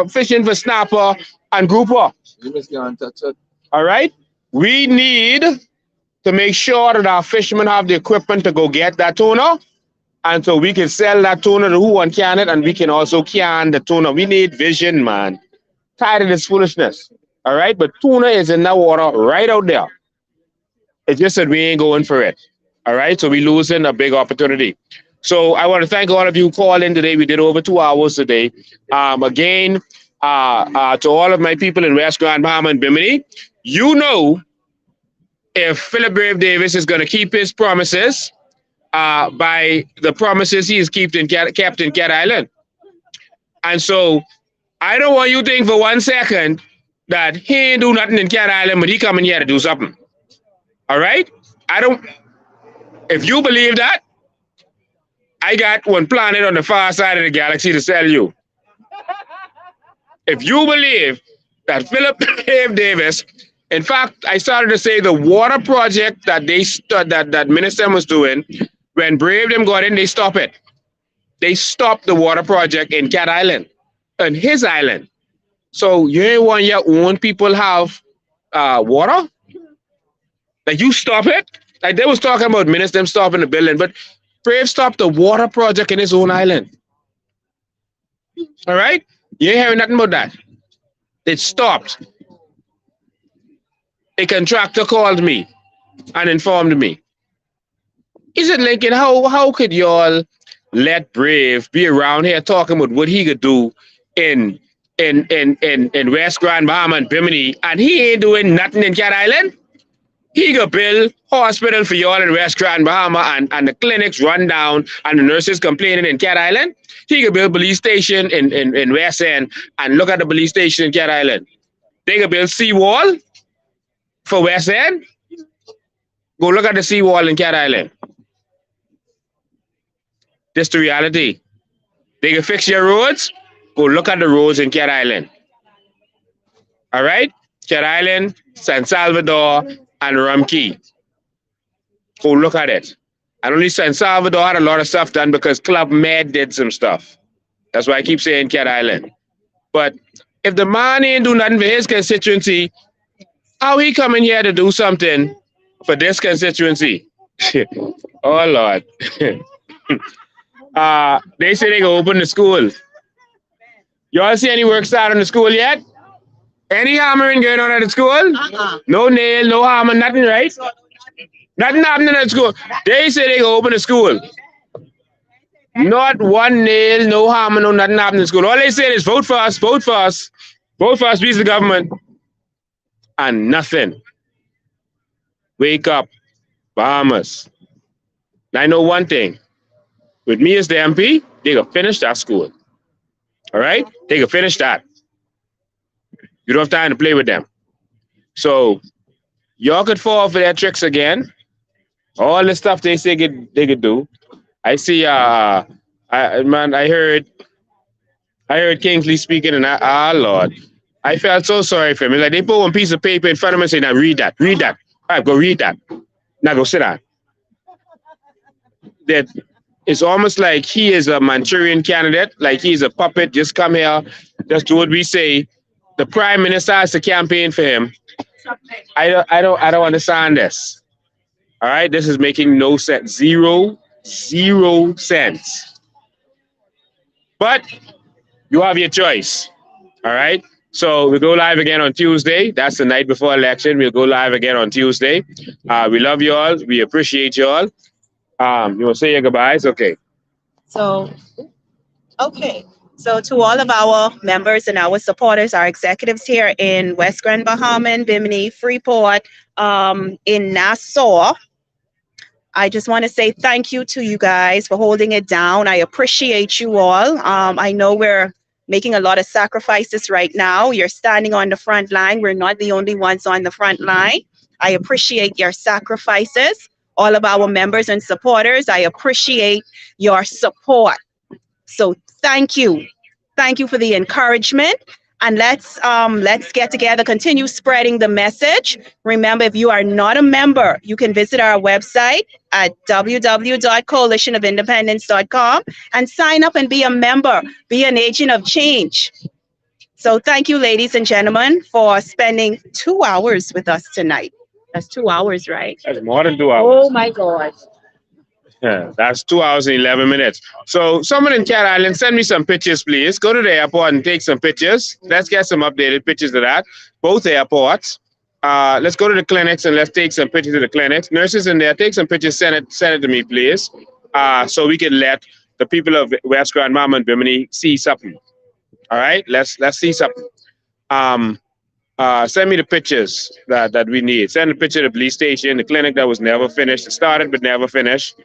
fishing for snapper and grouper. You just can't touch it. All right. We need to make sure that our fishermen have the equipment to go get that tuna. And so we can sell that tuna to who want can it, and we can also can the tuna. We need vision, man. Tired of this foolishness. All right? But tuna is in the water right out there. It's just that we ain't going for it. All right? So we're losing a big opportunity. So I want to thank all of you who called in today. We did over 2 hours today. Again, to all of my people in West Grand Bahama and Bimini, you know, if Philip Brave Davis is going to keep his promises by the promises he has kept in Cat Island. And so I don't want you to think for 1 second that he ain't do nothing in Cat Island, but he coming here to do something. All right? If you believe that, I got one planet on the far side of the galaxy to sell you. If you believe that Philip Brave Davis, in fact, I started to say the water project that that Minister was doing, when Brave them got in, they stopped it. They stopped the water project in Cat Island, on his island. So you ain't want your own people have water? Like you stop it? Like they was talking about Minister them stopping the building, but Brave stopped the water project in his own island. All right? You ain't hearing nothing about that. It stopped. A contractor called me and informed me. He said, Lincoln, how could y'all let Brave be around here talking about what he could do in West Grand Bahama and Bimini, and he ain't doing nothing in Cat Island? He could build hospital for y'all in West Grand Bahama and the clinics run down and the nurses complaining in Cat Island. He could build police station in West End and look at the police station in Cat Island. They could build seawall for West End. Go look at the seawall in Cat Island. This the reality. They can fix your roads. Go look at the roads in Cat Island. All right? Cat Island, San Salvador, and Rumkey. Go look at it. And only San Salvador had a lot of stuff done because Club Med did some stuff. That's why I keep saying Cat Island. But if the man ain't do nothing for his constituency, how he coming here to do something for this constituency? Oh, Lord. They say they go open the school. Y'all see any work started in the school yet? Any hammering going on at the school? No nail, no hammer, nothing, right? Nothing happening at school. They say they go open the school. Not one nail, no hammer, no nothing happening in school. All they say is vote for us, vote for us, vote for us, please the government. And nothing. Wake up, Bahamas. Now I know one thing. With me as the MP, they gonna finish that school. All right? They can finish that. You don't have time to play with them. So y'all could fall for their tricks again. All the stuff they say they could do. I see I heard Kingsley speaking and Lord. I felt so sorry for him. It's like they put one piece of paper in front of him and say, now read that, read that. All right, go read that. Now go sit down. That it's almost like he is a Manchurian candidate, like he's a puppet, just come here, just do what we say. The prime minister has to campaign for him. I don't understand this. All right, this is making no sense. Zero sense. But you have your choice. All right. So we go live again on Tuesday. That's the night before election. We'll go live again on Tuesday. We love you all. We appreciate you all. You will say your goodbyes. Okay. So, okay. So to all of our members and our supporters, our executives here in West Grand Bahama, Bimini, Freeport, in Nassau, I just want to say thank you to you guys for holding it down. I appreciate you all. I know we're making a lot of sacrifices right now. You're standing on the front line. We're not the only ones on the front line. I appreciate your sacrifices. All of our members and supporters, I appreciate your support. So thank you. Thank you for the encouragement. And let's get together, continue spreading the message. Remember, if you are not a member, you can visit our website at www.coalitionofindependence.com and sign up and be a member, be an agent of change. So thank you, ladies and gentlemen, for spending 2 hours with us tonight. That's 2 hours, right? That's more than 2 hours. Oh my God. Yeah, that's 2 hours and 11 minutes. So someone in Cat Island, send me some pictures, please. Go to the airport and take some pictures. Let's get some updated pictures of that. Both airports. Let's go to the clinics and let's take some pictures of the clinics. Nurses in there, take some pictures, send it to me, please. So we can let the people of West Grand Bahama and Bimini see something. All right, let's see something. Send me the pictures that we need. Send a picture of the police station, the clinic that was never finished. It started but never finished.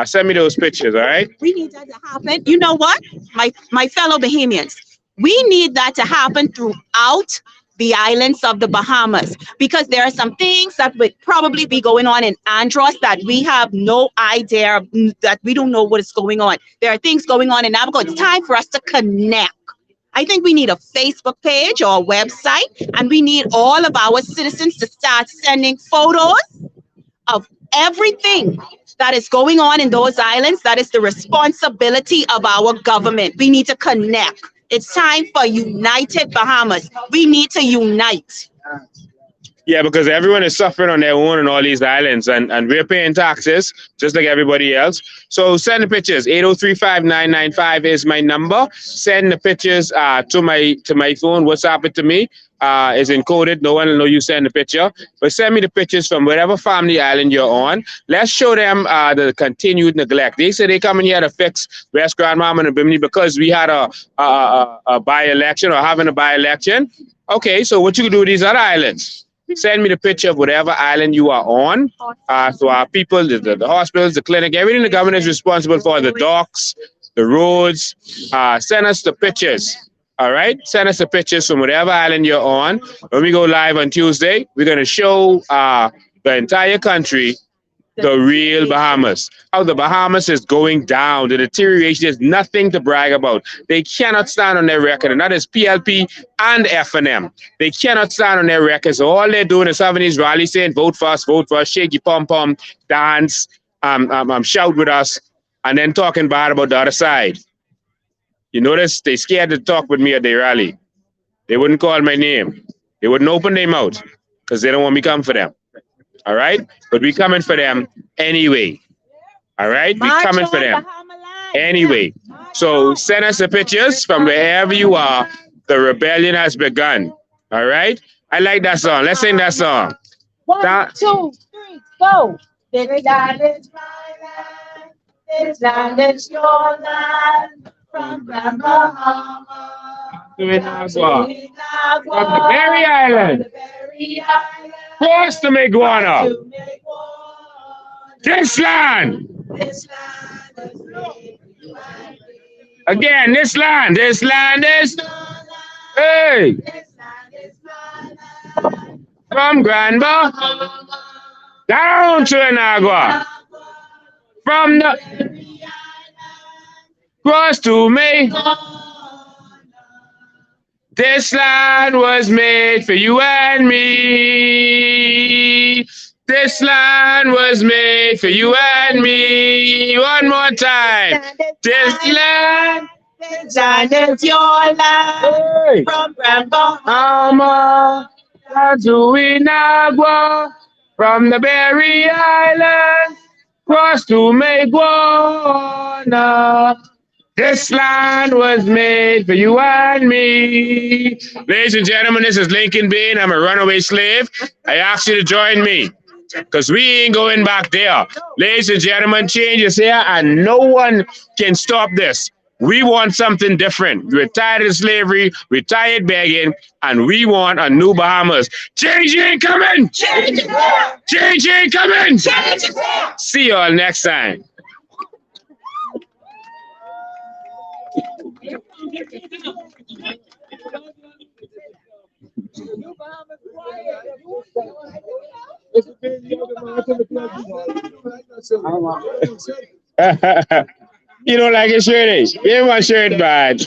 Send me those pictures, all right? We need that to happen. You know what? My fellow Bahamians, we need that to happen throughout the islands of the Bahamas, because there are some things that would probably be going on in Andros that we have no idea, that we don't know what is going on. There are things going on in Navigo. It's time for us to connect. I think we need a Facebook page or a website, and we need all of our citizens to start sending photos of everything that is going on in those islands. That is the responsibility of our government. We need to connect. It's time for United Bahamas. We need to unite. Yeah, because everyone is suffering on their own on all these islands, and we're paying taxes just like everybody else. So send the pictures. 8035995 is my number. Send the pictures to my phone. WhatsApp it to me. It's encoded. No one will know you send the picture. But send me the pictures from whatever family island you're on. Let's show them the continued neglect. They say they coming here to fix West Grand Bahama and Bimini because we had a by-election or having a by-election. Okay, so what you can do with these other islands? Send me the picture of whatever island you are on. So our people, the hospitals, the clinic, everything the government is responsible for, the docks, the roads. Send us the pictures. All right? Send us the pictures from whatever island you're on. When we go live on Tuesday, we're going to show the entire country the real Bahamas. How the Bahamas is going down. The deterioration is nothing to brag about. They cannot stand on their record, and that is PLP and FNM. They cannot stand on their record. So all they're doing is having these rallies saying, vote for us, shake your pom-pom, dance, shout with us, and then talking bad about the other side. You notice they scared to talk with me at their rally. They wouldn't call my name. They wouldn't open their mouth because they don't want me come for them. All right? But we coming for them anyway. All right? We coming for them anyway. So send us the pictures from wherever you are. The rebellion has begun. All right? I like that song. Let's sing that song. 1, 2, 3, go. This land is my land. This land is your land. From Grand Bahama to Inagua. From the Berry Island. cross to marijuana. This land. Again, this land is, hey, from Granba down to Inagua, from the cross to me. This land was made for you and me. This land was made for you and me. One more time. This land is your land. From Bahama to Inagua, from the Berry Islands, cross to Maguana. This land was made for you and me. Ladies and gentlemen, this is Lincoln Bain. I'm a runaway slave. I ask you to join me, because we ain't going back there. Ladies and gentlemen, change is here, and no one can stop this. We want something different. We're tired of slavery, we're tired begging, and we want a new Bahamas. Change ain't coming! Change ain't coming! See y'all next time. You don't like your shirt, eh? Give my shirt bad.